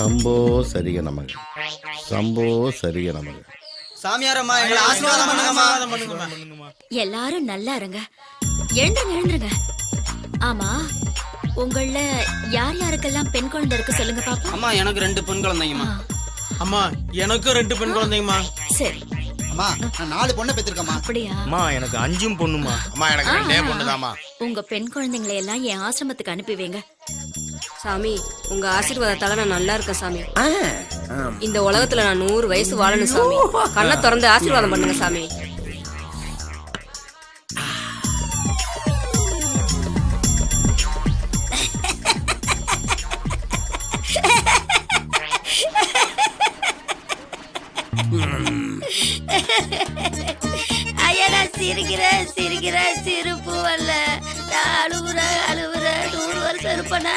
சம்போ சரிக நமக, சம்போ சரிக நமக. சாமியாரம்மா எங்களை ஆசீர்வாதம் பண்ணுங்கம்மா. எல்லாரும் நல்லா இருங்க. எழுந்துருங்க. ஆமா, உங்கள யார் யாருக்கெல்லாம் பெண் குழந்தை இருக்கு சொல்லுங்க பாப்போம். அம்மா எனக்கு 2 பெண் குழந்தைங்கம்மா. அம்மா எனக்கும் 2 பெண் குழந்தைங்கம்மா. சரி. அம்மா நான் 4 பொண்ணை பெற்றிருக்கேம்மா. அப்படியா? அம்மா எனக்கு 5 பொண்ணுமா. அம்மா எனக்கு 2 பொண்ணுதாம்மா. உங்க பெண் குழந்தைங்களை எல்லாம் என் ஆசிரமத்துக்கு அனுப்பி வைங்க. சாமி உங்க ஆசீர்வாதத்தால நான் நல்லா இருக்கேன் சாமி. இந்த உலகத்துல நான் 100 வயசு வாழணும் சாமி. கண்ணை திறந்து ஆசீர்வாதம் பண்ணுங்க சாமி. ஐயா நான் சிரிக்கிறேன் சிரிப்பு வரல. நான் அழுவுறேன் 100 வருஷம் இருப்பனா?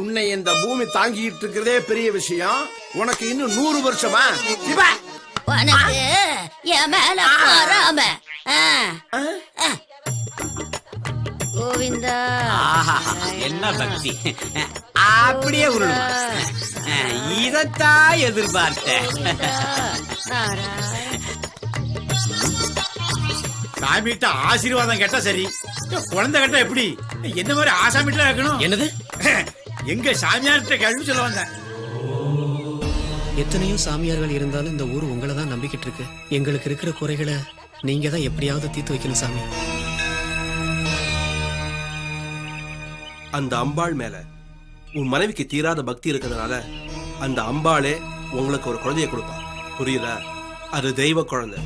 உன்னை இந்த பூமி தாங்கிட்டு இருக்கிறதே பெரிய விஷயம். உனக்கு இன்னும் 100 வருஷமா? உனக்கு என் மேல வராம கோவிந்தா. என்ன பக்தி! அப்படியே உருளுமா. இதத்தான் எதிர்பார்த்தேன். சாமிகிட்ட ஆசீர்வாதம் கேட்டா சரி, குழந்தை கேட்டா எப்படி? என்ன மாதிரி ஆசாமிட்ட இருக்கணும்? என்னது? எங்க சாமியார்கிட்ட கேள்வி சொல்ல வந்தேன். எத்தனையோ சாமியார்கள் இருந்தாலும் இந்த ஊர் உங்களை தான் நம்பிக்கிட்டு இருக்கு. எங்களுக்கு இருக்கிற குறைகளை நீங்க தான் எப்படியாவது தீர்த்து வைக்கணும் சாமி. அந்த அம்பாள் மேல உன் மனைவிக்கு தீராத பக்தி இருக்கிறதுனால அந்த அம்பாளே உங்களுக்கு ஒரு குழந்தைய கொடுப்பா. புரியுதா? அது தெய்வ குழந்தை.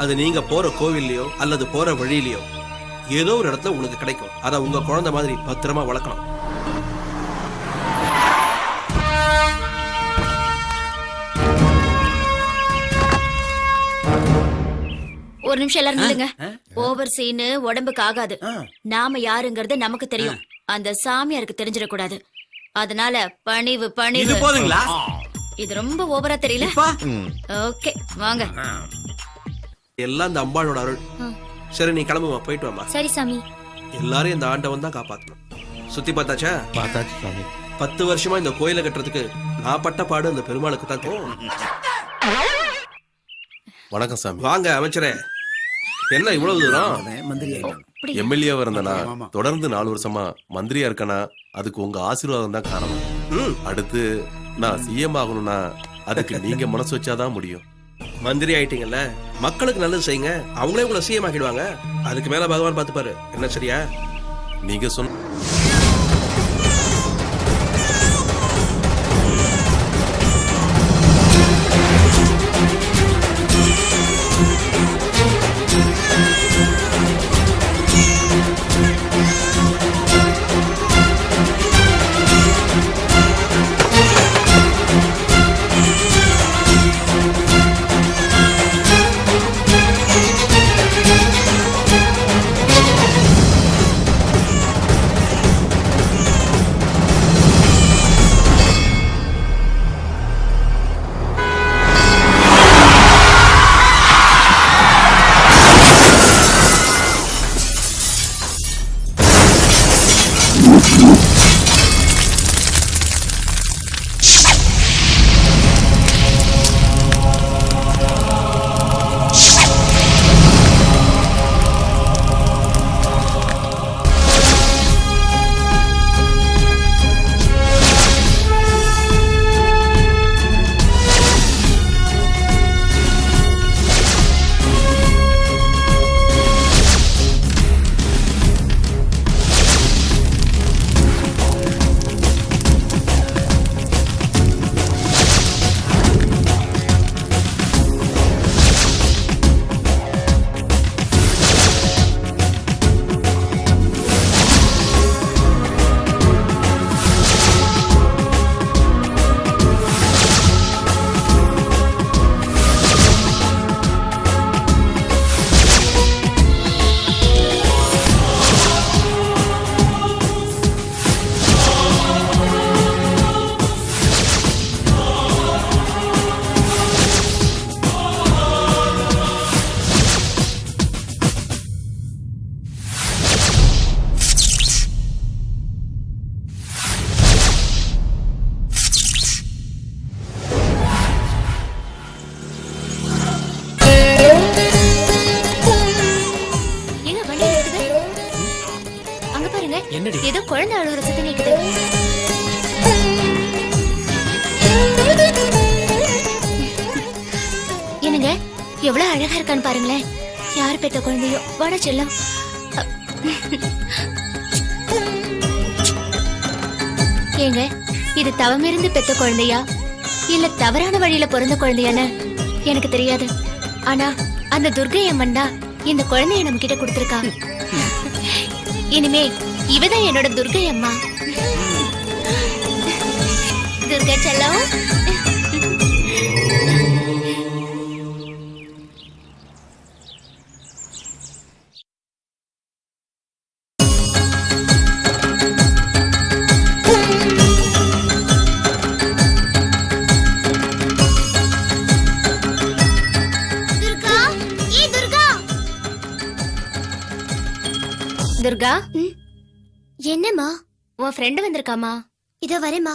அது நீங்க போற கோவில்லையோ அல்லது போற வழியிலையோ ஏதோ ஒரு இடத்துல உங்களுக்கு கிடைக்கும். அதை உங்க குழந்தை மாதிரி பத்திரமா வளர்க்கணும். ஒரு நிமிஷம் எல்லாரும் நில்லுங்க. ஓவர் சீனு உடம்புக்கு ஆகாது. நாம யாருங்கிறது நமக்கு தெரியும், அந்த சாமியாருக்கு தெரிஞ்சிடக்கூடாது. அதனால பணிவு இது போதுங்களா? இது ரொம்ப ஓவரா தெரியல. ஓகே வாங்க. எல்லாம் இந்த அம்பாளோட அருள். சரி நீ கிளம்புமா, போயிட்டு வாமா. சரி சாமி. எல்லாரும் இந்த ஆண்டவன் தான் காப்பாத்தணும். சுத்தி பார்த்தாச்சா? பார்த்தாச்சு சாமி. 10 வருஷமா இந்த கோயிலை கட்டுறதுக்கு நான் பட்ட பாடு அந்த பெருமாளுக்கு தான் தெரியும். வணக்கம் சாமி. வாங்க அமைச்சரே. என்ன இவ்வளவு தூரம்? எம்எல்ஏவா இருந்தனா, தொடர்ந்து 4 வருஷமா மந்திரியா இருக்கனா, அதுக்கு உங்க ஆசீர்வாதம் தான் காரணம். அடுத்து நான் சிஎம் ஆகணும்னா அதுக்கு நீங்க மனசு வச்சாதான் முடியும். மந்திரி ஆயிட்டீங்கல்ல, மக்களுக்கு நல்லது செய்யுங்க, அவங்களே உங்களை சிஎம் ஆக்கிடுவாங்க. அதுக்கு மேல பகவான் பார்த்துப்பாரு. என்ன சரியா? நீங்க சொன்ன குழந்தை அழுகுற சத்தம் கேக்குது. என்னங்க எவ்வளவு அழகா இருக்கான்னு பாருங்களேன். யார் பெத்த குழந்தையோ. வாடா செல்லம். ஏங்க இது தவமிருந்து பெத்த குழந்தையா இல்ல தவறான வழியில பிறந்த குழந்தையான்னு எனக்கு தெரியாது. ஆனா அந்த துர்கை அம்மன் தான் இந்த குழந்தைய நம்ம கிட்ட கொடுத்திருக்கா. இனிமே இவதான் என்னோட துர்கை அம்மா. துர்கா செல்லம். துர்கா, என்னம்மா? உன் ஃப்ரெண்ட் வந்திருக்காமா? இதோ வரேம்மா.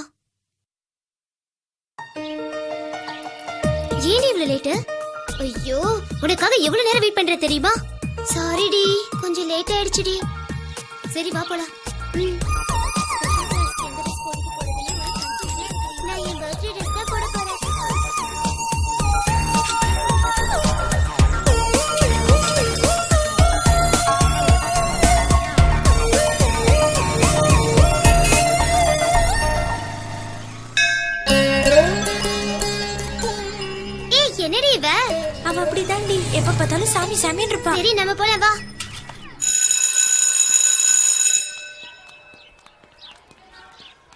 ஏன் இவ்வளவு லேட்டு? ஐயோ, உனக்காக எவ்வளவு நேரம் வெயிட் பண்ற தெரியுமா? சாரிடி, கொஞ்சம் லேட் ஆயிடுச்சுடி. சரி வா போலாம். நான் என் பர்த்டே ட்ரெஸ் தான் போட போறேன். என்னடி இவ? அவ அப்படிதான்டி, எப்ப பார்த்தாலும் சாமி சாமின்னு இருப்பா. சரி நம்ம போலாம் வா.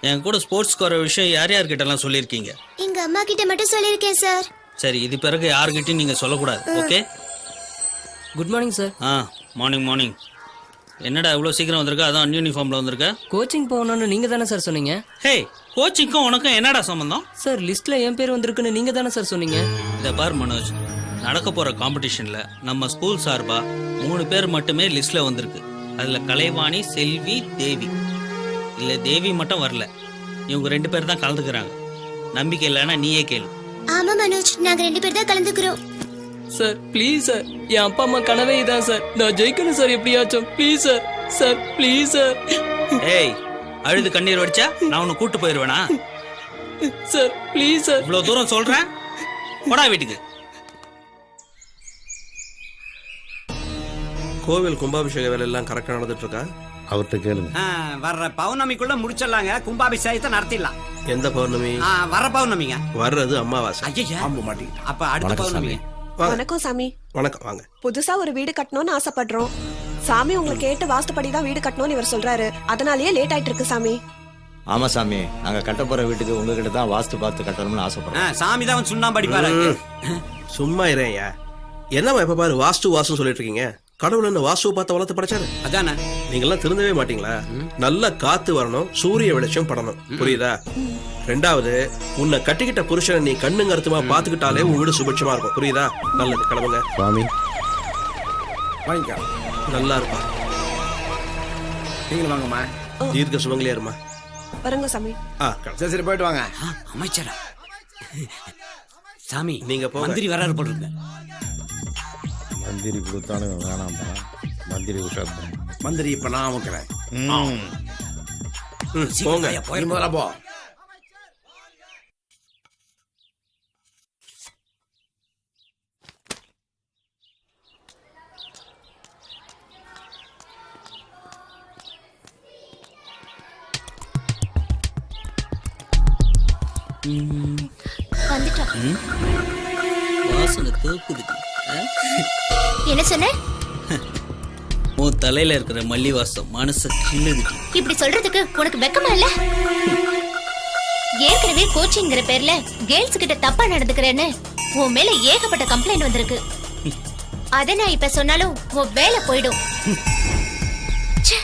என் கூட ஸ்போர்ட்ஸ் கோர விஷயம் யார் யார்கிட்ட எல்லாம் சொல்லியிருக்கீங்க? எங்க அம்மா கிட்ட மட்டும் சொல்லிருக்கேன் சார். சரி, இது பிறகு யார்கிட்டயும் நீங்க சொல்லக்கூடாது. Okay? Good morning sir. Morning morning. என்னடா இவ்வளவு சீக்கிரம் வந்திருக்க? அதான் அன்யூனிஃபார்ம்ல வந்திருக்க. கோச்சிங் போகணும்னு நீங்க தானே சார் சொன்னீங்க? ஹே, கோச்சிங்க்கும் உனக்கும் என்னடா சம்பந்தம்? சார் லிஸ்ட்ல என் பேர் வந்திருக்குன்னு நீங்க தானே சார் சொன்னீங்க? இத பார் மனோஜ், நடக்க போற காம்படிஷன்ல நம்ம ஸ்கூல் சார்பா 3 பேர் மட்டுமே லிஸ்ட்ல வந்திருக்கு. அதுல கலைவாணி, செல்வி, தேவி. இல்ல தேவி மட்டும் வரல. இவங்க 2 பேர் தான் கலந்துக்கிறாங்க. நம்பிக்கை இல்லைன்னா நீயே கேளு. ஆமா மனோஜ், நாங்க 2 பேர் தான் கலந்துக்கிறோம். சார் ப்ளீஸ் சார், என் அப்பா அம்மா கனவே இதான் சார். நான் ஜெயிக்கணும் சார் எப்படியாச்சும். Please sir. Sir please sir. ஏய், அழுது கண்ணீர் வடிச்சா நான் உன்னை கூட்டு போயிருவேனா? Sir please sir. இவ்வளவு தூரம் சொல்றேன், போடா வீட்டுக்கு. கோவில் கும்பாபிஷேக வேலை எல்லாம் கரெக்டா நடந்துட்டு இருக்கா? அவர்கிட்ட கேளுங்க. வர்ற பௌர்ணமிக்குள்ள முடிச்சிடலாங்க. கும்பாபிஷேகத்தை நடத்திடலாம். எந்த பௌர்ணமி? வர பௌர்ணமிங்க. வர்றது அமாவாசை. ஐயா, அப்ப அடுத்த பௌர்ணமிங்க. வணக்கம் சாமி. வணக்கம், வாங்க. புதுசா ஒரு வீடு கட்டணும்னு ஆசைப்படுறோம். சாமி உங்களை கேட்டு வாஸ்துப்படி தான் வீடு கட்டணும்னு இவர் சொல்றாரு. அதனாலயே லேட் ஆயிட்டு இருக்கு சாமி. ஆமா சாமி, நாங்க கட்ட போற வீட்டுக்கு உங்ககிட்ட தான் வாஸ்து பார்த்து கட்டணும்னு ஆசைப்படுறோம். சாமி தான் சுண்ணாம்பு அடிப்பாரு. சும்மா இறையா. என்னம்மா எப்ப பாரு வாஸ்து வாஸ்து சொல்லிட்டு இருக்கீங்க? கடவுள் என்ன வாஸ்துவை பார்த்து வளர்த்து படைச்சாரு? அதானே. நீங்கெல்லாம் திருந்தவே மாட்டீங்களா? நல்ல காத்து வரணும், சூரிய வெளிச்சம் படணும். புரியுதா? 2வது, உன்னை கட்டிக்கிட்ட புருஷனை நீ கண்ணுங்க அர்த்தமா பாத்துக்கிட்டாலே உன் வீடு சுபிட்சமா இருக்கும். புரியுதா? நல்லது, கிளம்புங்க. சுவாமி நல்லா இருப்பா. நீங்க வாங்கம்மா. தீர்க்க சுமங்கலியா இருமா. வரங்க சாமி. சரி போயிட்டு வாங்க. அமைச்சரா சாமி, நீங்க போங்க. மந்திரி வராரு போல இருக்கு. மந்திரி கொடுத்தாலும் வேணாம்பா. மந்திரி உஷார் மந்திரி இப்ப நான் அமுக்கிறேன். போங்க. முதல்ல போ. வந்துட்டோம். வாசனை தூக்குது. என்ன சொன்ன? உன் தலையில இருக்கிற மல்லி வாசம் மனச கிள்ளுது. இப்படி சொல்றதுக்கு உனக்கு வெக்கமா இல்ல? ஏற்கனவே கோச்சிங்கிற பேர்ல கேர்ள்ஸ் கிட்ட தப்பா நடந்துக்கிறேன்னு உன் மேல ஏகப்பட்ட கம்ப்ளைண்ட் வந்திருக்கு. அத நான் இப்ப சொன்னாலும் உன் வேலை போயிடும். ச்சே.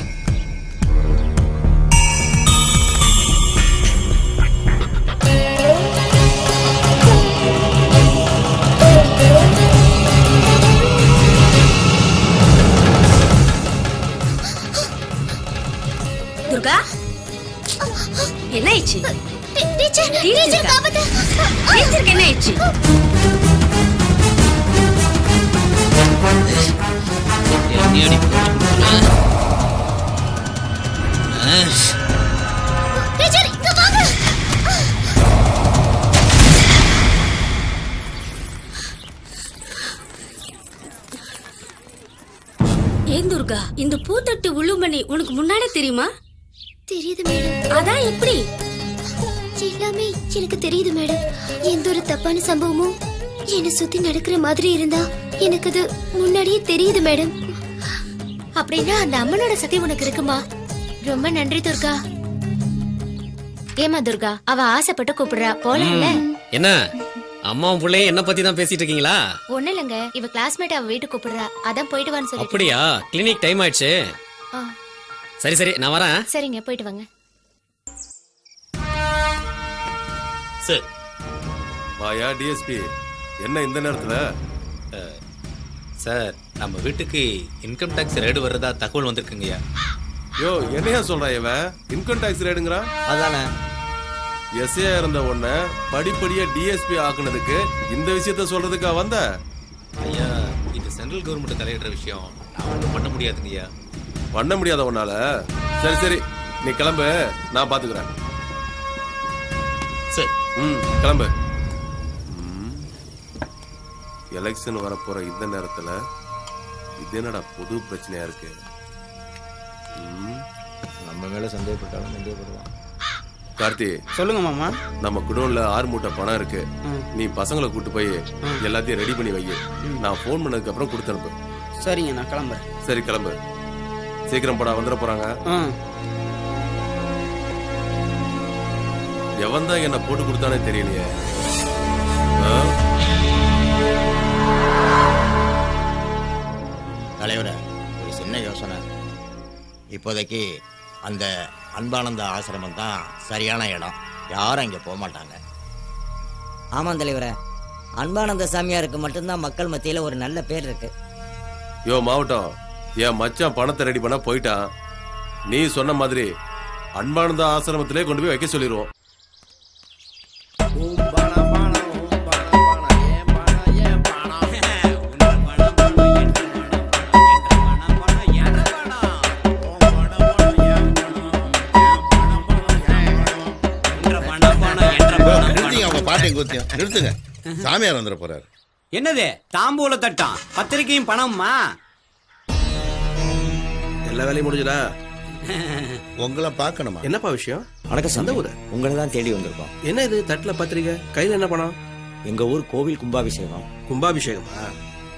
துர்கா, என்ன ஆயிடுச்சு? டீச்சர், டீச்சர் காப்பாத்து. டீச்சருக்கு என்ன ஆயிடுச்சு? என்னடி போச்சு? டீச்சர் இங்க வாங்க. ஏன் துர்கா, இந்த பூத்தட்டு உள்ளுமணி உனக்கு முன்னாடி தெரியுமா? தெரியுது மேடம். அதான் எப்படி? எல்லாமே எனக்கு தெரியுது மேடம். எந்த ஒரு தப்பான சம்பவமும் என்னை சுத்தி நடக்கிற மாதிரி இருந்தா எனக்கு அது முன்னாடியே தெரியுது மேடம். அப்படின்னா அந்த அம்மனோட சக்தி உனக்கு இருக்குமா? ரொம்ப நன்றி துர்கா. ஏமா துர்கா, அவ ஆசைப்பட்டு கூப்பிடுறா, போலாம்ல? என்ன அம்மாவும் பிள்ளையும் என்ன பத்தி தான் பேசிட்டு இருக்கீங்களா? ஒண்ணு இல்லங்க, இவ கிளாஸ்மேட் அவ வீட்டுக்கு கூப்பிடுறா, அதான் போயிட்டு வான்னு சொல்லி. அப்படியா? கிளினிக் டைம் ஆயிடுச்சு. சரி சரி, நான் வரேன். சரிங்க, போயிட்டு வாங்க. சார், வாயா டிஎஸ்பி, என்ன இந்த நேரத்துல? சார் நம்ம வீட்டுக்கு இன்கம் டாக்ஸ் ரெய்டு வர்றதா தகவல் வந்திருக்குங்கய்யா. யோ, என்னையா சொல்றான் இவன்? இன்கம் டாக்ஸ் ரேடுங்கிறான். அதானே எஸ்ஏ இருந்த உன்ன படிப்படியா டிஎஸ்பி ஆக்குனதுக்கு இந்த விஷயத்த சொல்றதுக்கா வந்த? ஐயா, இது சென்ட்ரல் கவர்மெண்ட் தலையிடுற விஷயம், நான் ஒன்றும் பண்ண முடியாதுங்கய்யா. பண்ண முடியாத உன்னால? சரி சரி, நீ கிளம்பு, நான் பாத்துக்கிறேன். சார், கிளம்பு. எலெக்ஷன் வரப்போற இந்த நேரத்துல இது என்னடா புது பிரச்சனையா இருக்கு? நம்ம மேல சந்தேகப்பட்டாலும் சந்தேகப்படுவான். கார்த்தி, சொல்லுங்க மாமா. நம்ம குடோன்ல 6 மூட்டை பணம் இருக்கு. நீ பசங்களை கூட்டு போய் எல்லாத்தையும் ரெடி பண்ணி வை. நான் போன் பண்ணதுக்கு அப்புறம் கொடுத்து அனுப்பு. சரிங்க, நான் கிளம்புறேன். சரி கிளம்பு, சீக்கிரம் போடா, வந்துட போறாங்க. எவன் தான் என்ன போட்டு கொடுத்தானே தெரியலையே. தலைவரே, ஒரு சின்ன யோசனை. இப்போதைக்கு அந்த அன்பானந்த ஆசிரமம் தான் சரியான இடம். யாரும் இங்கே போக மாட்டாங்க. ஆமாம் தலைவரே, அன்பானந்த சாமியாருக்கு மட்டும்தான் மக்கள் மத்தியில் ஒரு நல்ல பேர் இருக்கு. யோ மாவட்டம், என் மச்சான் பணத்தை ரெடி பண்ண போயிட்டான். நீ சொன்ன மாதிரி அன்பானந்த ஆசிரமத்திலே கொண்டு போய் வைக்க சொல்லிடுவோம். நிறுத்துங்க, சாமியார் வந்துட போறாரு. என்னது தாம்பூல தட்டம், பத்திரிக்கையும் பணம்மா? எல்லா வேலையும் முடிஞ்சதா? உங்களை பார்க்கணுமா? என்னப்பா விஷயம்? வணக்கம் சாமி, உங்களை தான் தேடி வந்திருக்கோம். என்ன இது தட்டுல பத்திரிக்கை, கையில என்ன பணம்? எங்க ஊர் கோவில் கும்பாபிஷேகம். கும்பாபிஷேகமா?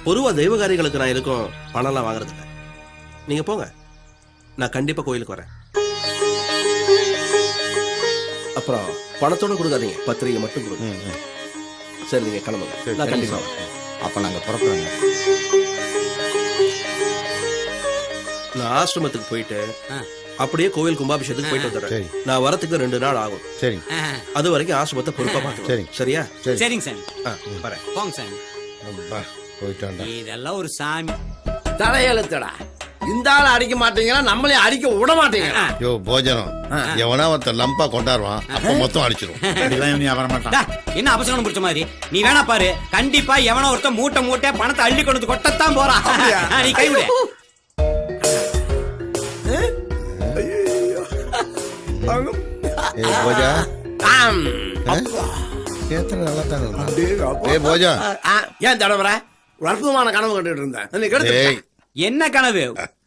பொதுவா தெய்வகாரிகளுக்கு நான் எதுக்கும் பணம்லாம் வாங்குறது இல்லை. நீங்க போங்க, நான் கண்டிப்பா கோயிலுக்கு வரேன். அப்புறம் பணத்தோட கொடுக்காதீங்க, பத்திரிகை மட்டும் கொடுங்க. சரி, நீங்க கிளம்புங்க, நான் கண்டிப்பா வரேன். அப்ப நாங்க புறப்படுறோங்க. நான் ஆசிரமத்துக்கு போயிட்டு அப்படியே கோவில் கும்பாபிஷேகத்துக்கு போயிட்டு வந்துடுறேன். நான் வரத்துக்கு 2 நாள் ஆகும். சரி, அது வரைக்கும் ஆசிரமத்தை பொறுப்பா பார்த்துக்கிறேன். சரியா? சரிங்க சாமி, வரேன். போங்க சாமி. போயிட்டாண்டா. இதெல்லாம் ஒரு சாமி தலையெழுத்தடா. இந்த ஆள் அடிக்க மாட்டீங்களா, நம்மளே அடிக்க விட மாட்டீங்களா? யோ போஜனம், எவனா ஒருத்தன் லம்பா கொண்டாடுவான், அப்ப மொத்தம் அடிச்சிடும். என்ன அபசகனம் பிடிச்ச மாதிரி நீ வேணா பாரு. கண்டிப்பா எவனோ ஒருத்தன் மூட்டை பணத்தை அள்ளி கொண்டு கொட்டத்தான் போறான். நீ கைவிடு. போஜா, நல்லா தானே போஜா. ஏன் தடவர? ஒரு அற்புதமான கனவு கண்டுட்டு இருந்தேன். என்ன கனவு?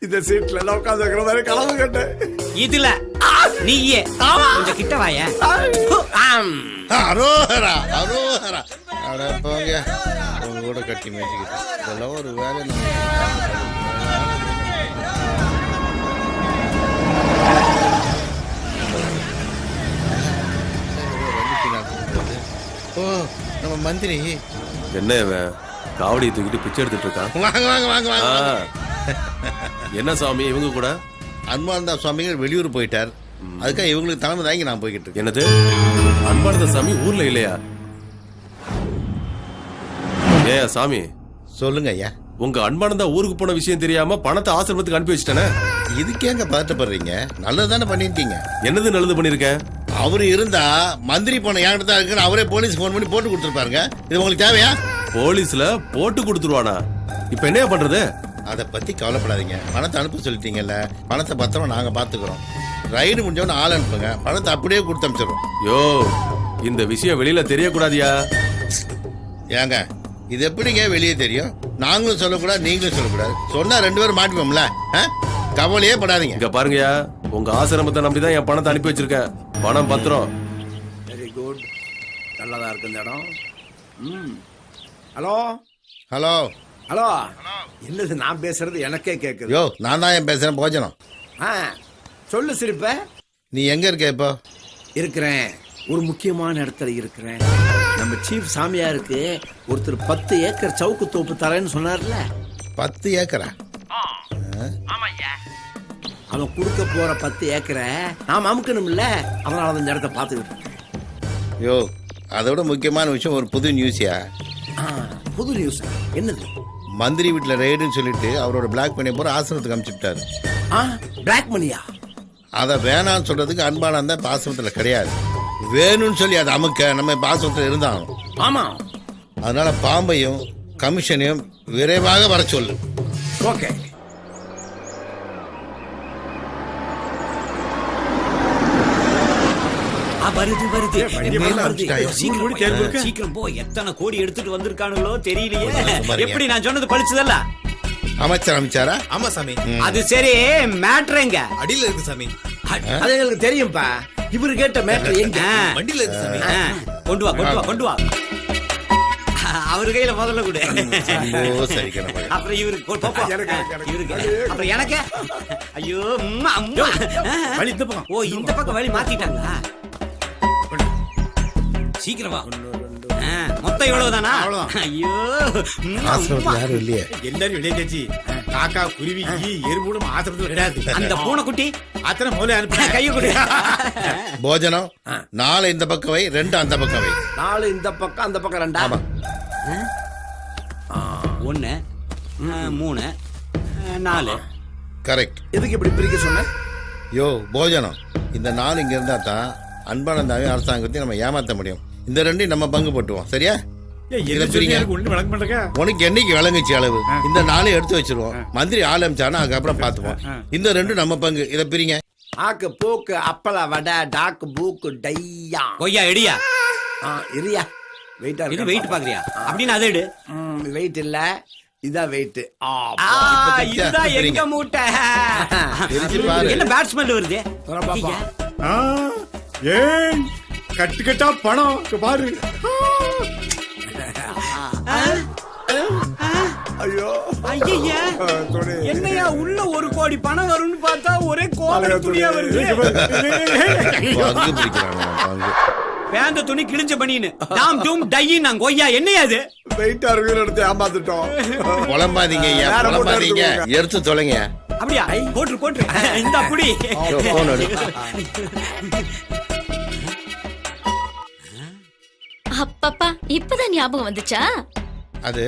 இந்த சீட்ல எல்லாம் உட்கார்ந்து இருக்கிற மாதிரி கனவு கண்டேன். இதுல நீயே கொஞ்சம் கிட்ட வாய. அரோஹரா அரோஹரா. அட போங்க, உங்க கூட கட்டி மேய்ச்சிக்கிட்டு இதெல்லாம் ஒரு வேலை. ஓ, நம்ம மந்திரி என்ன இவன் காவடியை தூக்கிட்டு பிச்சை எடுத்துட்டு இருக்கான்? வாங்க வாங்க வாங்க வாங்க. என்ன சாமி இவங்க கூட? அன்பானந்தா சுவாமிகள் வெளியூர் போயிட்டார், அதுக்காக இவங்களுக்கு தலைமை தாங்கி நான் போய்கிட்டு இருக்கேன். என்னது, அன்பானந்த சாமி ஊர்ல இல்லையா? ஏ சாமி, சொல்லுங்க ஐயா. உங்க அன்பானந்தா ஊருக்கு போன விஷயம் தெரியாம பணத்தை ஆசிரமத்துக்கு அனுப்பி வச்சுட்டானே. இதுக்கேங்க பதட்டப்படுறீங்க? நல்லது தானே பண்ணிருக்கீங்க. என்னது நல்லது பண்ணிருக்கேன்? அவரு இருந்தா மந்திரி போன என்கிட்ட தான் இருக்குன்னு அவரே போலீஸ் போன் பண்ணி போட்டு கொடுத்துருப்பாருங்க. இது உங்களுக்கு தேவையா? போலீஸ்ல போட்டு கொடுத்துருவானா? இப்ப என்ன பண்றது? அதை பத்தி கவலைப்படாதீங்க, பணத்தை அனுப்ப சொல்லிட்டீங்கல்ல, பணத்தை பத்திரம் நாங்க பாத்துக்கிறோம். ரைடு முடிஞ்சவொன்னு ஆள் அனுப்புங்க, பணத்தை அப்படியே கொடுத்து அனுப்பிச்சிடுறோம். யோ இந்த விஷயம் வெளியில தெரியக்கூடாதியா? ஏங்க இது எப்படிங்க வெளியே தெரியும்? நாங்களும் சொல்லக்கூடாது, நீங்களும் சொல்லக்கூடாது. சொன்னா 2 பேரும் மாட்டிப்போம்ல. கவலையே படாதீங்க. இங்க பாருங்கயா, உங்க ஆசிரமத்தை நம்பிதான் என் பணத்தை அனுப்பி வச்சிருக்கேன். பணம் பத்திரம். வெரி குட், நல்லதா இருக்கு இந்த இடம். ஹலோ ஹலோ ஹலோ, என்னது நான் பேசுறது எனக்கே கேக்குது. யோ நான் தான் ஏன் பேசுறேன் போஜனம். சொல்லு சிரிப்ப. நீ எங்க இருக்க இப்போ? இருக்கிறேன், ஒரு முக்கியமான இடத்துல இருக்கிறேன். நம்ம சீஃப் சாமியாருக்கு ஒருத்தர் 10 ஏக்கர் சவுக்கு தோப்பு தரேன்னு சொன்னார்ல. 10 ஏக்கரா? அவன் கொடுக்க போற 10 ஏக்கரை நாம அமுக்கணும்ல, அதனால அந்த இடத்த பார்த்துக்கிட்டு. யோ அதோட முக்கியமான விஷயம் ஒரு புது நியூஸ்யா. புது நியூஸ் என்னது? மந்திரி வீட்டில் ரைடுன்னு சொல்லிட்டு அவரோட பிளாக் பண்ணி போற ஆசிரமத்துக்கு அனுப்பிச்சுட்டாரு. பிளாக் மணியா? அதை வேணான்னு சொல்றதுக்கு அன்பானந்த இப்ப ஆசிரமத்தில் கிடையாது. வேணும்னு சொல்லி அதை அமுக்க நம்ம இப்ப ஆசிரமத்தில் இருந்தாலும். ஆமா, அதனால பாம்பையும் கமிஷனையும் விரைவாக வர சொல்லு. ஓகே. வருது ஆரம்பிச்சிட்டாயா? சீக்கிரம் போ. எத்தனை கோடி எடுத்துட்டு வந்திருக்கானுங்களோ தெரியலையே. எப்படி நான் சொன்னது பழிச்சதல்ல? அமைச்சர் அமைச்சாரா? ஆமா சாமி. அது சரி, மேட்ரு எங்க? அடியில இருக்கு சாமி. அது எங்களுக்கு தெரியும்பா. இவரு கேட்ட மேட்டர் எங்க? வண்டியில இருக்கு சாமி. கொண்டு வா. அவரு கையில முதல்ல கொடு. அப்புறம் இவருக்கு அப்புறம் எனக்கு. ஐயோ ஓ, இந்த பக்கம் வழி மாத்திட்டாங்களா? சீக்கிரம் வா. மொத்தம் எவ்வளவுதானா? ஐயோ யாரும் இல்லையே. எல்லாரும் வெளியே கட்சி. காக்கா குருவி எறும்பூடும் ஆசிரமத்தில் கிடையாது. அந்த பூனைக்குட்டி அத்தனை முதல்ல அனுப்பி கையை கொடு. போஜனம் 4 இந்த பக்கம் வை, 2 அந்த பக்கம் வை. 4 இந்த பக்கம் அந்த பக்கம் 2. ஆமா. 1 3 4. கரெக்ட். எதுக்கு இப்படி பிரிக்க சொன்ன? யோ போஜனம், இந்த 4 இங்க இருந்தா தான் அன்பானந்தாவையும் அரசாங்கத்தையும் நம்ம ஏமாத்த முடியும். இந்த 2 நம்ம பங்கு போட்டுவோம், சரியா? உனக்கு என்னைக்கு விளங்குச்சு அளவு? இந்த 4 எடுத்து வச்சிருவோம். மந்திரி ஆரம்பிச்சானா அதுக்கப்புறம் பார்த்துப்போம். இந்த 2 நம்ம பங்கு. இதை பிரிங்க. ஆக்கு பூக்கு அப்பள வடை டாக்கு பூக்கு டையா கொய்யா எடியா. இரியா வெயிட்டா இது வெயிட் பாக்குறியா? அப்படின்னு அதை எடு. வெயிட் இல்ல, இதான் வெயிட். இதுதான் எங்க மூட்டை. என்ன பேட் ஸ்மெல் வருது? ஏன் கட்டு கட்டா பணம் பாரு. ஐயோ ஐயா, என்னையா உள்ள 1 கோடி பணம் வரும்னு பார்த்தா ஒரே கோவல துணியா வருது. வேந்த துணி கிழிஞ்ச பண்ணின்னு டாம் டூம் டையின்னு நான் கொய்யா. என்னையா அது? வெயிட்டா இருக்கிற இடத்தை ஏமாத்திட்டோம். புலம்பாதீங்க ஐயா, புலம்பாதீங்க. எடுத்து தொலைங்க. அப்படியா? போட்டு இந்த அப்படி போன் எடு. அப்பப்பா, இப்பதான் ஞாபகம் வந்துச்சா? அது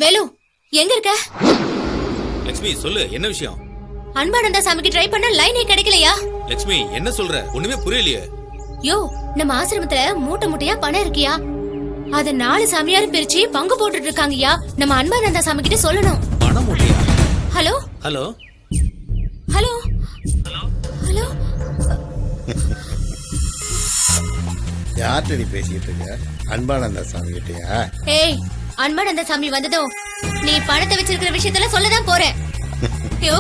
வேலு, எங்க இருக்க? லட்சுமி சொல்லு, என்ன விஷயம்? அன்பானந்தா சாமிக்கு ட்ரை பண்ண லைனே கிடைக்கலையா? லட்சுமி என்ன சொல்ற? ஒண்ணுமே புரியலையே. யோ, நம்ம ஆசிரமத்துல மூட்டை மூட்டையா பணம் இருக்கியா? அத 4 சாமியாரும் பிரிச்சு பங்கு போட்டுட்டு இருக்காங்கயா. நம்ம அன்பானந்தா சாமி கிட்ட சொல்லணும். பணம் மூட்டையா? Hello hello hello hello. யார்கிட்ட நீ பேசிட்டு இருக்க? அன்பானந்தா சாமி கிட்டயா? ஏய், அன்பானந்தா சாமி வந்ததும் நீ பணத்தை வச்சிருக்கிற விஷயத்துல சொல்லதான் போறேன். யோ,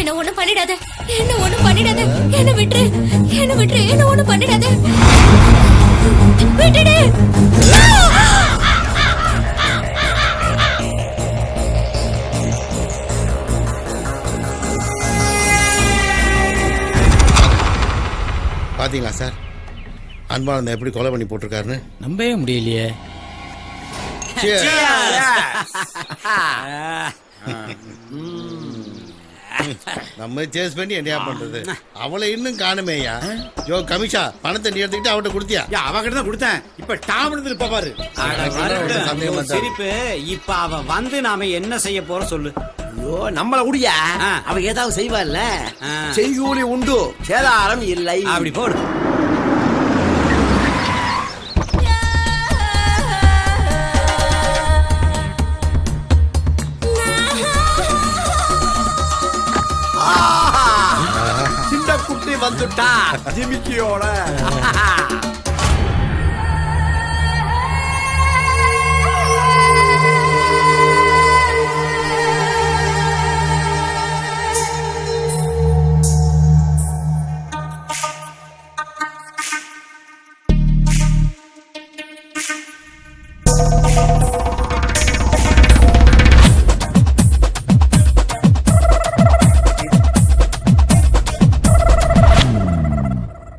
என்ன ஒண்ணும் பண்ணிடாத, என்ன ஒண்ணும் பண்ணிடாத, என்ன விட்டுரு, என்ன விட்டுரு, என்ன ஒண்ணும் பண்ணிடாத, விட்டுடு. பாத்தீங்களா சார், அன்பானந்தா எப்படி கொலை பண்ணி போட்டிருக்காருன்னு? நம்பவே முடியலையே. நம்ம சேஸ் பண்ணி என்னையா பண்றது? அவளை இன்னும் காணுமேயா. யோ கமிஷா, பணத்தை நீ எடுத்துக்கிட்டு அவட்ட கொடுத்தியா? அவகிட்ட தான் கொடுத்தேன். இப்ப டாம் இருப்பா பாரு. சிரிப்பு. இப்ப அவ வந்து நாம என்ன செய்ய போறோம் சொல்லு. ஐயோ நம்மள குடியா, அவ ஏதாவது செய்வாள்ல. செய்கூலி உண்டு, சேதாரம் இல்லை. அப்படி போடு. சின்ன குட்டி வந்துட்டா ஜிமிக்கியோட.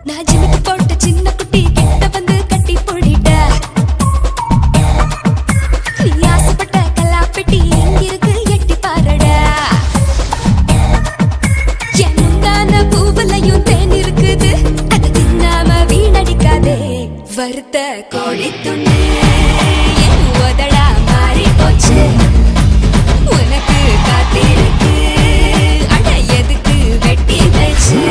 நான் ஜிமிக்கு போட்ட சின்ன குட்டி கிட்ட வந்து கட்டி போடிட்ட. நீ ஆசைப்பட்ட கல்லாப்பெட்டி எங்கிருக்கு எட்டி பாருடா. என்னான பூவுலையும் தேன் இருக்குது, அது தின்னாம வீணடிக்காதே. வறுத்த கோழி துண்டு என் உதடா மாறி போச்சு. உனக்கு காத்திருக்கு, அட எதுக்கு வெட்டி வச்சு.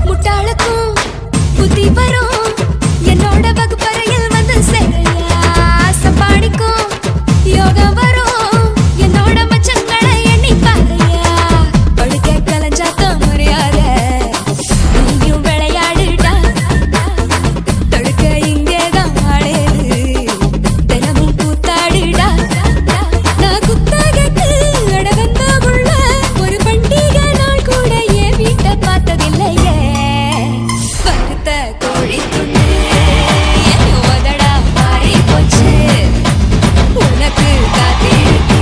முட்டாளுக்கும் புத்தி வரும், என்னோட வகுப்பறையில் வந்து சேரையா. சப்பாடிக்கும் யோகம் வரும், என்னோட மச்சங்களை எண்ணி பாறையா. படுக்க கலஞ்சாத்தான் மரியாத, நீயும் விளையாடுடா. தொடுக்க இங்கேதான் ஆளேது, தினமும் கூத்தாடுடா. நான் குத்தகைக்கு அட வந்த உள்ள ஒரு பண்டிகை நாள் கூட என் வீட்டை பார்த்ததில்லையே. வறுத்த கோழி துண்டு என் உதடா மாறி போச்சு. உனக்கு காத்திருக்கு,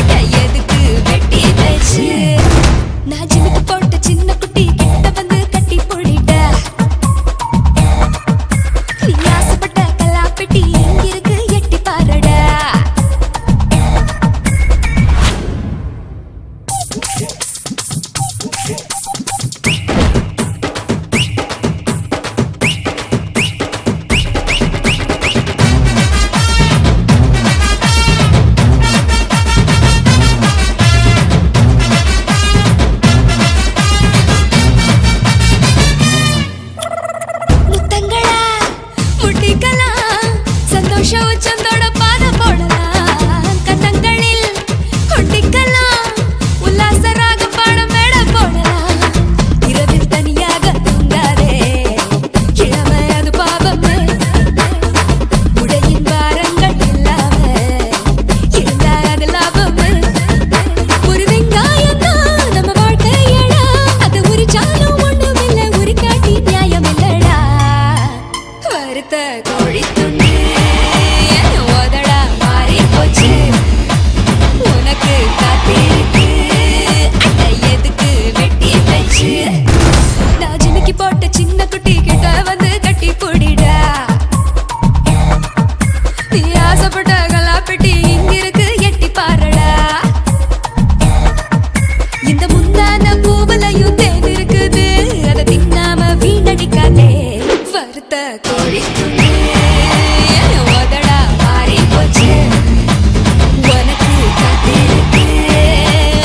அட எதுக்கு வெட்டி வச்சு. நான் ஜிமிக்கு போட்ட சின்ன குட்டி கிட்ட வந்து கட்டி போடிட்ட. நீ ஆசைப்பட்ட கல்லாப்பெட்டி எங்கிருக்கு எட்டி பாருடா. முத்தங்களா முட்டிக்கலாம், சந்தோஷ உச்சந்தோட பாத போடலாம். கன்னங்களில் கொட்டிக்கலாம், உல்லாச ராக பாடம் மேட போடலாம். இரவில் தனியாக தூங்காதே, இளமை அது பாவமே. உடையின் வாரங்கள் இல்லாம இருந்தா அது லாபமே. ஒரு வெங்காயம் தான் நம்ம வாழ்க்கையடா, அது உரிச்சாலும் ஒண்ணுமில்ல, உரிக்காட்டி நியாயம் இல்லடா. வறுத்த கோழி துண்டு என் உதடா மாறி போச்சு. உனக்கு காத்திருக்கு, அட எதுக்கு வெட்டி வச்சு. நான் ஜிமிக்கி போட்ட சின்ன குட்டி கிட்ட வந்து கட்டி போடிடா. நீ ஆசைப்பட்ட கல்லாப்பெட்டி இங்கிருக்கு எட்டி பாருடா. இந்த முந்தான பூவுலையும் தேன் இருக்குது, அதை தின்னாம வீணடிக்காதே. வறுத்த கோழி துண்டு என் உதடா மாறி போச்சு. உனக்கு காத்திருக்கு,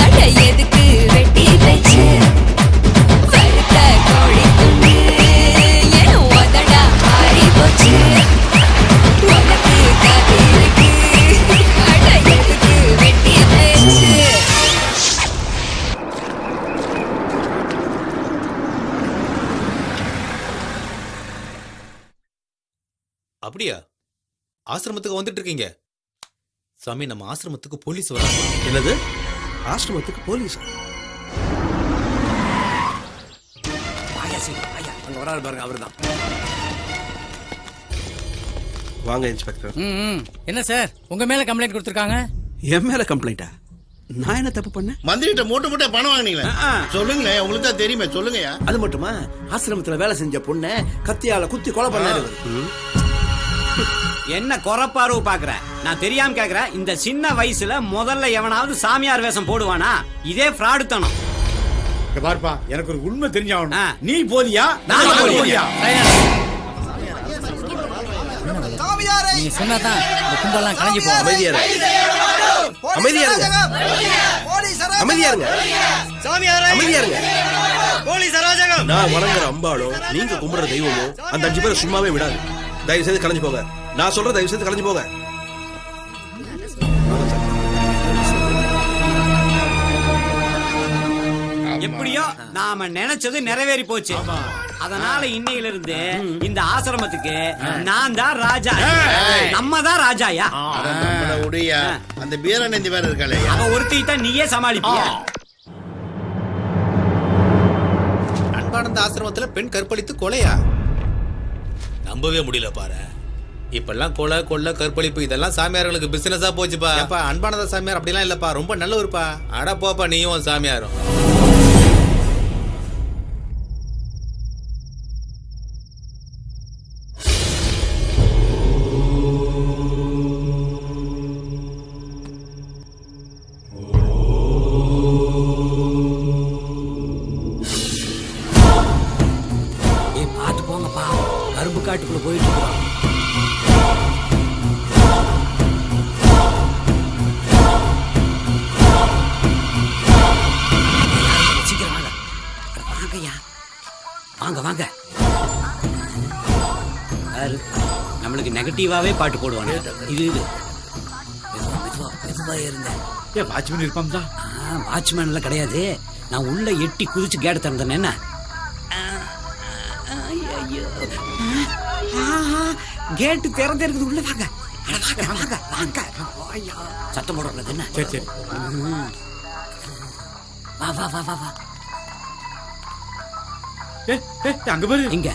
அட எதுக்கு வெட்டி வச்சு. வறுத்த கோழி துண்டு என் உதடா மாறி போச்சு. உனக்கு காத்திருக்கு, அட எதுக்கு வெட்டி வச்சு. அப்படியா? ஆசிரமத்துக்கு வந்துட்டு இருக்கீங்க? சாமி, நம்ம ஆசிரமத்துக்கு போலீஸ் வராங்க. என்னது? ஆசிரமத்துக்கு போலீஸ்? அங்க வராரு பாருங்க, அவர்தான். வாங்க இன்ஸ்பெக்டர். என்ன சார் உங்க மேல கம்ப்ளைண்ட் கொடுத்திருக்காங்க? என் மேல கம்ப்ளைண்டா? நான் என்ன தப்பு பண்ணேன்? மந்திரிட்ட மூட்டை மூட்டை பணம் வாங்கினீங்களே, சொல்லுங்களேன். உங்களுக்கு தான் தெரியுமே, சொல்லுங்கயா. அது மட்டுமா, ஆசிரமத்துல வேலை செஞ்ச பொண்ணை கத்தியால குத்தி கொலை பண்ணாரு. என்ன குறப்பார்வை பாக்குற? நான் தெரியாம கேக்குறேன். இந்த சின்ன வயசுல முதல்ல எவனாவது சாமியார் வேஷம் போடுவானா? இதே ஃப்ராடுத்தனம். பார்ப்பா, எனக்கு ஒரு உண்மை தெரிஞ்சாகணும். நீ போதியா? நான் போதியா? நீங்க சொன்னாதான் இந்த கும்பலாம் கலங்கி போகும். அமைதியா இருங்க. அமைதியா இருங்க. அமைதியா இருங்க. அமைதியா இருங்க. நான் வணங்குற அம்பாளும் நீங்க கும்பிடுற தெய்வமும் அந்த 5 பேரை சும்மாவே விடாது. தயவு செய்து கலைஞ்சு போங்க. நான் சொல்ற தயவு செய்து கலைஞ்சு போங்க. எப்படியோ நாம நினைச்சது நிறைவேறி போச்சு. அதனால இன்னையில இருந்து இந்த ஆசிரமத்துக்கு நான் தான் ராஜா. நம்ம தான் ராஜாயா? உடையா அந்த பீரநந்தி வேற இருக்காளே, அவ ஒருத்தி தான் நீயே சமாளிப்பிய. அன்பானந்த ஆசிரமத்துல பெண் கற்பழித்து கொலையா? நம்பவே முடியல பாரு. இப்பெல்லாம் கொலை கொள்ள கற்பழிப்பு இதெல்லாம் சாமியார்களுக்கு பிசினஸா போச்சுப்பா. அப்பா அன்பானந்த சாமியார் அப்படிலாம் இல்லப்பா, ரொம்ப நல்லவருப்பா. அட போப்பா நீயும் சாமியாரும். பார்த்து போங்கப்பா, கரும்பு காட்டுக்குள்ள போயிட்டு இருக்கோம். சீக்கிரம் வாங்க. வாங்கய்யா, வாங்க வாங்க. நம்மளுக்கு நெகட்டிவாவே பாட்டு போடுவாங்க. இது மெதுவா இருங்க. வாட்ச்மேன் இருப்பான் தான். வாட்ச்மேன் எல்லாம் கிடையாது. நான் உள்ள எட்டி குதிச்சு கேட்ட திறந்தேன். என்ன கேட்டு திறந்து இருக்குது. உள்ள வாங்க வாங்க வாங்க. சத்தம் போடக்கூடாது. என்ன சரி சரி. வா வா வா வா வா. அங்க பாரு. இங்க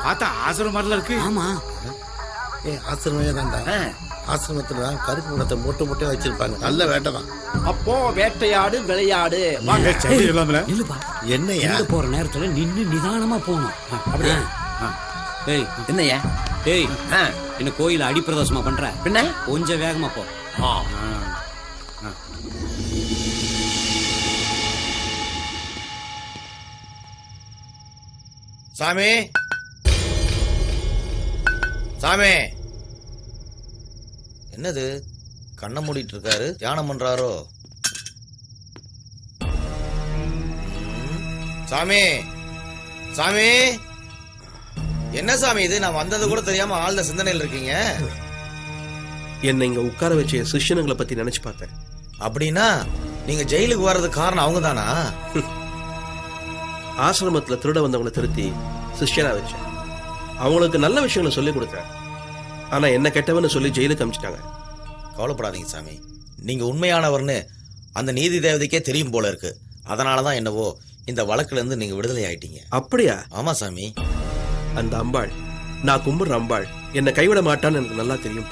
பார்த்தா ஆசிரமம் மாதிரில இருக்கு. ஆமா, ஆசிரமே தான்டா. ஆசிரமத்துல தான் கருப்பு பணத்தை மூட்டை மூட்டையா வச்சிருப்பாங்க. நல்ல வேட்டை தான். அப்போ வேட்டையாடு விளையாடு. இல்லப்பா, என்னையா எங்க போற நேரத்துல நின்னு நிதானமா போகணும். அப்படியா? ஏய் என்னையா? ஏய், என்ன கோயில அடிப்பிரதோஷமா பண்ற? பின்ன கொஞ்சம் வேகமா போ. சாமி, சாமி, என்னது கண்ணை மூடிட்டு இருக்காரு? தியானம் பண்றாரோ? சாமி, சாமி, என்ன சாமி இது? நான் வந்தது கூட தெரியாம ஆழ்ந்த சிந்தனையில் இருக்கீங்க. என்னை இங்க உட்கார வச்ச என் சிஷ்யனுங்களை பத்தி நினைச்சு பார்த்தேன். அப்படின்னா நீங்க ஜெயிலுக்கு வர்றதுக்கு காரணம் அவங்க தானா? ஆசிரமத்துல திருட வந்தவங்களை திருத்தி சிஷ்யனா வச்சேன். அவங்களுக்கு நல்ல விஷயங்களை சொல்லி கொடுத்தேன். ஆனா என்ன கெட்டவன்னு சொல்லி ஜெயிலுக்கு அமிச்சிட்டாங்க. கவலைப்படாதீங்க சாமி, நீங்க உண்மையானவர்னு அந்த நீதி தேவதைக்கே தெரியும் போல இருக்கு. அதனாலதான் என்னவோ இந்த வழக்குல இருந்து நீங்க விடுதலை ஆயிட்டீங்க. அப்படியா? ஆமா சாமி. அந்த அம்பாள், நான் கும்பிடுற அம்பாள் என்னை கைவிட மாட்டான்னு எனக்கு நல்லா தெரியும்.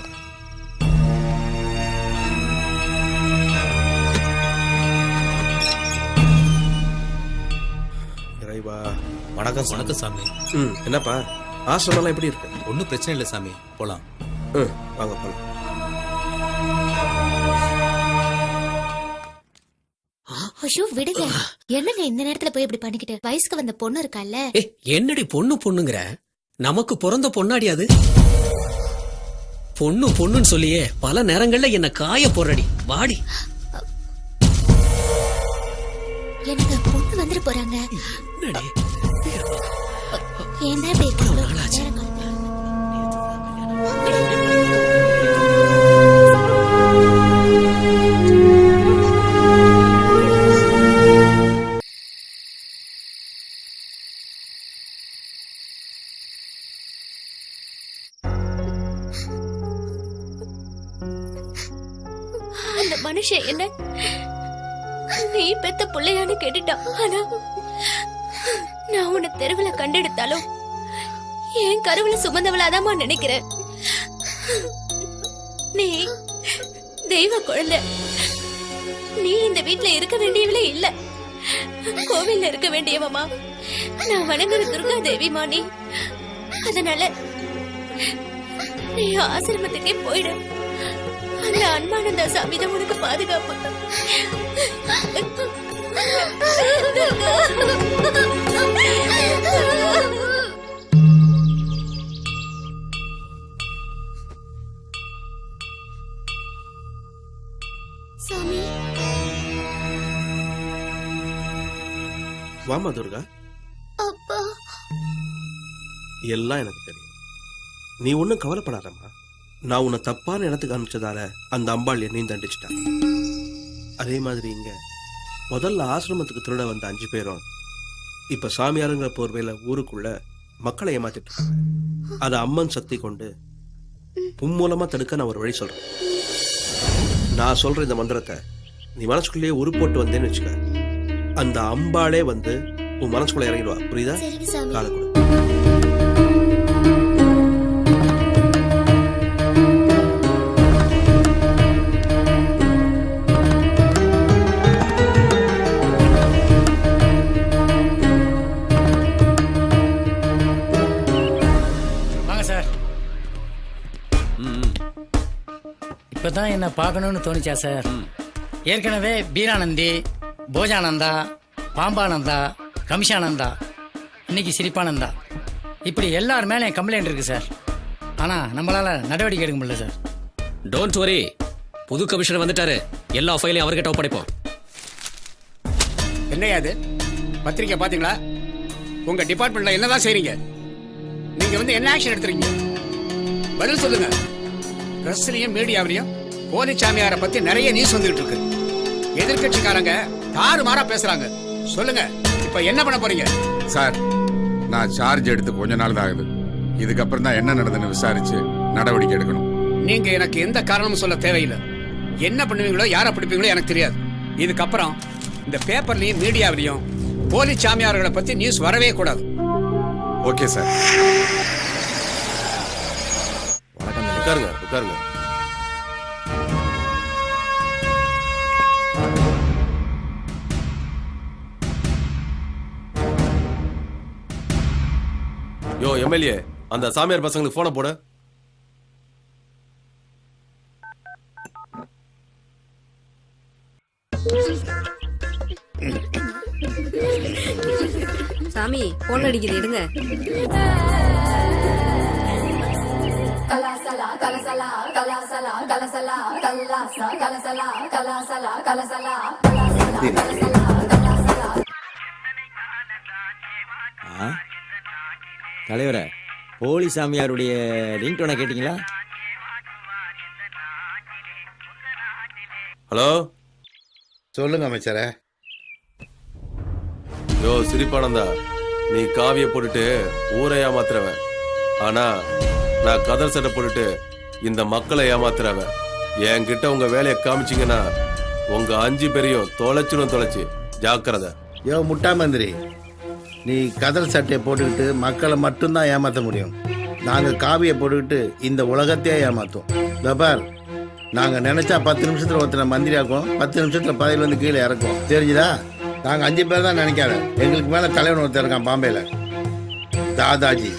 வணக்கம். வணக்கம் சாமி. என்னப்பா ஆசிரமெல்லாம் எப்படி இருக்கு? ஒன்னும் பிரச்சனை இல்லை சாமி, போலாம். வாங்க போலாம். ஐயோ விடுங்க. என்னங்க இந்த நேரத்துல போய் இப்படி பண்ணிக்கிட்டு? வயசுக்கு வந்த பொண்ணு இருக்கால. என்னடி பொண்ணு பொண்ணுங்கிற? நமக்கு பிறந்த பொண்ணாடி அது. பொண்ணு பொண்ணுன்னு சொல்லியே பல நேரங்கள்ல என்ன காய போறடி. வாடி. எனக்கு பொண்ணு வந்துட்டு போறாங்க. ஏன் அந்த மனுஷன் என்ன நீ பெத்த பிள்ளையான்னு கேட்டுட்டான். ஆனா நான் உன்னை தெருவில் கண்டெடுத்தாலும் என் கருவுல சுமந்தவளாதாம்மா நினைக்கிறேன். நீ தெய்வ குழந்தை. நீ இந்த வீட்ல இருக்க வேண்டியவளே இல்ல, கோவில்ல இருக்க வேண்டியவமா. நான் வணங்குற துர்கா தேவிமா நீ. அதனால நீ ஆசிரமத்துக்கே போயிடு. அந்த அன்பானந்த சாமி தான் உனக்கு பாதுகாப்பு. சாமி, வாமா துர்கா. அப்பா. எல்லாம் எனக்கு தெரியும். நீ ஒன்றும் கவலைப்படாதம்மா. நான் உன்னை தப்பான இடத்துக்கு அனுப்பிச்சதால அந்த அம்பாள் என்னையும் தண்டிச்சிட்டான். அதே மாதிரி இங்க முதல்ல ஆசிரமத்துக்கு திருட வந்த 5 பேரும் இப்ப சாமியாருங்கிற போர்வையில ஊருக்குள்ள மக்களை ஏமாத்திட்டு இருக்காங்க. அதை அம்மன் சக்தி கொண்டு மூலமா தடுக்க நான் ஒரு வழி சொல்றேன். நான் சொல்ற இந்த மந்திரத்தை நீ மனசுக்குள்ளேயே உரு போட்டு வந்தேன்னு வச்சுக்க, அந்த அம்பாளே வந்து உன் மனசுக்குள்ள இறங்கிடுவா. புரியுதா? காலை கொடு. இப்பதான் என்ன பார்க்கணும்னு தோணுச்சா சார்? ஏற்கனவே பீரானந்தி, போஜானந்தா, பாம்பானந்தா, கமிஷானந்தா, இன்னைக்கு சிரிப்பானந்தா, இப்படி எல்லார் மேலே கம்ப்ளைண்ட் இருக்கு சார். ஆனா நம்மளால நடவடிக்கை எடுக்க முடியல சார். டோன்ட் வரி, புது கமிஷனர் வந்துட்டாரு. எல்லா ஃபைலையும் அவர்கிட்ட ஒப்படைப்போம். என்னையாது பத்திரிக்கை பாத்தீங்களா? உங்க டிபார்ட்மெண்ட்ல என்னதான் செய்றீங்க? நீங்க வந்து என்ன ஆக்ஷன் எடுத்துறீங்க? பதில் சொல்லுங்க. பிரஸ்லயும் மீடியாவிலையும் போலிச்சாமியாரை பத்தி நிறைய நியூஸ் வந்துகிட்டு இருக்கு. எதிர்கட்சிக்காரங்க தாறுமாறா பேசுறாங்க. சொல்லுங்க, இப்ப என்ன பண்ண போறீங்க? சார், நான் சார்ஜ் எடுத்து கொஞ்ச நாள் தான் ஆகுது. இதுக்கப்புறம் தான் என்ன நடந்துன்னு விசாரிச்சு நடவடிக்கை எடுக்கணும். நீங்க எனக்கு எந்த காரணமும் சொல்ல தேவையில்லை. என்ன பண்ணுவீங்களோ யாரை பிடிப்பீங்களோ எனக்கு தெரியாது. இதுக்கப்புறம் இந்த பேப்பர்லயும் மீடியாவிலையும் போலிச்சாமியார்களை பத்தி நியூஸ் வரவே கூடாது. Okay sir. உட்காருங்க உட்காருங்க. யோ எம்எல்ஏ, அந்த சாமியார் பசங்களுக்கு போனை போட. சாமி போன் அடிக்குது, எடுங்க. தலைவரே, போலி சாமியாருடைய ரிங்டோனை கேட்டீங்களா? ஹலோ, சொல்லுங்க அமைச்சரே. யோ சிரிப்பானந்தா, நீ காவிய போட்டுட்டு ஊரை ஏமாத்துறவன். ஆனா நான் கதர் சட்டை போட்டுட்டு இந்த மக்களை ஏமாத்துறவன். என்கிட்ட உங்க வேலையை காமிச்சிங்கன்னா உங்க 5 பேரையும் தொலைச்சு ஜாக்கிரதை. யோ முட்டா மந்திரி, நீ கதல் சட்டையை போட்டுக்கிட்டு மக்களை மட்டும்தான் ஏமாற்ற முடியும். நாங்கள் காவியை போட்டுக்கிட்டு இந்த உலகத்தையே ஏமாத்துவோம். வெபார், நாங்கள் நினைச்சா 10 நிமிஷத்தில் ஒருத்தனை மந்திரி ஆக்குவோம், 10 நிமிஷத்தில் பதவியில் வந்து கீழே இறக்குவோம். தெரிஞ்சுதா? நாங்கள் 5 பேர் தான் நினைக்காத, எங்களுக்கு மேலே தலைவன் ஒருத்தர் இருக்கான் பாம்பேல, தாதாஜி.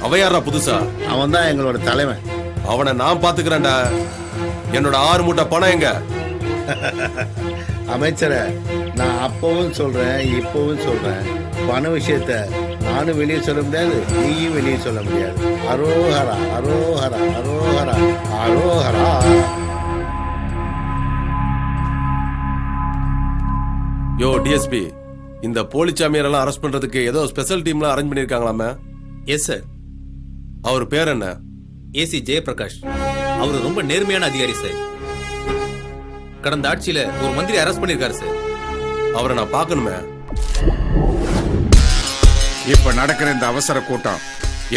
அவன் யாரா புதுசா? அவன் தான் எங்களோட தலைவன். அவனை நான் பாத்துக்கிறேன்டா. என்னோட 6 மூட்டை பணம் எங்க? அமைச்சரை, நான் அப்பவும் சொல்றேன் இப்பவும் சொல்றேன், பண விஷயத்த நானும் வெளியே சொல்ல முடியாது, நீயும் வெளியே சொல்ல முடியாது. அரோஹரா அரோஹரா அரோஹரா அரோஹரா. யோ டிஎஸ்பி, இந்த போலிச்சாமியாரெல்லாம் அரெஸ்ட் பண்றதுக்கு ஏதோ ஸ்பெஷல் டீம்லாம் அரேஞ்ச் பண்ணிருக்காங்களாமே? Yes sir. அவர் பேர் என்ன? ஏசி ஜெயபிரகாஷ். அவர் ரொம்ப நேர்மையான அதிகாரி சார். கடந்த ஆட்சியில ஒரு மந்திரி அரெஸ்ட் பண்ணிருக்காரு சார். அவரை நான் பார்க்கணுமே. இப்ப நடக்கிற இந்த அவசர கூட்டம்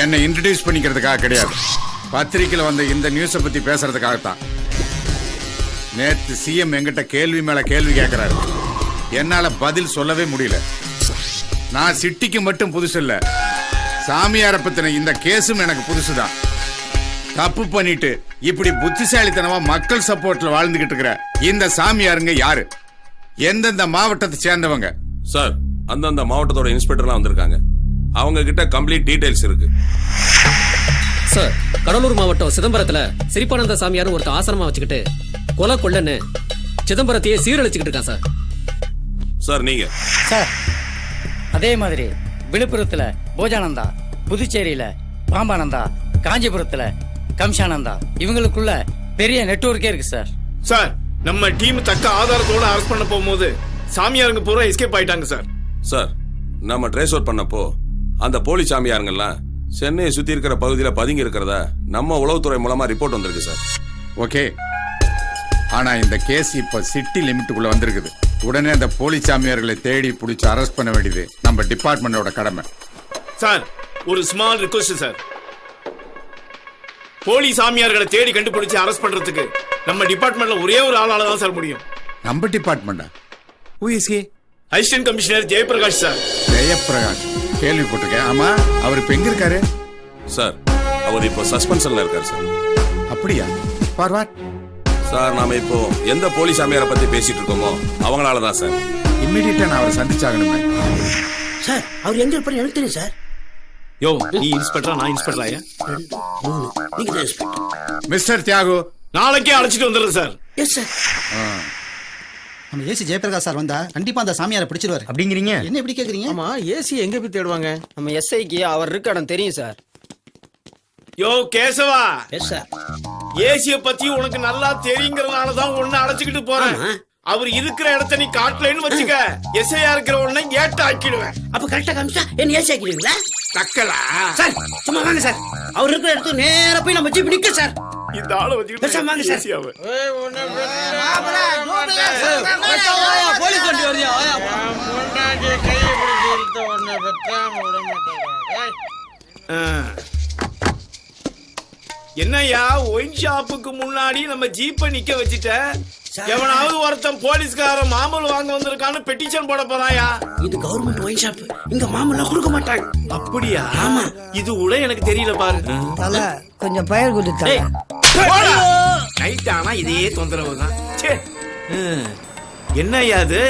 என்னை இன்ட்ரடியூஸ் பண்ணிக்கிறதுக்காக கிடையாது. பத்திரிக்கையில் வந்த இந்த நியூஸை பத்தி பேசுறதுக்காகத்தான். நேத்து சிஎம் என்கிட்ட கேள்வி மேல கேள்வி கேட்கிறாரு. என்னால பதில் சொல்லவே முடியல. நான் சிட்டிக்கு மட்டும் புதுசு இல்ல, சாமியாரை பத்தின இந்த கேஸும் எனக்கு புதுசுதான். தப்பு பண்ணிட்டு இப்படி புத்திசாலித்தனமா மக்கள் சப்போர்ட்ல வாழ்ந்துகிட்டு இருக்கிற இந்த சாமியாருங்க யாரு? எந்தெந்த மாவட்டத்தை சேர்ந்தவங்க? சார், அந்தந்த மாவட்டத்தோட இன்ஸ்பெக்டர்லாம் வந்திருக்காங்க. அவங்க கிட்ட கம்ப்ளீட் டீடைல்ஸ் இருக்கு. சார், கடலூர் மாவட்டம் சிதம்பரத்துல சிரிப்பானந்த சாமியார் ஒருத்தர் ஆசிரமா வச்சுக்கிட்டு கொலை கொள்ளன்னு சிதம்பரத்தையே சீரழிச்சுக்கிட்டு இருக்கான் சார். சார் நீங்க? சார், அதே மாதிரி விழுப்புரத்துல போஜானந்தா, புதுச்சேரியில பாம்பானந்தா, காஞ்சிபுரத்துல கம்சானந்தா, இவங்களுக்குள்ள பெரிய நெட்வொர்க்கே இருக்கு சார். சார், நம்ம டீம் தக்க ஆதாரத்தோட அரெஸ்ட் பண்ண போகும்போது சாமியாருங்க பூரா எஸ்கேப் ஆயிட்டாங்க சார். சார், நம்ம ட்ரேஸ் அவுட் பண்ணப்போ அந்த போலி சாமியாருங்கெல்லாம் சென்னையை சுத்தி இருக்கிற பகுதியில் பதுங்கி இருக்கிறதா நம்ம உளவுத்துறை மூலமா ரிப்போர்ட் வந்திருக்கு சார். ஓகே, ஆனா இந்த கேஸ் இப்ப சிட்டி லிமிட்டுக்குள்ள வந்திருக்குது. உடனே அந்த போலி சாமியார்களை தேடி பிடிச்சி அரெஸ்ட் பண்ண வேண்டியது நம்ம டிபார்ட்மெண்டோட கடமை. சார், ஒரு ஸ்மால் ரிக்வெஸ்ட் சார். போலி சாமியார்களை தேடி கண்டுபிடிச்சு அரெஸ்ட் பண்றதுக்கு நம்ம டிபார்ட்மெண்ட்ல ஒரே ஒரு ஆளால தான் சார் முடியும். நம்ம டிபார்ட்மெண்டா? Who is he? Assistant commissioner Jayaprakash sir. Jayaprakash கேள்விப்பட்டிருக்கேன். ஆமா, அவர் இப்ப எங்க இருக்காரு? சார், அவர் இப்போ சஸ்பென்ஷன்ல இருக்காரு சார். அப்படியா? ஃபார்வர்ட் சார், நாம இப்போ எந்த போலி சாமியாரை பத்தி பேசிட்டு இருக்கோமோ அவங்களால தான் சார். இம்மிடியட்டா நான் அவரை சந்திச்சாகணுமே. சார், அவர் எங்க இருப்பாரு எனக்கு தெரியும் சார். யோ, நீ இன்ஸ்பெக்டரா நான் இன்ஸ்பெக்டரா? நீங்க தான் இன்ஸ்பெக்டர். மிஸ்டர் தியாகு, நாளைக்கே அழைச்சிட்டு வந்துடுறேன் சார். Yes sir. நம்ம ஏசி ஜெயபிரகாஷ் சார் வந்தா கண்டிப்பா அந்த சாமியாரை பிடிச்சிருவாரு அப்படிங்கிறீங்க? என்ன இப்படி கேக்குறீங்க? ஆமா, ஏசி எங்க போய் தேடுவாங்க? நம்ம எஸ்ஐக்கு அவர் இருக்க இடம் தெரியும் சார். யோ கேசவா, எஸ் சார். ஏசிய பத்தி உனக்கு நல்லா தெரியுங்கிறதுனால தான் உன்னை அழைச்சிக்கிட்டு போறேன். அவர் இருக்கிற இடத்த நீ காட்டலன்னு வச்சுக்க, எஸ்ஐயா இருக்கிற உடனே ஏட்ட ஆக்கிடுவேன். அப்ப கரெக்டா காமிச்சா என்ன ஏசி ஆக்கிடுவீங்களா? தக்கலா சார், சும்மா வாங்க சார். அவர் இருக்கிற இடத்துக்கு நேரா போய் நம்ம ஜீப் நிக்க சார். இந்த ஆளை வச்சுக்கிட்டு வாங்க சார். போலீஸ் வண்டி வருது. என்னையா, ஒயின் ஷாப்புக்கு முன்னாடி நம்ம ஜீப்பை நிக்க வச்சுட்ட? எவனாவது ஒருத்தன் போலீஸ்காரன் மாமூல் வாங்க வந்திருக்கான்னு பெட்டிஷன் போட போறாயா? இது கவர்மெண்ட் ஒயின் ஷாப், இங்க மாமூலா கொடுக்க மாட்டாங்க. அப்படியா? ஆமா, இது கூட எனக்கு தெரியல பாரு. தல கொஞ்சம் பயிர் கொடுத்தா. நைட் ஆனா இதே தொந்தரவு தான். என்னையா அது?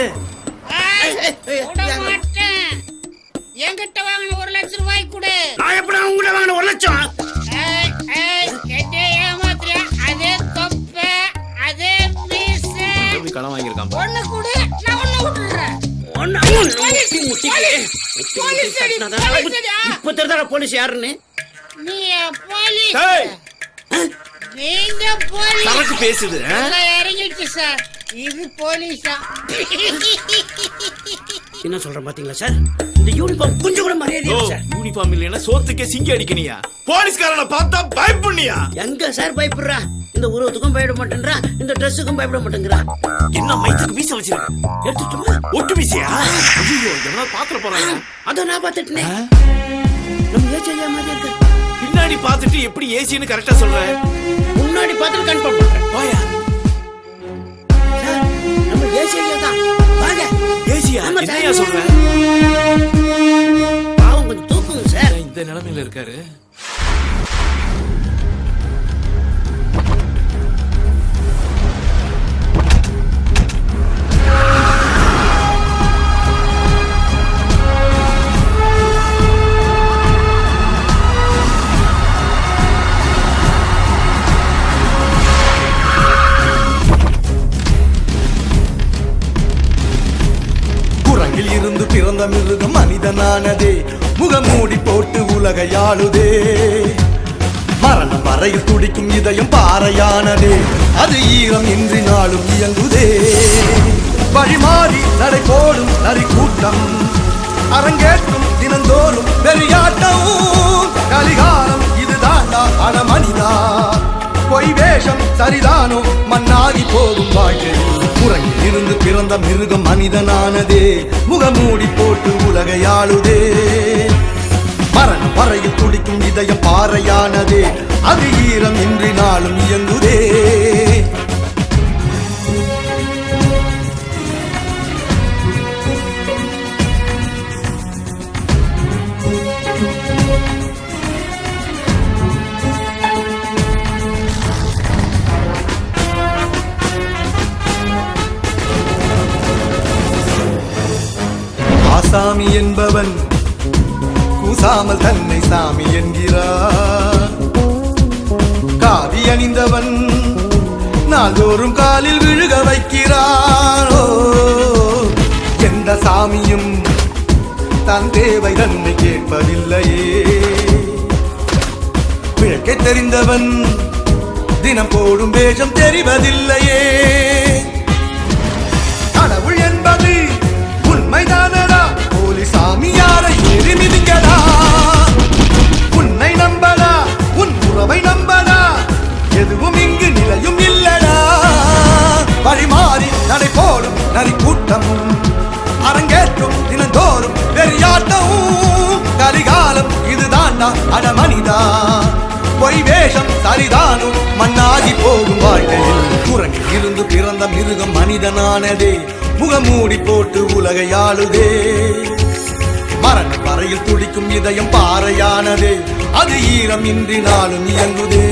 என்கிட்ட வாங்கின 1 லட்சம் ரூபாய் கொடு. நான் எப்படி உங்ககிட்ட வாங்கின 1 லட்சம்? ஏமாத்திர அதே தொப்ப அதே பீஸ் கடன் வாங்கியிருக்கான். ஒண்ணு கொடு, நான் ஒண்ணு விட்டுறேன். இப்ப தெரியாத போலீஸ் யாருன்னு? நீ போலீஸ், ஏய், நீங்க போலீஸ். சரக்கு பேசுது. இறங்கிடுச்சு சார், இது போலீஸா? என்ன சொல்றேன் பாத்தீங்களா சார்? இந்த யூனிஃபார்ம் கொஞ்சம் கூட மரியாதை இல்ல சார். யூனிஃபார்ம் இல்லைன்னா சோத்துக்கே சிங்கி அடிக்கணியா? போலீஸ்காரனை பார்த்தா பயப்பண்ணியா? எங்க சார் பயப்படுறா? இந்த உருவத்துக்கும் பயப்பட மாட்டேன்றா, இந்த ட்ரெஸ்ஸுக்கும் பயப்பட மாட்டேங்கிறா. என்ன மைத்துக்கு மீச வச்சிருக்க? எடுத்துட்டுமா? ஒட்டு மீசையா? ஐயோ, எவனா பாத்துற போறாங்க. அத நான் பாத்துட்டேனே. நம்ம ஏசியா மாதிரி இருக்கு. பின்னாடி பாத்துட்டு எப்படி ஏசின்னு கரெக்டா சொல்ற? முன்னாடி பாத்துட்டு கன்ஃபார்ம் பண்றேன். போயா. சார், நம்ம ஏசியா தான். வாங்க. ஏசியா? என்னையா சொல்ற? பாவம் கொஞ்சம் தூக்குங்க சார். இந்த நிலைமையில இருக்காரு. இருந்து பிறந்த மிருகம் மனிதனானதே, முகமூடி போட்டு உலகை ஆளுதே. மரணம் வரையில் துடிக்கும் இதயம் பாறையானதே, அது ஈரம் இன்றி நாளும் இயங்குதே. வழிமாறி நடை போடும் நரி கூட்டம், அரங்கேற்றும் தினந்தோறும் வெறியாட்டம். கலிகாலம் இதுதாண்டா அட மனிதா, பொய் வேஷம் சரிதானோ மண்ணாகி போகும் வாழ்க்கை. முறையில் இருந்து பிறந்த மிருகம் மனிதனானதே, முகமூடி போட்டு உலகை ஆளுதே. மரணம் வரையில் துடிக்கும் இதயம் பாறையானதே, அது ஈரம் இன்றி நாளும் இயங்குதே. சாமி என்பவன் கூசாமல் தன்னை சாமி என்கிறார். காவி அணிந்தவன் நாள்தோறும் காலில் விழுக வைக்கிறாரோ. எந்த சாமியும் தன் தேவை தன்னை கேட்பதில்லையே. விளக்கை தெரிந்தவன் தினம் போடும் வேஷம் தெரிவதில்லையே. கடவுள் என்பது உண்மைதானடா, போலி சாமியாரை ஏறி மிதிக்கடா. உன்னை நம்படா, உன் உறவை நம்படா, எதுவும் இங்கு நிலையும் இல்லடா. வழிமாறி நடை போடும் நரி கூட்டம் அரங்கேற்றும் தினந்தோறும் வெறியாட்டம். கலிகாலம் இதுதான்டா அட மனிதா, பொய் வேஷம் சரிதானும் மண்ணாகி போகும் வாழ்க்கையில். குரங்கில் இருந்து பிறந்த மிருகம் மனிதனானதே, முகமூடி போட்டு உலகை ஆளுதே. மரணம் வரையில் துடிக்கும் இதயம் பாறையானதே, அது ஈரம் இன்றி நாளும் இயங்குதே.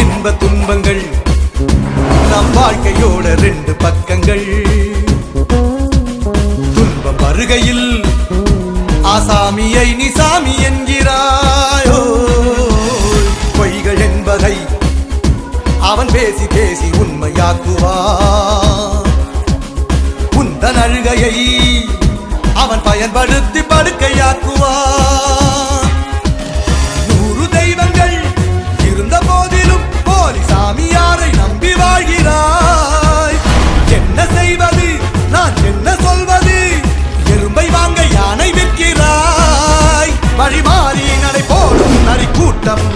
இன்ப துன்பங்கள் நம் வாழ்க்கையோட ரெண்டு பக்கங்கள். துன்பம் வருகையில் ஆசாமியை நீ சாமி என்கிறாயோ. பொய்கள் என்பதை அவன் பேசி பேசி உண்மையாக்குவான். உந்தன் அழுகையை அவன் பயன்படுத்தி படுக்கையாக்குவான். 100 தெய்வங்கள் இருந்த போதிலும் போலி சாமியாரை நம்பி வாழ்கிறாய். என்ன செய்வது, நான் என்ன சொல்வது, எறும்பை வாங்க யானை விற்கிறாய். வழிமாறி நடை போடும் நரி கூட்டம்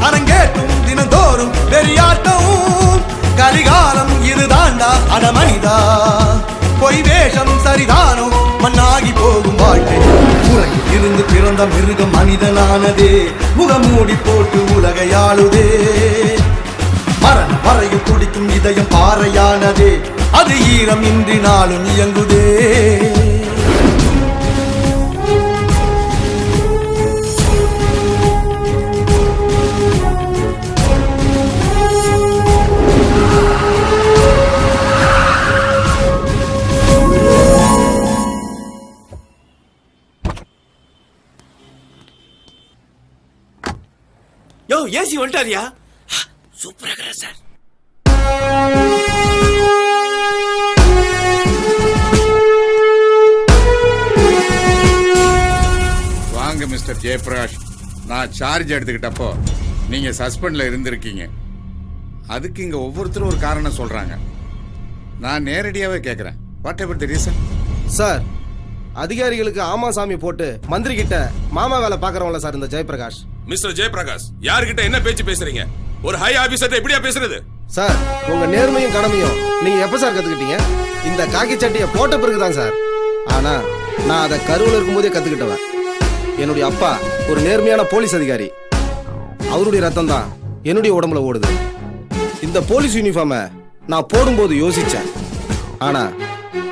அரங்கேற்றும் தினந்தோறும் வெறியாட்டம். கலிகாலம் இதுதாண்டா அட மனிதா, பொய் வேஷம் சரிதானோ மண்ணாகி போகும் வாழ்க்கை. உலகில் இருந்து பிறந்த மிருகம் மனிதனானதே, முகமூடி போட்டு உலகை ஆளுதே. மரணம் வரையில் துடிக்கும் இதயம் பாறையானதே, அது ஈரம் இன்றி நாளும் இயங்குதே. யோ ஏசி வந்துட்டாரியா? சூப்பரா இருக்கிற சார். வாங்க மிஸ்டர் ஜெயபிரகாஷ். நான் சார்ஜ் எடுத்துக்கிட்டப்போ நீங்க சஸ்பெண்ட்ல இருந்திருக்கீங்க. அதுக்கு இங்க ஒவ்வொருத்தரும் ஒரு காரணம் சொல்றாங்க. நான் நேரடியாவே கேட்கிறேன், what ever the reason? Sir, அதிகாரிகளுக்கு ஆமா சாமி போட்டு மந்திரி கிட்ட மாமா வேலை பாக்குறவங்கள சார் இந்த ஜெயபிரகாஷ். மிஸ்டர் ஜெயபிரகாஷ், யாருகிட்ட என்ன பேச்சு பேசுறீங்க? ஒரு ஹை ஆபீசர் எப்படியா பேசுறது? சார், உங்க நேர்மையும் கடமையும் நீங்க எப்ப சார் கத்துக்கிட்டீங்க? இந்த காக்கி சட்டையை போட்ட பிறகுதான் சார். ஆனா நான் அதை கருவில் இருக்கும்போதே கத்துக்கிட்டவன். என்னுடைய அப்பா ஒரு நேர்மையான போலீஸ் அதிகாரி. அவருடைய ரத்தம் தான் என்னுடைய உடம்புல ஓடுது. இந்த போலீஸ் யூனிஃபார்மை நான் போடும்போது யோசிச்சேன், ஆனா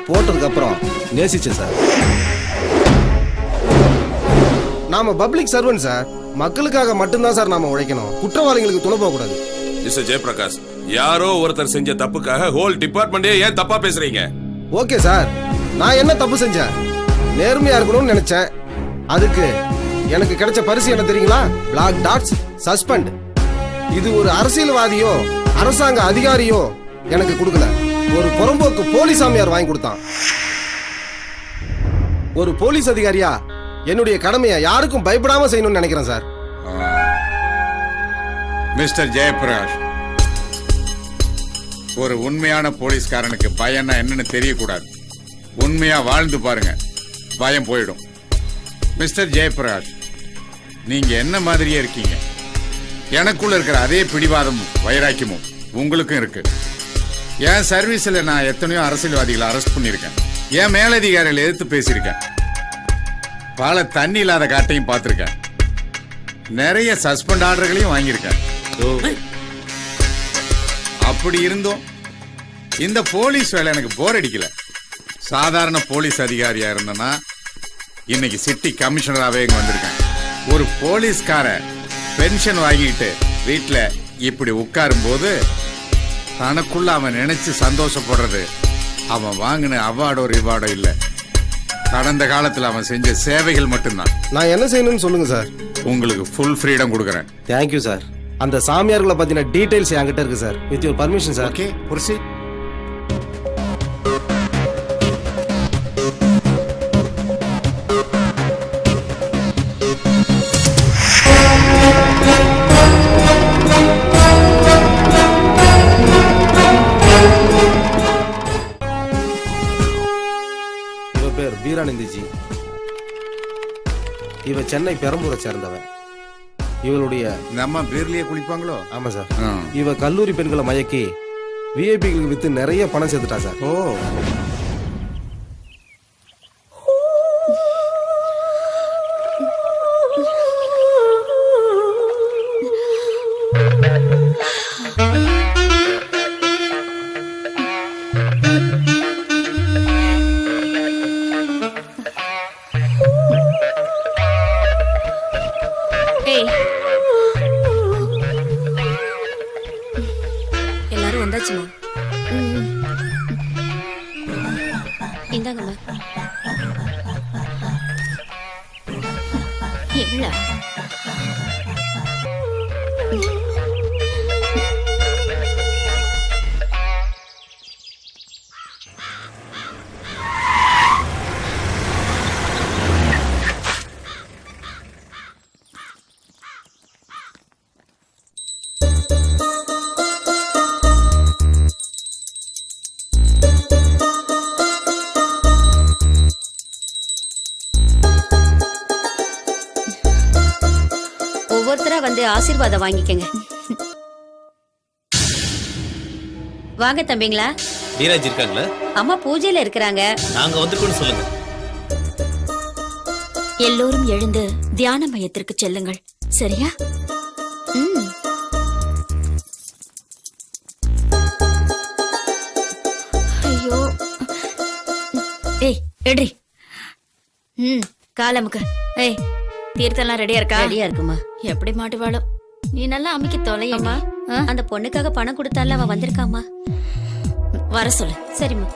போட்டதுக்கு அப்புறம் நேசிச்சேன் சார். நாம பப்ளிக் சர்வன்ட் சார். மக்களுக்காக மட்டும்தான் சார் நாம உழைக்கணும். குற்றவாளிகளுக்கு துணை போக கூடாது. மிஸ்டர் ஜெயபிரகாஷ், யாரோ ஒருத்தர் செஞ்ச தப்புக்காக ஹோல் டிபார்ட்மெண்டே ஏன் தப்பா பேசுறீங்க? ஓகே சார், நான் என்ன தப்பு செஞ்சேன்? நேர்மையா இருக்கணும்னு நினைச்சேன். அதுக்கு எனக்கு கிடைச்ச பரிசு என்ன தெரியுங்களா? Black dots, suspend. இது ஒரு அரசியல்வாதியோ அரசாங்க அதிகாரியோ எனக்கு கொடுக்கல, ஒரு புறம்போக்கு போலீஸ் சாமியார் வாங்கி கொடுத்தான். ஒரு போலீஸ் அதிகாரியா என்னுடைய கடமையை யாருக்கும் பயப்படாம செய்யணும்னு நினைக்கிறேன் சார். மிஸ்டர் ஜெயபிரகாஷ், ஒரு உண்மையான போலீஸ்காரனுக்கு பயம்னா என்னன்னு தெரியக்கூடாது. உண்மையா வாழ்ந்து பாருங்க, பயம் போயிடும். மிஸ்டர் ஜெயபிரகாஷ், நீங்க என்ன மாதிரியே இருக்கீங்க. எனக்குள்ள இருக்கிற அதே பிடிவாதமும் வைராக்கியமும் உங்களுக்கும் இருக்கு. என் சர்வீஸ்ல நான் எத்தனையோ அரசியல்வாதிகளை அரெஸ்ட் பண்ணியிருக்கேன். என் மேலதிகாரிகளை எதிர்த்து பேசியிருக்கேன். பல தண்ணி இல்லாத காட்டையும் பார்த்திருக்கேன். நிறைய சஸ்பெண்ட் ஆர்டர்களையும் வாங்கியிருக்கேன். அப்படி இருந்தும் இந்த போலீஸ் வேலை எனக்கு போர் அடிக்கல. சாதாரண போலீஸ் அதிகாரியா இருந்தேன்னா இன்னைக்கு சிட்டி கமிஷனராகவே இங்க வந்திருக்கேன். ஒரு போலீஸ்கார பென்ஷன் வாங்கிட்டு வீட்டுல இப்படி உட்காரும் போது தனக்குள்ள அவன் நினைச்சு சந்தோஷப்படுறது அவன் வாங்கின அவார்டோ ரிவார்டோ இல்ல, கடந்த காலத்துல அவன் செஞ்ச சேவைகள் மட்டும்தான். நான் என்ன செய்யணும்னு சொல்லுங்க சார். உங்களுக்கு ஃபுல் ஃப்ரீடம் கொடுக்குறேன். Thank you sir. அந்த சாமியார்களை பத்தின டீடைல்ஸ் என்கிட்ட இருக்கு sir. With your permission sir. Okay, proceed. இவ பேர் பீரானந்திஜி. இவ சென்னை பெரம்பூரை சேர்ந்தவன். இவளுடைய நம்ம பேர்லயே குளிப்பாங்களோ? ஆமா சார். இவ கல்லூரி பெண்களை மயக்கி விஐபிகளுக்கு வித்து நிறைய பணம் சேர்த்துட்டா சார். ஓ, எல்லாரும் வந்தாச்சுமா? இந்தாங்கம்மா. எவ்வளோ? ஒவ்வொருத்தரா வந்து ஆசீர்வாதம் வாங்கிக்கங்க. வாங்க தம்பிங்களா. தீராஜ் இருக்காங்களா? அம்மா பூஜையில இருக்கிறாங்க. நாங்க வந்துருக்கோம்னு சொல்லுங்க. எல்லோரும் எழுந்து தியான மையத்திற்கு செல்லுங்கள். சரியா? ஐயோ, ஏய் எட்ரி. காலமுக்கு. ஏய், தீர்த்தெல்லாம் ரெடியா இருக்கா? ரெடியா இருக்குமா? எப்படி மாட்டுவாளோ. நீ நல்லா அமைக்க தொலையம்மா. அந்த பொண்ணுக்காக பணம் கொடுத்தால அவ வந்திருக்காமா. வர சொல்லு. சரிம்மா.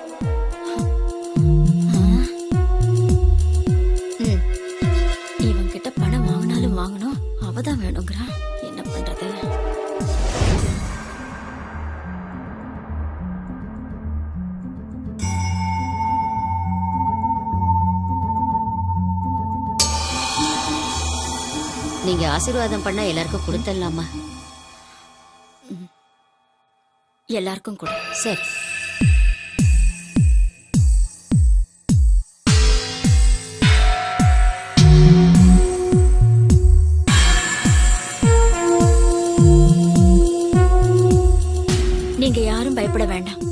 இவன் கிட்ட பணம் வாங்கினாலும் வாங்கணும், அவதான் வேணுங்கிறான். என்ன பண்றது? நீங்க ஆசீர்வாதம் பண்ணா எல்லாருக்கும் கொடுத்துடலாமா? எல்லாருக்கும் கொடு. சரி. நீங்க யாரும் பயப்பட வேண்டாம்.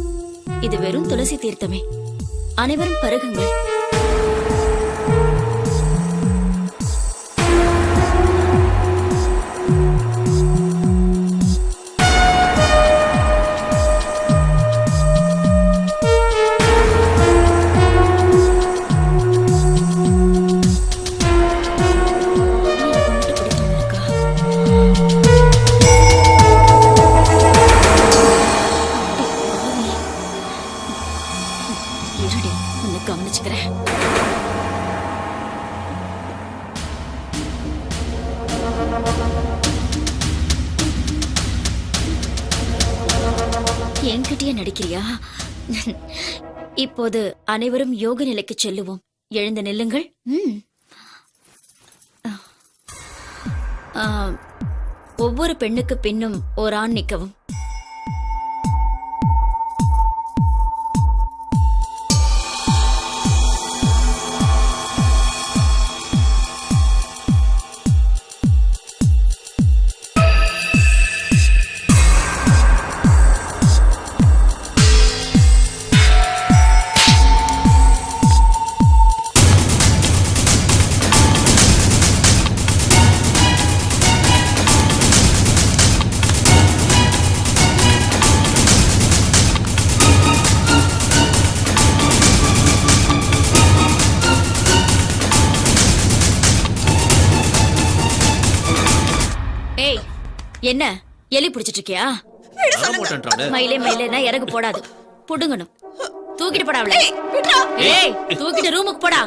இது வெறும் துளசி தீர்த்தமே. அனைவரும் பருகுங்கள். கவனிச்சுக்கிறேன். என்கிட்டயே நடிக்கிறியா? இப்போது அனைவரும் யோக நிலைக்கு செல்லுவோம். எழுந்து நில்லுங்கள். ஒவ்வொரு பெண்ணுக்கு பின்னும் ஒரு ஆண் நிற்கவும். என்ன எலி பிடிச்சிட்டு இருக்கியா? வரமாட்டேன்றாளே. மயிலே மயிலேனா இறகு போடாது, புடுங்கணும். தூக்கிட்டு போடா அவளை. ஏய், தூக்கிட்டு ரூமுக்கு போடா.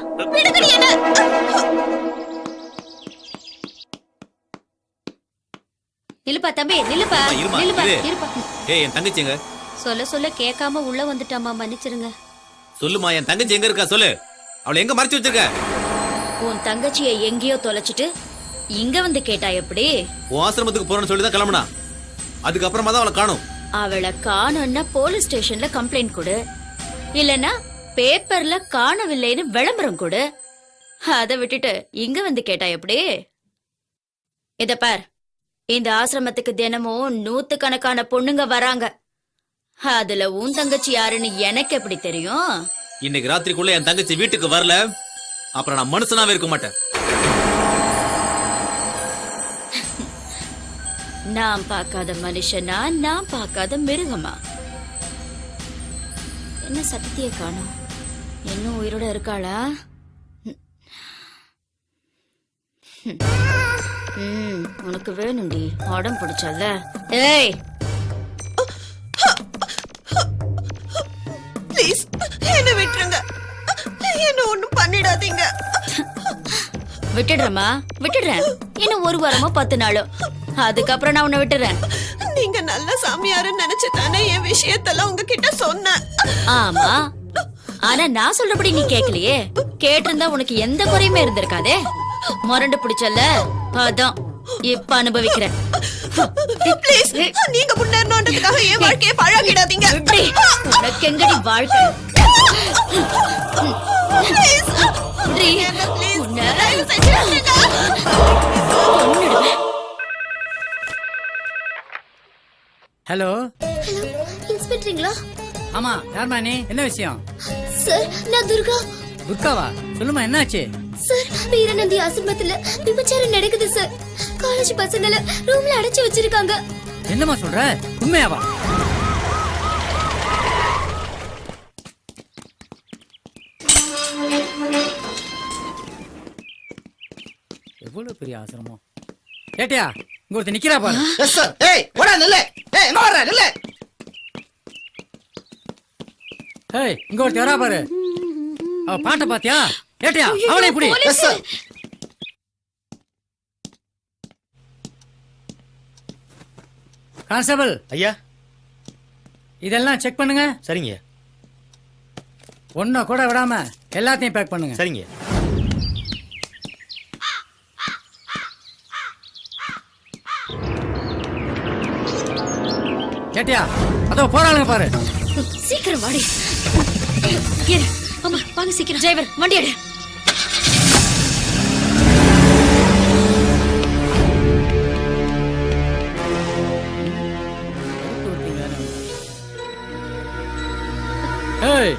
நிலுப்பா தம்பி, நிலுப்பா, இருமா, நிலுப்பா, இரு. இருப்பா. ஏய் என் தங்கச்சி எங்க? சொல்ல சொல்ல கேட்காம உள்ள வந்துட்டாமா, மன்னிச்சிருங்க. சொல்லுமா, என் தங்கச்சி எங்க இருக்கா சொல்லு. அவளை எங்க மறைச்சு வச்சிருக்க? உன் தங்கச்சியை எங்கேயோ தொலைச்சிட்டு இங்க வந்து கேட்டா எப்படி? உன் ஆசிரமத்துக்கு போறேன்னு சொல்லி தான் கிளம்புனா. அதுக்கப்புறமா தான் அவளை காணும். அவளை காணும்னா போலீஸ் ஸ்டேஷன்ல கம்ப்ளைண்ட் கொடு, இல்லனா பேப்பர்ல காணவில்லைன்னு விளம்பரம் கொடு. அதை விட்டுட்டு இங்க வந்து கேட்டா எப்படி? இத பார், இந்த ஆசிரமத்துக்கு தினமும் 100கணக்கான பொண்ணுங்க வராங்க. அதுல உன் தங்கச்சி யாருன்னு எனக்கு எப்படி தெரியும்? இன்னைக்கு ராத்திரிக்குள்ள என் தங்கச்சி வீட்டுக்கு வரல, அப்புறம் நான் மனுஷனாவே இருக்க மாட்டேன். நான் பார்க்காத மனுஷனா, நான் பார்க்காத மிருகமா? என்ன சத்திய காணோம்? இன்னும் உயிரோட இருக்காளா? உனக்கு வேணும்டி, உடம்பு பிடிச்சல. ஏய், ப்ளீஸ் என்ன விட்டுருங்க, என்ன ஒண்ணும் பண்ணிடாதீங்க. விட்டுடுறேம்மா, விட்டுடுறேன். இன்னும் 1 வாரமோ 10 நாளோ, அதுக்கப்புறம் நான் உன்னை விட்டுறேன். நீங்க நல்ல சாமியாருன்னு நினைச்சுதானே என் விஷயத்தெல்லாம் உங்ககிட்ட சொன்னேன். ஆமா, ஆனா நான் சொல்றபடி நீ கேட்கலையே. கேட்டிருந்தா உனக்கு எந்த குறையுமே இருந்திருக்காதே. முரண்டு பிடிச்சல, அதான் இப்ப அனுபவிக்கிறேன். ப்ளீஸ், நீங்க முன்னேறணும்ன்றதுக்காக என் வாழ்க்கையை பழகிடாதீங்க. உனக்கு எங்கடி வாழ்க்கை? ப்ளீஸ், தயவு செஞ்சு விட்டுருங்க. ஹலோ, இன்ஸ்பெக்டருங்களா? ஆமா, யார்மா நீ? என்ன விஷயம்? சார், நான் துர்கா. துர்காவா? சொல்லுமா, என்னாச்சு? சார், வீரநந்தி ஆசிரமத்துல விபச்சாரம் நடக்குது சார். காலேஜ் பசங்களை ரூம்ல அடைச்சு வச்சிருக்காங்க. என்னமா சொல்ற? உண்மையாவா? எவ்வளவு பெரிய ஆசிரமம். கேட்டியா? இங்க ஒருத்தர் நிக்கிறா பாரு. Yes sir. ஏய், ஓடா நில்லு. ஏய், எங்க வர்ற? நில்லு. ஏய், இங்க ஒருத்தர் வரா பாரு. அவ பாட்ட பாத்தியா? கேட்டியா? அவளை இப்படி. Yes sir. கான்ஸ்டபிள் ஐயா. இதெல்லாம் செக் பண்ணுங்க. சரிங்க. ஒன்னும் கூட விடாம எல்லாத்தையும் பேக் பண்ணுங்க. சரிங்க. கேட்டியா? அதோ போறாளுங்க பாரு. சீக்கிரம் வாடி. இரு. ஆமா, வாங்க சீக்கிரம். டிரைவர், வண்டி எடு. ஏய்,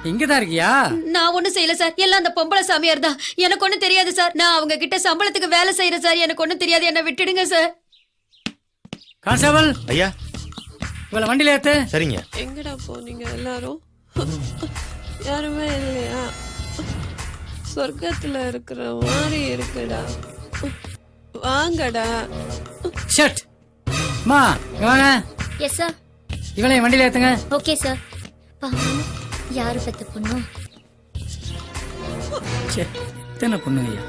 இங்கதான் இருக்கியா? நான் ஒண்ணும் செய்யல சார், எல்லாம் அந்த பொம்பளை சாமியார் தான். எனக்கு ஒண்ணும் தெரியாது சார். நான் அவங்க கிட்ட சம்பளத்துக்கு வேலை செய்யறேன் சார். எனக்கு ஒண்ணும் தெரியாது, என்ன விட்டுடுங்க சார். கான்ஸ்டபிள் ஐயா. இவளை வண்டியில ஏத்து. சரிங்க. எங்கடா போனீங்க எல்லாரும்? யாருமே இல்லையா? சொர்க்கத்துல இருக்கிற மாதிரி இருக்குடா. வாங்கடா. ஷட். மா, இங்க வாங்க. Yes sir. இவளை வண்டியில ஏத்துங்க. Okay sir. யாரு பெத்த பொண்ணு? எத்தனை பொண்ணுங்க ஐயா?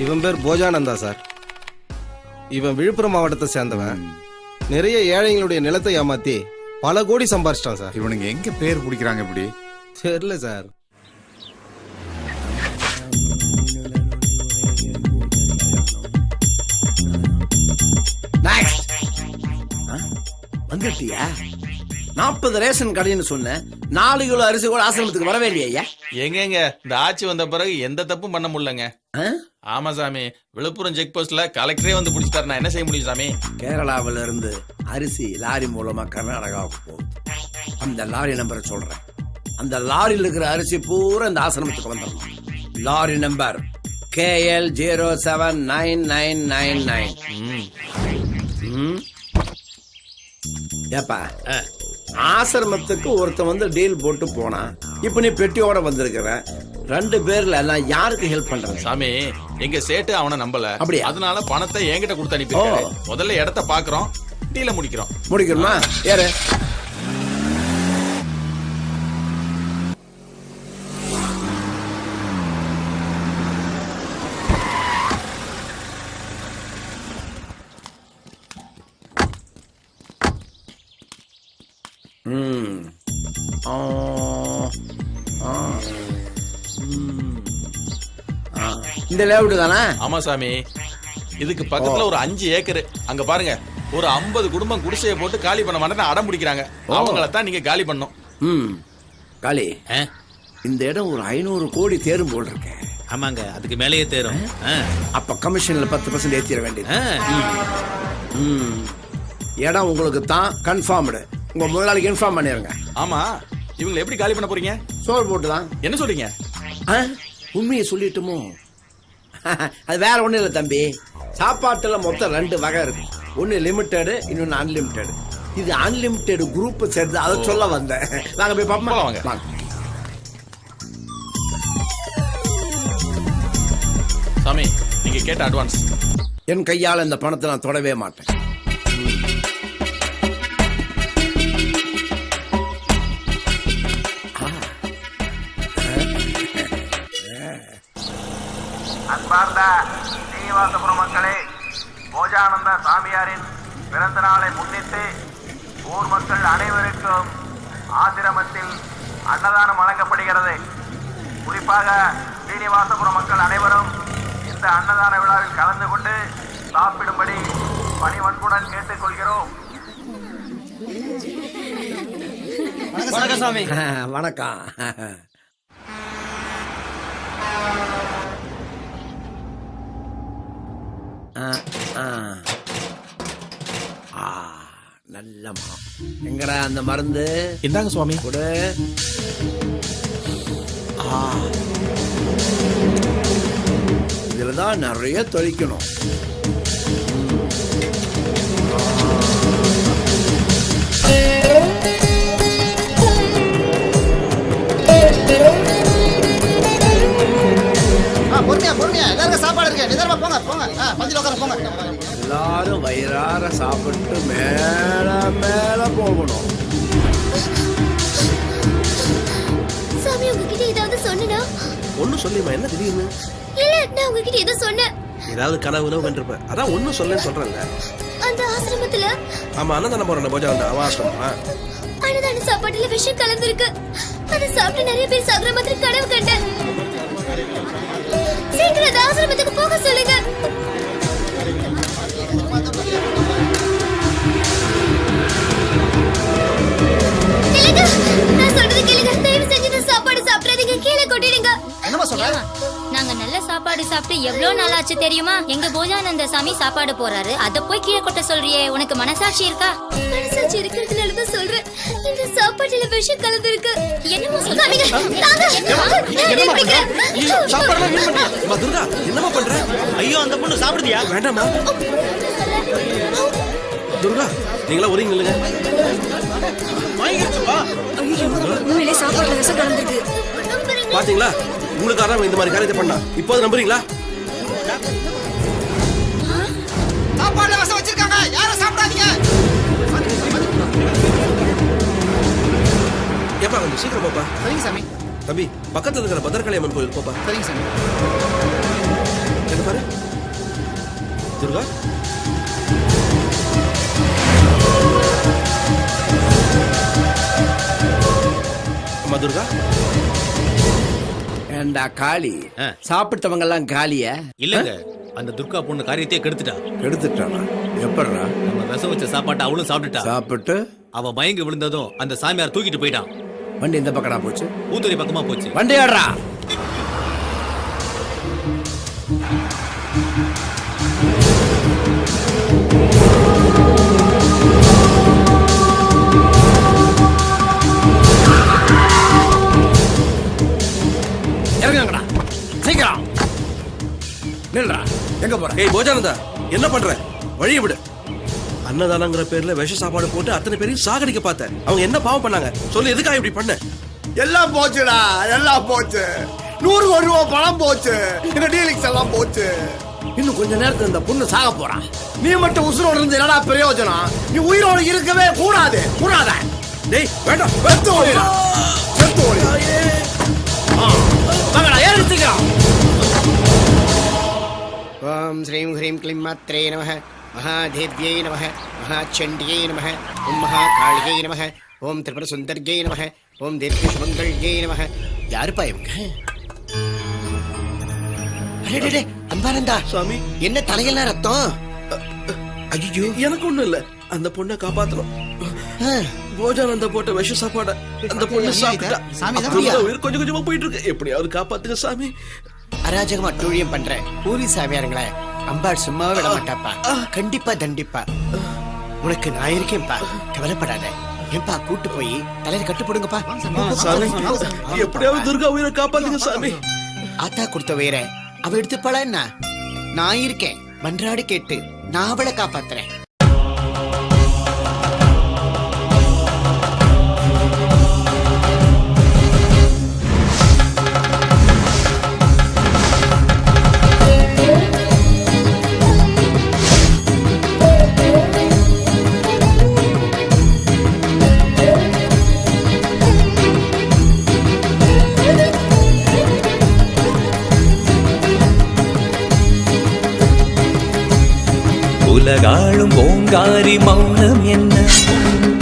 இவன் பேர் போஜானந்தா சார். இவன் விழுப்புரம் மாவட்டத்தை சேர்ந்தவன். நிறைய ஏழைங்களுடைய நிலத்தை ஏமாத்தி பல கோடி சம்பாரிச்சிட்டான் சார். இவனுங்க எங்க பேர் பிடிக்கிறாங்க இப்படி? தெரியல சார். வந்துட்டியா? 40 ரேஷன் கடைன்னு சொன்னேன். 4 கிலோ அரிசி கூட ஆசிரமத்துக்கு வரவே இல்லையா? எங்கங்க இந்த ஆட்சி வந்த பிறகு எந்த தப்பும் பண்ண முடியலங்க. ஆமா சாமி, விழுப்புரம் செக் போஸ்ட்ல கலெக்டரே வந்து பிடிச்சிட்டாரு. நான் என்ன செய்ய முடியும் சாமி? கேரளாவில இருந்து அரிசி லாரி மூலமா கர்நாடகாவுக்கு போகுது. அந்த லாரி நம்பரை சொல்றேன். அந்த லாரியில் இருக்கிற அரிசி பூரா இந்த ஆசிரமத்துக்கு வந்துடணும். Lorry number KL 079999. ஏப்பா, ஆசிரமத்துக்கு ஒருத்தன் வந்து டீல் போட்டு போனான். இப்ப நீ பெட்டியோட வந்திருக்கிற. 2 பேர்ல நான் யாருக்கு ஹெல்ப் பண்றேன்? சாமி எங்க சேட்டு அவனை நம்பல, அப்படியா? அதனால பணத்தை என்கிட்ட கொடுத்து அனுப்பியிருக்காரு. முதல்ல இடத்த பாக்குறோம், டீல முடிக்கிறோம். முடிக்கணுமா? ஏறு. இந்த லேவுட் தானே? ஆமா சாமி, இதுக்கு பக்கத்துல ஒரு 5 ஏக்கர். அங்க பாருங்க, ஒரு 50 குடும்பம் குடிசையை போட்டு காலி பண்ண மாட்டேன்னு அடம் பிடிக்கிறாங்க. அவங்கள தான் நீங்க காலி பண்ணும். காலி, இந்த இடம் ஒரு 500 கோடி தேரும் போல் இருக்கு. ஆமாங்க, அதுக்கு மேலேயே தேரும். அப்ப கமிஷன்ல 10% ஏத்திர வேண்டியது. இடம் உங்களுக்கு தான் கன்ஃபார்ம்டு. உங்க முதலாளிக்கு இன்ஃபார்ம் பண்ணிருங்க. ஆமா, இவங்களை எப்படி காலி பண்ண போறீங்க? சோறு போட்டு தான். என்ன சொல்றீங்க? உண்மையை சொல்லிட்டுமோ? அது வேற ஒண்ணும் இல்லை தம்பி. சாப்பாட்டுல மொத்தம் 2 வகை இருக்கு. ஒன்னு லிமிட்டெடு, இன்னொன்னு அன்லிமிட்டெடு. இது அன்லிமிட்டெடு குரூப் சேர்த்து அதை சொல்ல வந்தேன். நாங்க போய் பாப்போமா? வாங்க. சாமி, நீங்க கேட்ட அட்வான்ஸ். என் கையால இந்த பணத்தை நான் தொடவே மாட்டேன். அன்பார்ந்த ஸ்ரீனிவாசபுரம் மக்களே, போஜானந்த சாமியாரின் பிறந்த நாளை முன்னிட்டு ஊர் மக்கள் அனைவருக்கும் ஆசிரமத்தில் அன்னதானம் வழங்கப்படுகிறது. குறிப்பாக ஸ்ரீனிவாசபுரம் மக்கள் அனைவரும் இந்த அன்னதான விழாவில் கலந்து கொண்டு சாப்பிடும்படி பணிவன்புடன் கேட்டுக்கொள்கிறோம். வணக்கம் சாமி. வணக்கம். நல்ல எங்கடா அந்த மருந்து? இந்தாங்க சுவாமி. கொடு. இதுலதான் நிறைய தொழிக்கணும். பொறுமையா எல்லாருக்கும் சாப்பாடு இருக்கு. நிதானமா போங்க போங்க. பந்தில உட்கார போங்க. எல்லாரும் வயிறார சாப்பிட்டு மேல மேல போகணும். சாமி, உங்ககிட்ட ஏதாவது சொன்னா? ஒன்னும் சொல்லிமா, என்ன திடீர்னு? இல்ல, நான் உங்ககிட்ட ஏதோ சொன்னேன். ஏதாவது கனவுல வென்றிருப்ப. அதான் ஒன்னும் சொல்லேன்னு சொல்றேன்ல. அந்த ஆசிரமத்துல ஆமா, அண்ணன் போறேன் போஜா வந்த ஆசிரமமா. அன்னதான சாப்பாட்டுல விஷம் கலந்துருக்கு. அதை சாப்பிட்டு நிறைய பேர் சாகுற மாதிரி கனவு கண்டேன். சீக்கிரம் அந்த ஆசிரமத்துக்கு போக சொல்லுங்க. நான் சொல்றது கேளுங்க. தயவு செஞ்சு இந்த சாப்பாடு சாப்பிடாதீங்க. கீழே கொட்டிடுங்க. என்னமா சொல்ற? நாங்க நல்ல சாப்பாடு சாப்பிட்டு எவ்வளவு நாளாச்சு தெரியுமா? எங்க போஜானந்த சாமி சாப்பாடு போறாரு, அத போய் கீழே கொட்ட சொல்றியே, உனக்கு மனசாட்சி இருக்கா? மனசாட்சி இருக்கிறதுனாலதான் சொல்றேன். இந்த சாப்பாட்டுல விஷம் கலந்து இருக்கு. என்னமோ சொல்லாதீங்க. துர்கா, என்னமா பண்ற? ஐயோ, அந்த பொண்ணு சாப்பிடுதியா? வேண்டாமா துர்கா, நீங்களா ஒரே நில்லுங்க. உண்மையிலே சாப்பாடுல விஷம் கலந்துருக்கு. பாத்தீங்களா, உங்களுக்காக இந்த மாதிரி காரியத்தை பண்ணா. இப்போது நம்புறீங்களா? சாப்பாடுல விஷம் வச்சிருக்காங்க. யாரும் சாப்பிடாதீங்க. ஏப்பா, கொஞ்சம் சீக்கிரம் போப்பா. சரிங்க சாமி. தம்பி, பக்கத்துல இருக்கிற பத்ரகாளி அம்மன் கோயில் போப்பா. சரிங்க சாமி. என்ன பாரு துர்கா. அம்மா துர்கா. ஏண்டா காளி, சாப்பிட்டவங்க எல்லாம் காலியா? இல்லங்க, அந்த துர்கா பொண்ணு காரியத்தையே கெடுத்துட்டா. கெடுத்துட்டானா? எப்படா? நம்ம விஷம் வச்ச சாப்பாட்டை அவளும் சாப்பிட்டுட்டா. சாப்பிட்டு அவ மயங்கி விழுந்ததும் அந்த சாமியார் தூக்கிட்டு போயிட்டான். வண்டி இந்த பக்கடா போச்சு? ஊத்துரி பக்கமா போச்சு. வண்டி ஆடுறா. இறங்குங்கடா சீக்கிரம். நில்றா. எங்க போற? ஏய் போஜானந்தா, என்ன பண்ற? வழியை விடு. அன்னதானங்கிற பேர்ல விஷ சாப்பாடு போட்டு அத்தனை பேரையும் சாகடிக்க பார்த்தேன். அவங்க என்ன பாவம் பண்ணாங்க சொல்லு, எதுக்காக இப்படி பண்ண? எல்லாம் போச்சுடா, எல்லாம் போச்சு. 100 கோடி ரூபாய் பணம் போச்சு, இந்த டீலிங்ஸ் எல்லாம் போச்சு. இன்னும் கொஞ்ச நேரத்துல இந்த பொண்ணு சாக போறா. நீ மட்டும் உசுரோட இருந்து என்னடா பிரயோஜனம்? நீ உயிரோட இருக்கவே கூடாது. கூடாத. டேய் வேண்டாம், வெத்து ஓடிடா, வெத்து ஓடிடா. மகடா ஏறிட்டுங்க. ஓம் ஸ்ரீம் ஹ்ரீம் க்ளீம் மாத்ரே நமः, மகாதேவ்யை நமः, மகாச்சண்டியை நமः, ஓம் மகாகாளியை நமः, ஓம் திரிபுர சுந்தர்யை நமः, ஓம் தீர்க்க சுமங்கல்யை நமः. யாருப்பா இவங்க? அடடே அன்பானந்தா சாமி, என்ன தலையெல்லாம் ரத்தம்? ஐயோ எனக்கு ஒண்ணும் இல்ல. அந்த பொண்ணை காப்பாத்தணும். போஜானந்த போட்ட விஷ சாப்பாட அந்த பொண்ணு சாப்பிட்டா. உயிர் கொஞ்சம் கொஞ்சமா போயிட்டு இருக்கு. எப்படியாவது காப்பாத்துங்க சாமி. அராஜகமா அட்டூழியம் பண்ற பூரி சாமியாருங்களே, அம்பாள் சும்மாவே விட மாட்டாப்பா. கண்டிப்பா தண்டிப்பா. உனக்கு நான் இருக்கேன்ப்பா, கவலைப்படாத. ஏன்பா கூட்டு போய் தலையில கட்டு போடுங்கப்பா. சாமி, எப்படியாவது துர்கா உயிரை காப்பாத்துங்க சாமி. ஆத்தா கொடுத்த உயிரை அவ எடுத்துப்பாளா என்ன? நான் இருக்கேன், மன்றாடி கேட்டு நான் அவளை காப்பாத்துறேன். உலகாளும் ஓங்காரி மௌனம் என்ன?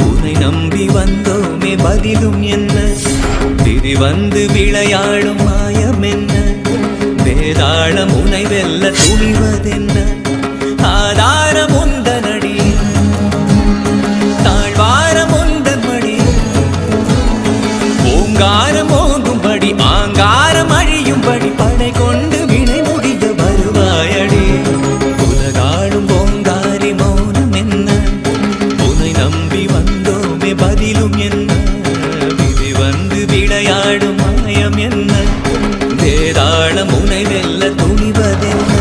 உன்னை நம்பி வந்தோமே பதிலும் என்ன? திரி வந்து விளையாடும் மாயம் என்ன? வேதாளம் உனை வெல்ல துணிவதென்ன? ஆதாரம் உந்தனடி, தாழ்வாரம் உந்தன் மடி. ஓங்காரம் ஓங்கும்படி ஆங்காரம் அழியும்படி படை கொண்டு வினை முடிய வருவாயடி. உலகாளும் ஓங்காரி மௌனம் என்ன? உன்னை நம்பி வந்தோமே பதிலும் என்ன? விதி வந்து விளையாடும் மாயம் என்ன? வேதாளம் உனை வெல்ல துணிவதென்ன?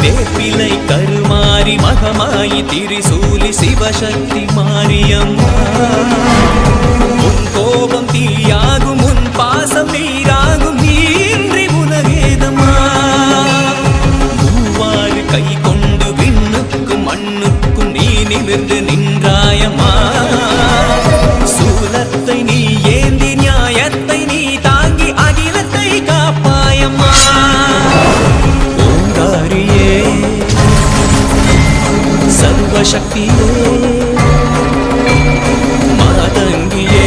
வேப்பிலை கருமாரி மகமாயி திரிசூலி சிவசக்தி மாரியம்மா. உன் கோபம் தீயாகும், உன் பாசம் நீராகும், நீன்றி உலகேதம்மா. மூவாறு கை கொண்டு விண்ணுக்கும் மண்ணுக்கும் நீ நிமிர்ந்து நின்றாயம்மா. சூலத்தை நீ ஏந்தி நியாயத்தை நீ தாங்கி அகிலத்தை காப்பாயம்மா. ஓங்காரியே சர்வசக்தியே மாதங்கியே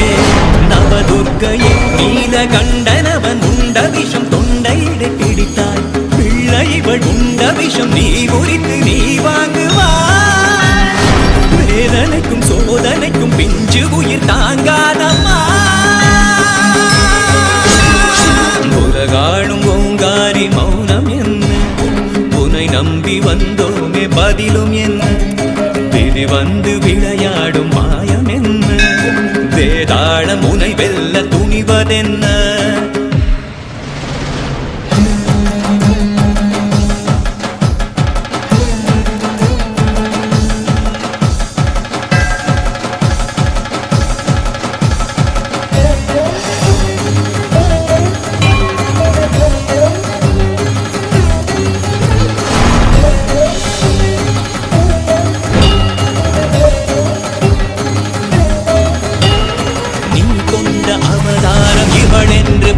நவதுர்க்கையே நீலகண்டனவன் உண்ட விஷம் தொண்டையிட பிடித்தாய். பிள்ளைவள் உண்ட விஷம் நீ உரித்து நீ வாங்குவாய். வேதனைக்கும் சோதனைக்கும் பிஞ்சு உயிர் தாங்காதம்மா. உலகாளும் ஓங்காரி மௌனம் என்ன? உன்னை நம்பி வந்தோமே பதிலும் என்ன? விதி வந்து விளையாடும் மாயம் என்ன? வேதாளம் உனை வெல்ல துணிவதென்ன?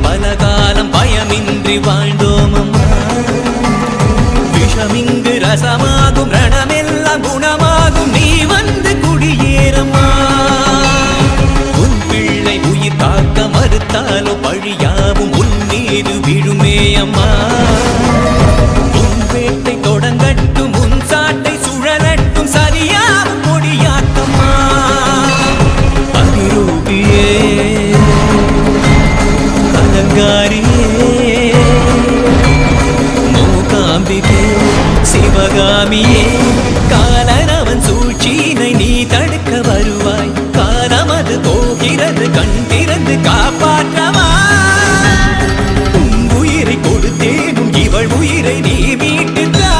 பலகாலம் பயமின்றி வாழ்ந்தோமம்மா. விஷமிங்கு ரசமாகும், ரணமெல்லாம் குணமாகும், நீ வந்து குடியேறம்மா. உன் பிள்ளை உயிர் காக்க மறுத்தாலோ பழியாவும் உன் மீது விழுமே அம்மா. உன் வேட்டை தொடங்கட்டும், உன் சாட்டை சுழலட்டும், சரியா அம்பிகே சிவகாமியே காலனவன் சூழ்ச்சியினை நீ தடுக்க வருவாய் காலம் அது போகிறது கண் திறந்து காப்பாற்றவா உன் உயிரை கொடுத்தேனும் இவள் உயிரை நீ மீட்டுத்தா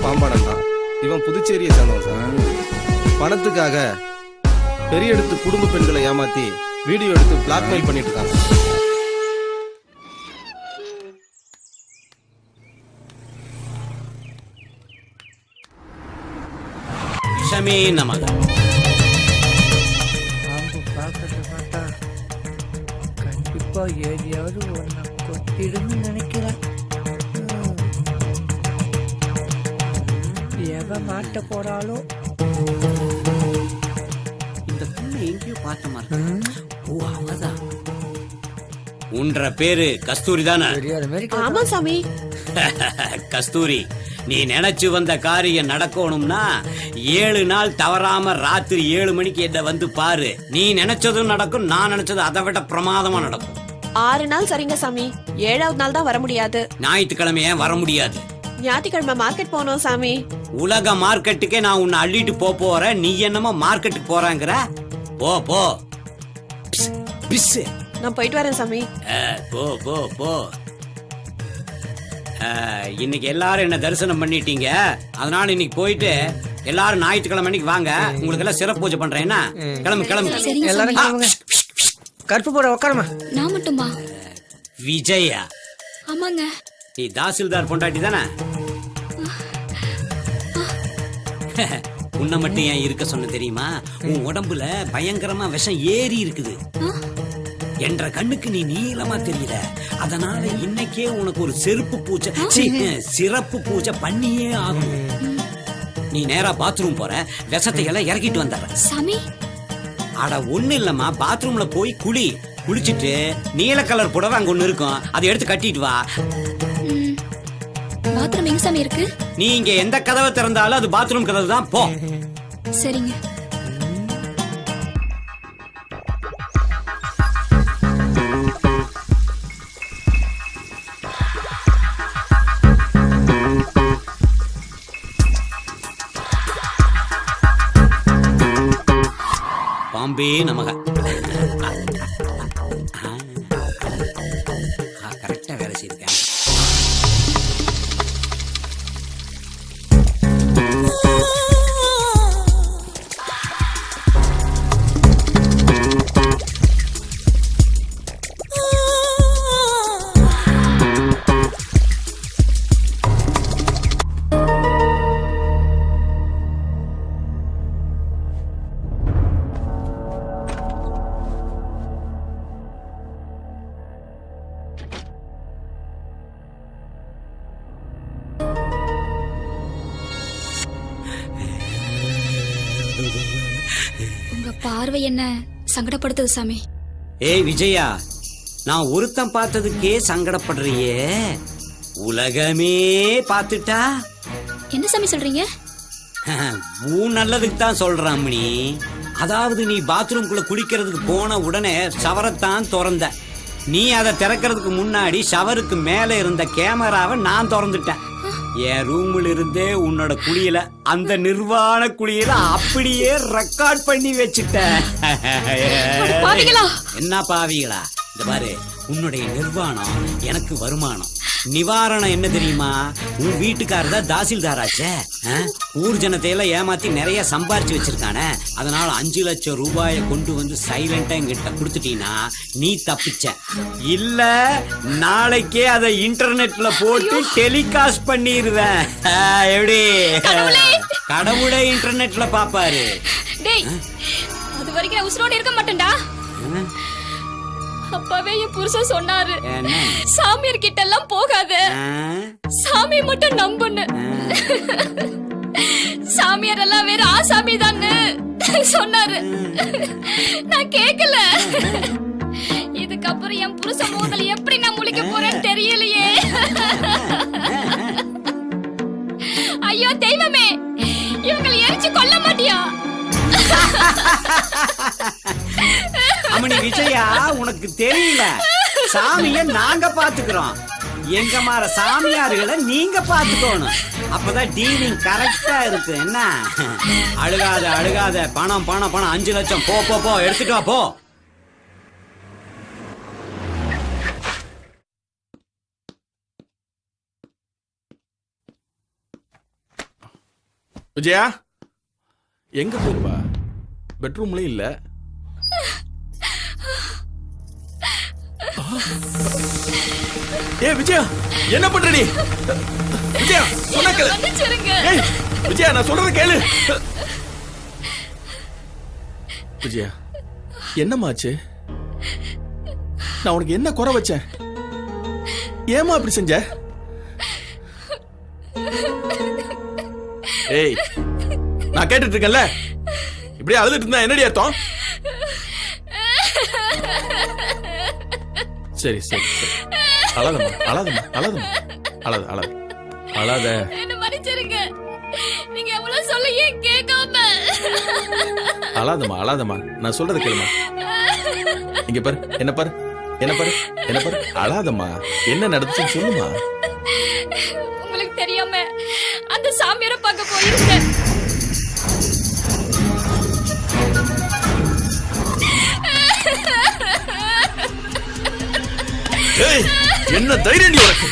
பாம்பாடன் தான். இவன் புதுச்சேரியை சேர்ந்தவன் சார். பணத்துக்காக பெரிய எடுத்து குடும்ப பெண்களை ஏமாத்தி வீடியோ எடுத்து பிளாக்மெயில் பண்ணிட்டு இருக்காங்க. விஷமே நமக. கண்டிப்பா ஏரியாவது ஒன்ன கொத்திடுன்னு நினைக்கிறேன். எவன் மாட்ட போறாளோ. இந்த பொண்ணு எங்கேயோ பார்த்த மாதிரி. ஓ அவதான். உன்ற பேரு கஸ்தூரி தானே? ஆமா சாமி. கஸ்தூரி, நீ நினைச்சு வந்த காரியம் நடக்கணும்னா 7 நாள் தவறாம ராத்திரி 7 மணிக்கு என்ன வந்து பாரு. நீ நினைச்சதும் நடக்கும், நான் நினைச்சது அதை விட பிரமாதமா நடக்கும். 6 நாள் சரிங்க சாமி. 7வது நாள் தான் வர முடியாது. ஞாயிற்றுக்கிழமை ஏன் வர முடியாது? ஞாயிற்றுக்கிழமை மார்க்கெட் போனோம் சாமி. உலக மார்க்கெட்டுக்கே நான் உன்னை அள்ளிட்டு போறேன். நீ என்னமோ மார்க்கெட்டுக்கு போறாங்கிற? போ போ. நான் போயிட்டு வரேன் சாமி. போ போ போ. இன்னைக்கு எல்லாரும் என்ன தரிசனம் பண்ணிட்டீங்க. அதனால இன்னைக்கு போயிட்டு எல்லாரும் ஞாயிற்றுக்கிழமை அன்னைக்கு வாங்க. உங்களுக்கு எல்லாம் சிறப்பு பூஜை பண்றேன். என்ன கிளம்பு கிளம்பு எல்லாரும். கருப்பு போட உட்காரமா. நான் மட்டுமா? விஜயா? ஆமாங்க. நீ தாசில்தார் பொண்டாட்டி தானே? உன்னை மட்டும் ஏன் இருக்க சொன்ன தெரியுமா? உன் உடம்புல பயங்கரமா விஷம் ஏறி இருக்குது. என்ற கண்ணுக்கு நீ நீளமா தெரியல. அதனால இன்னைக்கே உனக்கு ஒரு செருப்பு பூஜை, சிறப்பு பூஜை பண்ணியே ஆகும். நீ நேரா பாத்ரூம் போற, விஷத்தை எல்லாம் இறக்கிட்டு வந்துடுற. சாமி, அட ஒண்ணு இல்லம்மா, பாத்ரூம்ல போய் குளிச்சிட்டு நீல கலர் புடவை அங்க ஒண்ணு இருக்கும், அதை எடுத்து கட்டிட்டு வா. பாத்ரூம் எங்க சாமி இருக்கு? நீ இங்க எந்த கதவை திறந்தாலும் அது பாத்ரூம் கதவு தான். போ. சரிங்க. பாம்பே நமக. கரெக்டா வேலை செய்திருக்கேன். பார்வை என்ன சங்கடப்படுத்துது சாமி. ஏய் விஜயா, நான் ஒருத்தன் பார்த்ததுக்கே சங்கடப்படுறியே, உலகமே பார்த்துட்டா? என்ன சாமி சொல்றீங்க? உன் நல்லதுக்கு தான் சொல்றான் அம்மணி. அதாவது நீ பாத்ரூம்குள்ள குளிக்கிறதுக்கு போன உடனே ஷவரைத்தான் திறந்த. நீ அதை திறக்கிறதுக்கு முன்னாடி ஷவருக்கு மேல இருந்த கேமராவை நான் திறந்துட்டேன். என் ரூம்ல இருந்தே உன்னோட குளியல, அந்த நிர்வாண குளியல அப்படியே ரெக்கார்ட் பண்ணி வச்சுட்டேன். என்ன பாவிகளா? இந்த பாரு, உன்னுடைய நிர்வாணம் எனக்கு வருமானம். நிவாரணம் என்ன தெரியுமா? உன் வீட்டுக்காரர் தான் தாசில்தாராச்சே. ஊர் ஜனத்தையெல்லாம் ஏமாத்தி நிறைய சம்பாரிச்சு வச்சிருக்கானே. அதனால 5 லட்சம் ரூபாயை கொண்டு வந்து சைலண்டா என்கிட்ட கொடுத்துட்டீங்கன்னா நீ தப்பிச்ச. இல்ல நாளைக்கே அதை இன்டர்நெட்ல போட்டு டெலிகாஸ்ட் பண்ணிடுவேன். எப்படி? கடவுளே இன்டர்நெட்ல பாப்பாரு. அது வரைக்கும் நான் உசுரோட இருக்க மாட்டேன்டா. அப்பவே என் புருஷன் சொன்னாரு, சாமியார் கிட்ட எல்லாம் போகாத, சாமி மட்டும் நம்புன்னு. சாமியார் எல்லாம் வேற ஆசாமி தான்னு சொன்னாரு. நான் கேக்கல. இதுக்கப்புறம் என் புருஷன் மோதல் எப்படி நான் முழிக்க போறேன்னு தெரியலையே. ஐயோ தெய்வமே, இவங்களை எரிச்சு கொல்ல மாட்டியா? அம்மணி விஜயா, உனக்கு தெரியல, சாமிய நாங்க பாத்துக்கிறோம். எங்க மாற சாமியார்களை நீங்க பாத்துக்கணும். அப்பதான் டீலிங் கரெக்டா இருக்கு. என்ன அழுகாத அழுகாத, பணம் பணம் பணம் 5 லட்சம் போ போ போ, எடுத்துட்டு வா போ. விஜயா எங்க போயிருப்பா? பெட்ரூம்லயும் இல்ல. ஏ விஜயா, என்ன பண்ற நீ? விஜயா சொன்னா கேளு. ஏய் விஜயா, நான் சொல்றத கேளு. விஜயா, என்னமாச்சு? நான் உனக்கு என்ன குறை வச்சேன்? ஏமா அப்படி செஞ்ச? ஏய், நான் கேட்டுட்டு இருக்கேன்ல, இப்படியே அழுதுட்டு இருந்தா என்னடி அர்த்தம்? சரி சரி சரி, அழாதம்மா அழாதம்மா அழாதம்மா, அழாத அழாத அழாத. என்ன மன்னிச்சிருங்க, நீங்க எவ்வளவு சொல்ல ஏன் கேட்காம? அழாதம்மா அழாதம்மா, நான் சொல்றத கேளுமா. இங்க பாரு, என்ன பாரு, என்ன பாரு, என்ன பாரு, அழாதம்மா. என்ன நடந்துச்சுன்னு சொல்லுமா. உங்களுக்கு தெரியாம அந்த சாமியாரை பார்க்க போயிருந்தேன். ஏய், என்ன தைரியம் உனக்கு?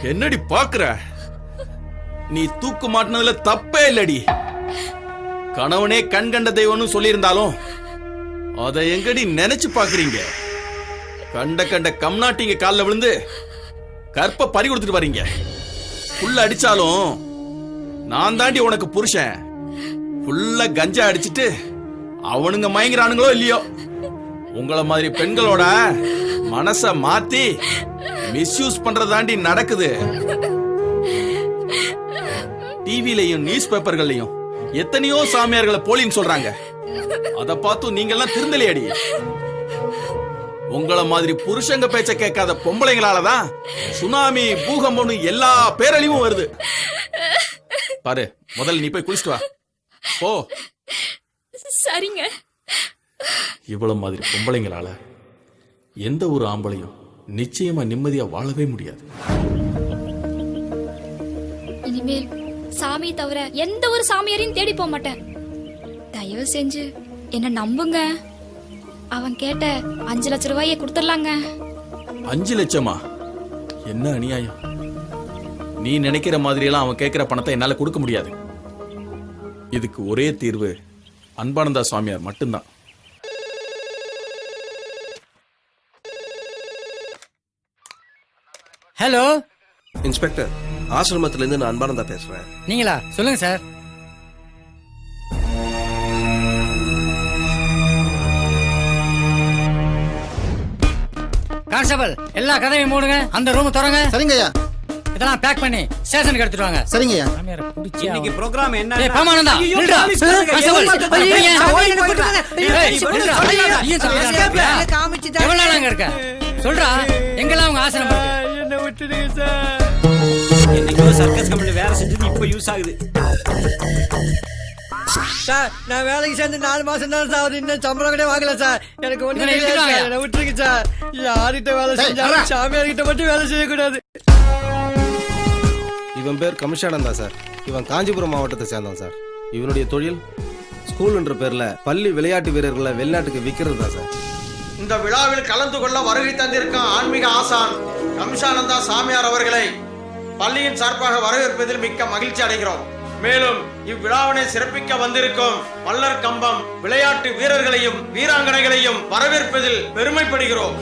என்னடி பாக்குற? நீ தூக்கு மாட்டினதுல தப்பே இல்லடி. கணவனே கண் கண்ட தெய்வம்னு சொல்லியிருந்தாலும் அதை எங்கடி நினைச்சு பாக்குறீங்க? கண்ட கண்ட கம்நாட்டிங்க காலில் விழுந்து கற்ப பறி கொடுத்துட்டு வரீங்க. புல்ல அடிச்சாலும் நான் தாண்டி உனக்கு புருஷன். புல்ல கஞ்சா அடிச்சிட்டு அவனுங்க மயங்குறானுங்களோ இல்லையோ, உங்களை மாதிரி பெண்களோட மனச மாத்தி மிஸ்யூஸ் பண்றதாண்டி நடக்குது. டிவிலையும் நியூஸ் பேப்பர்கள்லயும் எத்தனையோ சாமியார்களை போலின்னு சொல்றாங்க. அத பார்த்து நீங்க எல்லாம் திருந்தலையடி. உங்களை மாதிரி புருஷங்க பேச்ச கேட்காத பொம்பளைங்களாலதான் சுனாமி, பூகம்பம்னு எல்லா பேரழிவும் வருது. பாரு, முதல்ல நீ போய் குளிச்சுட்டு வா போ. சரிங்க. இவ்வளவு மாதிரி பொம்பளைங்களால எந்த ஒரு ஆம்பளையும் நிச்சயமா நிம்மதியா வாழவே முடியாது. இனிமேல் சாமி தவிர எந்த ஒரு சாமியாரையும் தேடி போக மாட்டேன். தயவு செஞ்சு என்ன நம்புங்க. அவன் கேட்ட 5 லட்சம் ரூபாயை கொடுத்துடலாங்க. 5 லட்சமா? என்ன அநியாயம்! நீ நினைக்கிற மாதிரி எல்லாம் அவன் கேட்கிற பணத்தை என்னால கொடுக்க முடியாது. இதுக்கு ஒரே தீர்வு அன்பானந்தா சுவாமியார் மட்டும்தான். ஹலோ இன்ஸ்பெக்டர், ஆசிரமத்துல இருந்து நான் அன்பானந்தா பேசுறேன். நீங்களா? சொல்லுங்க சார். கான்ஸ்டபிள், எல்லா கதவையும் மூடுங்க. அந்த ரூம் திறங்க. சரிங்க ஐயா. அதெல்லாம் பேக் பண்ணி ஸ்டேஷனுக்கு எடுத்துட்டு வாங்க. சரிங்கய்யா. இன்னைக்கு ப்ரோகிராம் என்ன? ஏய் பாமானந்தா நில்றா. எவ்வளவு நாள் அங்க இருக்க? சொல்றா, எங்கெல்லாம் உங்க ஆசிரமம் இருக்கு? என்ன விட்டுடுங்க சார். என்னைக்கோ சர்க்கஸ் கம்பெனில வேலை செஞ்சது இப்ப யூஸ் ஆகுது. சார் நான் வேலைக்கு சேர்ந்து 4 மாசம் தான் சார், இன்னும் சம்பளம் கூட வாங்கல சார். எனக்கு ஒண்ணு என்ன விட்டுருங்க சார். யார்கிட்ட வேலை செஞ்சாலும் சாமியார்கிட்ட மட்டும் வேலை செய்யக்கூடாது. இவன் பேர் கமிஷானந்தா சார். இவன் காஞ்சிபுரம் மாவட்டத்தை சேர்ந்தான் சார். இவனுடைய தொழில் ஸ்கூல்ன்ற பேர்ல பள்ளி விளையாட்டு வீரர்களை வெளிநாட்டுக்கு விற்கிறது தான் சார். இந்த விழாவில் கலந்து கொள்ள வருகை தந்திருக்கும் ஆன்மீக ஆசான் கமிஷானந்தா சாமியார் அவர்களை பள்ளியின் சார்பாக வரவேற்பதில் மிக்க மகிழ்ச்சி அடைகிறோம். மேலும் இவ்விழாவினை சிறப்பிக்க வந்திருக்கும் மல்லர் கம்பம் விளையாட்டு வீரர்களையும் வீராங்கனைகளையும் வரவேற்பதில் பெருமைப்படுகிறோம்.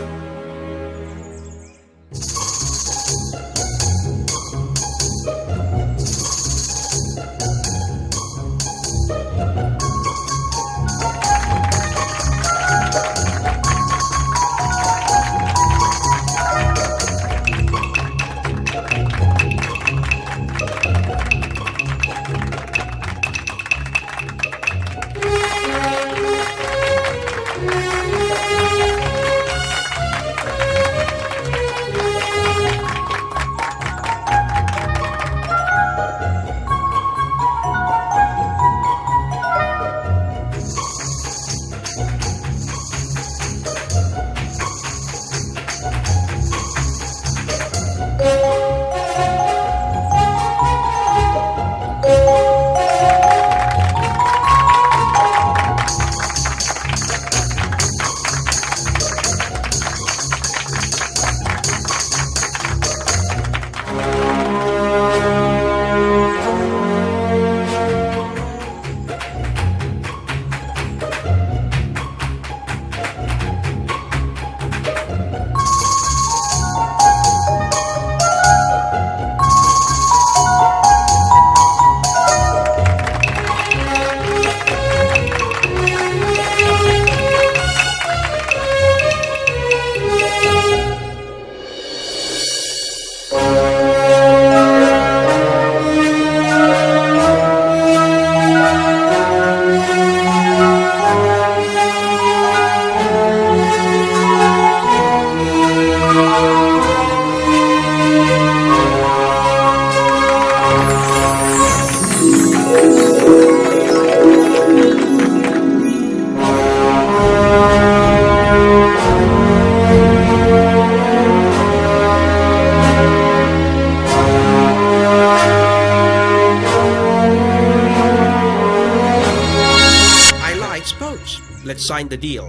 Let's sign the deal.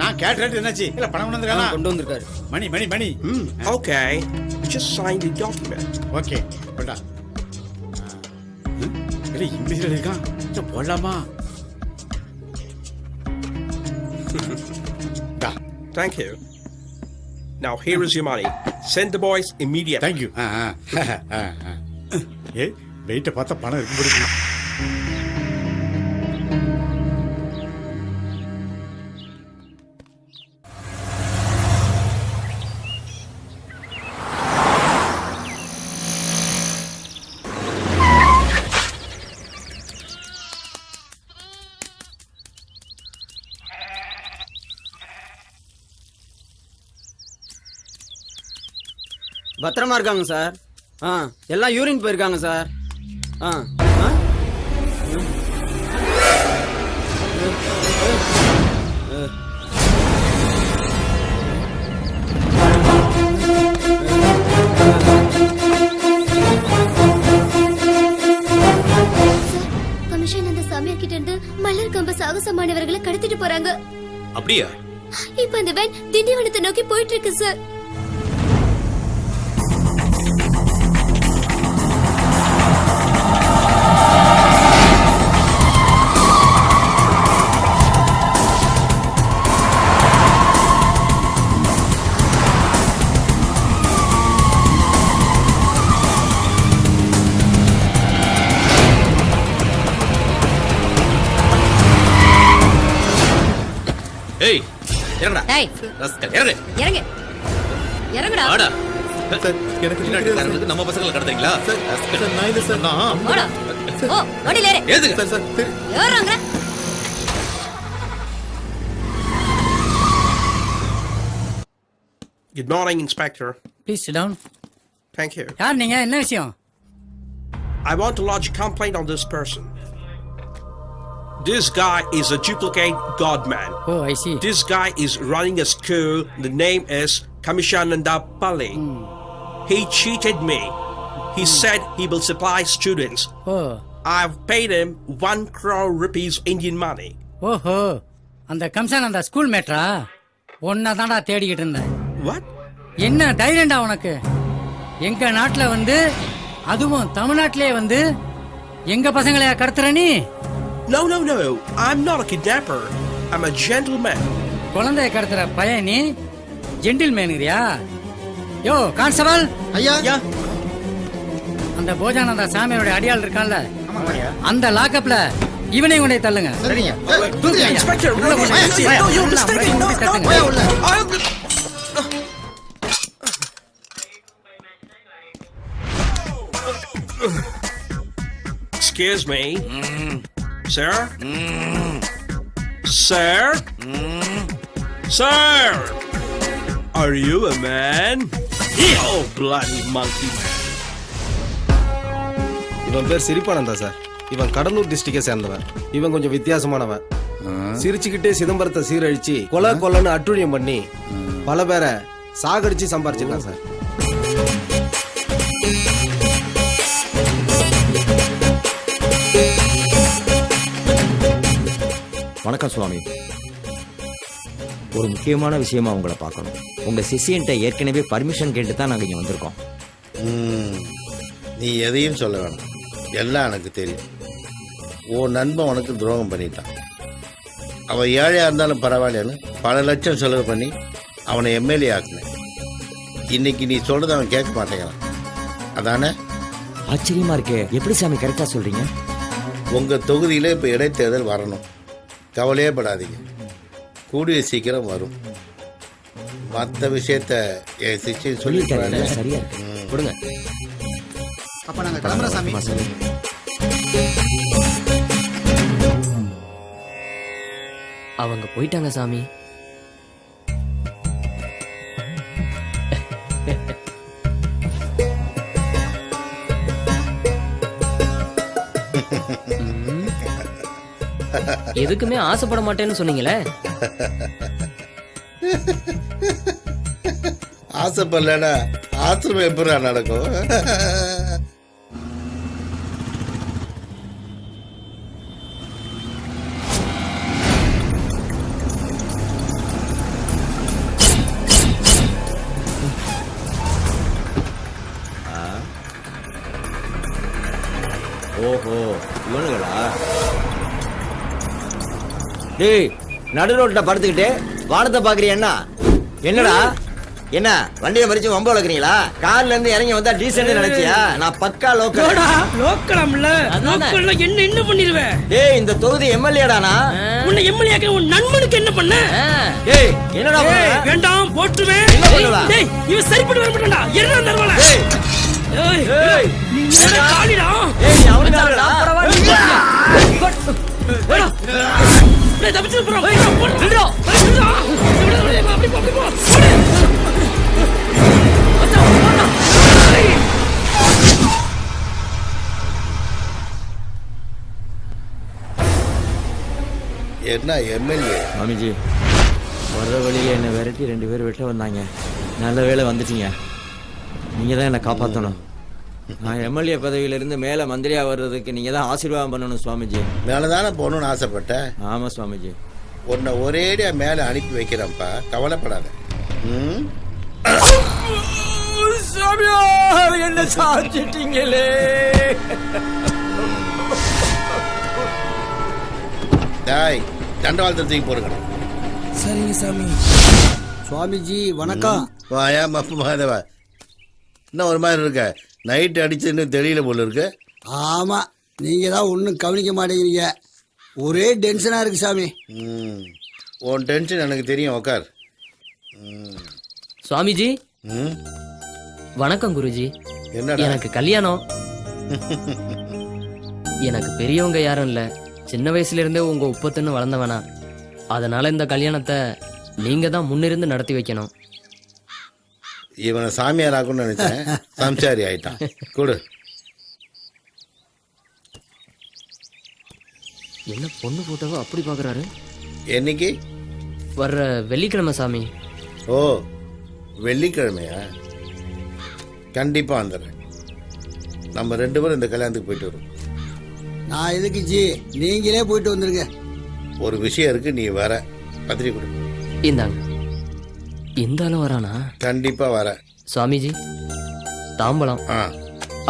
நான் கேட் ரேட் என்னாச்சு? இல்ல பணம் கொண்டு வந்திருக்காரு. மணி. Okay. Just sign the document. Okay. போடா. இல்ல இங்கிலீஷ்ல இருக்கா? இத போடலாமா? Thank you. Now here is your money. Send the boys immediately. Thank you. ஏய், வெயிட்ட பார்த்தா பணம் இருக்கு போடுது. பத்திரமா இருக்காங்க சார். எல்லாம் யூரின் போயிருக்காங்க சார். கமிஷன் அந்த சாமியார் கிட்ட இருந்து மலர் கம்ப சாகசமானவர்களை கடத்திட்டு போறாங்க. அப்படியா? இப்ப அந்த வேன் திண்டிவனத்தை நோக்கி போயிட்டு இருக்கு சார். ஏய் இறங்கடா. டேய் ரஸ்கல் இறங்கு. இறங்குடா. வாடா. சார் எனக்கு நம்ம பசங்களை கடத்துறீங்களா சார் நான் இல்லை சார் நான் ஓடா ஓ வண்டியில ஏறு ஏதுங்க சார் சார் ஏறுறாங்க Good morning, Inspector. Please sit down. Thank you. யார் நீங்க, என்ன விஷயம்? I want to lodge a complaint on this person. This guy is a duplicate godman. Oh, I see. This guy is running a school. The name is Kamishananda Pali. He cheated me. He said he will supply students. O I've paid him 1 crore rupees Indian money. ஓஹோ, அந்த கம்சன் அந்த school மேட்ரா? ஒன்னா தான்டா தேடிக்கிட்டு இருந்தேன். What? என்ன தைரியம்டா உனக்கு? எங்க நாட்டுல வந்து, அதுவும் தமிழ்நாட்டிலே வந்து எங்க பசங்களையா கடத்துற நீ? No, no, no. I'm not a kidnapper. I'm a gentleman. குழந்தைய கடத்துற பையன் நீ ஜென்டில்மேனுங்கறியா? யோ கான்ஸ்டபிள் ஐயா, அந்த போஜானந்தா சாமியோட அடியாள் இருக்கான்ல, அந்த லாக்கப்ல இவனை கொண்டே தள்ளுங்க. Inspector, no, you're mistaken. No. Excuse me. Sir? Sir? Sir? Are you a man? Oh, bloody monkey man. இவன் பேர் சிரிப்பானந்தா சார். இவன் கடலூர் டிஸ்ட்ரிக்டை சேர்ந்தவன். இவன் கொஞ்சம் வித்தியாசமானவன். சிரிச்சுக்கிட்டே சிதம்பரத்தை சீரழிச்சு கொலைன்னு அட்டுழியம் பண்ணி பல பேரை சாகடிச்சு சம்பாரிச்சிருக்கான் சார். வணக்கம் சுவாமி. ஒரு முக்கியமான விஷயமா உங்களை பார்க்கணும். உங்க சிஷியன்ட்ட ஏற்கனவே பர்மிஷன் கேட்டு தான் நாங்கள் இங்கே வந்திருக்கோம். நீ எதையும் சொல்ல வேணாம், எல்லாம் எனக்கு தெரியும். உன் நண்பன் உனக்கு துரோகம் பண்ணிட்டான். அவன் ஏழையாக இருந்தாலும் பரவாயில்லன்னு பல லட்சம் செலவு பண்ணி அவனை எம்எல்ஏ ஆக்குனேன். இன்னைக்கு நீ சொல்றது அவன் கேட்க மாட்டேங்கிறான், அதானே? ஆச்சரியமா இருக்கே, எப்படி சாமி கரெக்டாக சொல்றீங்க? உங்கள் தொகுதியில் இப்போ இடைத்தேர்தல் வரணும். கவலையே படாதீங்க, கூடிய சீக்கிரம் வரும். மற்ற விஷயத்த என் சிஷ்யன் சொல்லியிருக்காரு. சரியா இருக்கு, கொடுங்க. அப்ப நாங்க கிளம்புறோம் சாமி. அவங்க போயிட்டாங்க சாமி. எதுக்குமே ஆசைப்பட மாட்டேன்னு சொன்னீங்களே. ஆசைப்படலடா, ஆத்திரமே எப்படா நடக்கும்? ஓஹோ, இவனுங்களா? டேய், நடு ரோட்ல படுத்துக்கிட்டு வானத்தை பாக்குறியா? என்னடா என்ன வண்டியை மறிச்சு வம்ப வளர்க்குறீங்களா? கார்ல இருந்து இறங்கி வந்தா டீசென்ட் நினைச்சியா? நான் பக்கா லோக்கல். லோக்கலம்ல லோக்கல்ல என்ன பண்ணிடுவேன்? டேய், இந்த தொகுதி எம்எல்ஏடானா? உன்னை எம்எல்ஏ ஆக்க உன் நண்பனுக்கு என்ன பண்ண? டேய், என்னடா பண்ண? வேண்டாம், போட்டுவேன். டேய், இவன் சரிப்பட்டு வர மாட்டான்டா. என்ன தரவல? ஏய் ஏய், நீ என்ன காலிடா? ஏய், அவனுடா. வேடா. டேய், தப்பிச்சு போறோம். நில்றா. நில்றா. அப்படி போ, அப்படி போ. என்ன எம்எல்ஏ? மாமிஜி, வர்ற வழியில என்னை விரட்டி 2 பேர் வெட்ட வந்தாங்க. நல்ல வேளை வந்துட்டீங்க. நீங்க தான் என்னை காப்பாற்றணும். நான் எம்எல்ஏ பதவியிலிருந்து மேலே மந்திரியா வர்றதுக்கு நீங்க தான் ஆசீர்வாதம் பண்ணணும் சுவாமிஜி. மேலதானே போகணும்னு ஆசைப்பட்டேன். ஆமா சுவாமிஜி. உன்னை ஒரேடியா மேலே அனுப்பி வைக்கிறேன்ப்பா, கவலைப்படாத. சாமியா, என்ன சாச்சிட்டீங்களே. டாய், தண்டவாளத்துக்கு போடுங்க. சரிங்க சாமி. சுவாமிஜி வணக்கம். வாயா மப்பு மாதவா, இன்னும் ஒரு மாதிரி இருக்க. நைட்டு அடிச்சு இன்னும் தெரியல போல இருக்கு. ஆமா, நீங்க தான் ஒன்றும் கவனிக்க மாட்டேங்கிறீங்க. ஒரே டென்ஷனா இருக்கு சாமி. உன் டென்ஷன் எனக்கு தெரியும், உக்கார். சுவாமிஜி, வணக்கம் குருஜி. என்னடா எனக்கு கல்யாணம். எனக்கு பெரியவங்க யாரும் இல்ல, சின்ன வயசுல இருந்தே உங்க உப்பத்துன்னு வளர்ந்தவனா. அதனால இந்த கல்யாணத்தை நீங்க தான் முன்னிருந்து நடத்தி வைக்கணும். இவனை சாமியார் ஆகும்னு நினைச்சேன், சம்சாரி ஆயிட்டான். கொடு. என்ன பொண்ணு போட்டோவோ அப்படி பாக்குறாரு? என்னைக்கு? வர்ற வெள்ளிக்கிழமை சாமி. ஓ, வெள்ளிக்கிழமையா? கண்டிப்பா வந்துடுறேன். நம்ம 2 பேரும் இந்த கல்யாணத்துக்கு போயிட்டு வரோம். நான் எதுக்கு ஜி, நீங்களே போயிட்டு வந்துருங்க. ஒரு விஷயம் இருக்கு, நீ வர. பத்திரிக்கை கொடு. இந்தாங்க. இந்த ஆளும் வரானா? கண்டிப்பா வர. சுவாமிஜி தாம்பலம்.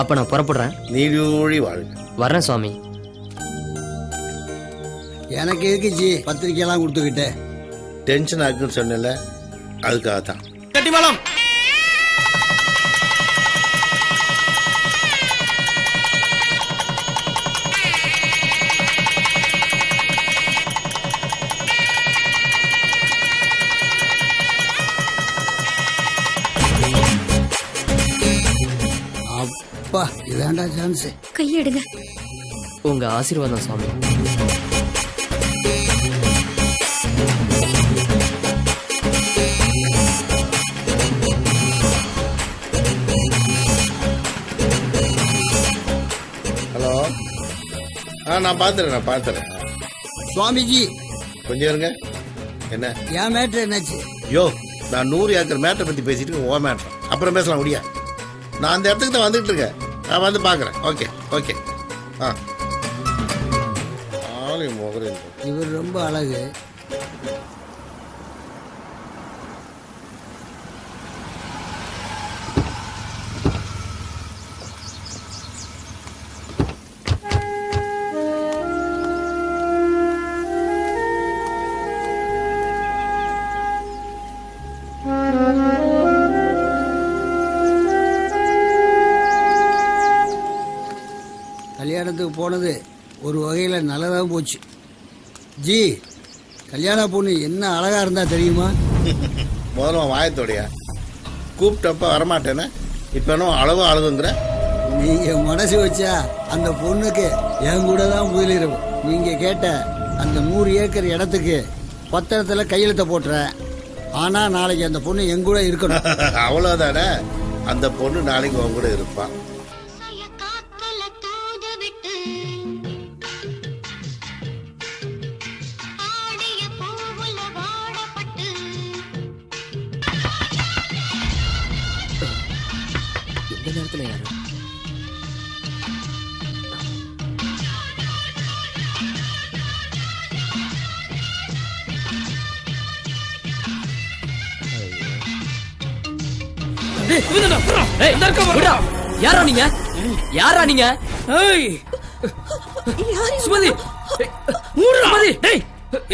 அப்ப நான் புறப்படுறேன். நீடூழி வாழ்க. வர்றேன் சுவாமி. எனக்கு எதுக்கு ஜி பத்திரிக்கையெல்லாம் கொடுத்துக்கிட்டு? டென்ஷன் ஆகுன்னு சொன்னல, அதுக்காக தான். கட்டிமலம் அப்பா, இதாண்டா சான்ஸ். கையெடுங்க. உங்க ஆசீர்வாதம் சுவாமி. ஹலோ. நான் பார்த்துறேன். சுவாமிஜி கொஞ்சம் இருங்க. என்ன என் மேட்ரு என்னாச்சு? யோ, நான் 100 ஏக்கர் மேட்டரை பற்றி பேசிட்டு ஓ மேட்ரு அப்புறம் பேசலாம். முடியா, நான் அந்த இடத்துக்கு தான் வந்துட்டு இருக்கேன். நான் வந்து பார்க்குறேன். ஓகே. முகரேன். இவர் ரொம்ப அழகு. கல்யாணத்துக்கு போனது ஒரு வகையில் நல்லதாக போச்சு. ஜி, கல்யாண பொண்ணு என்ன அழகா இருந்தா தெரியுமா? முதல்ல வாயத்தோடையா கூப்பிட்டப்ப வரமாட்டேன்னு இப்போ என்ன அழகுங்கிற? நீங்க மனசு வச்சா அந்த பொண்ணுக்கு என் கூட தான் முதலிரவு. நீங்க கேட்ட அந்த 100 ஏக்கர் இடத்துக்கு பத்திரத்தில் கையெழுத்த போட்டுறேன். ஆனா நாளைக்கு அந்த பொண்ணு என் கூட இருக்கணும். அவ்வளோதானே? அந்த பொண்ணு நாளைக்கு உன் கூட இருப்பான். இந்த நேரத்துல யாரு? யாரா நீங்க? சுமதி, சுமதி,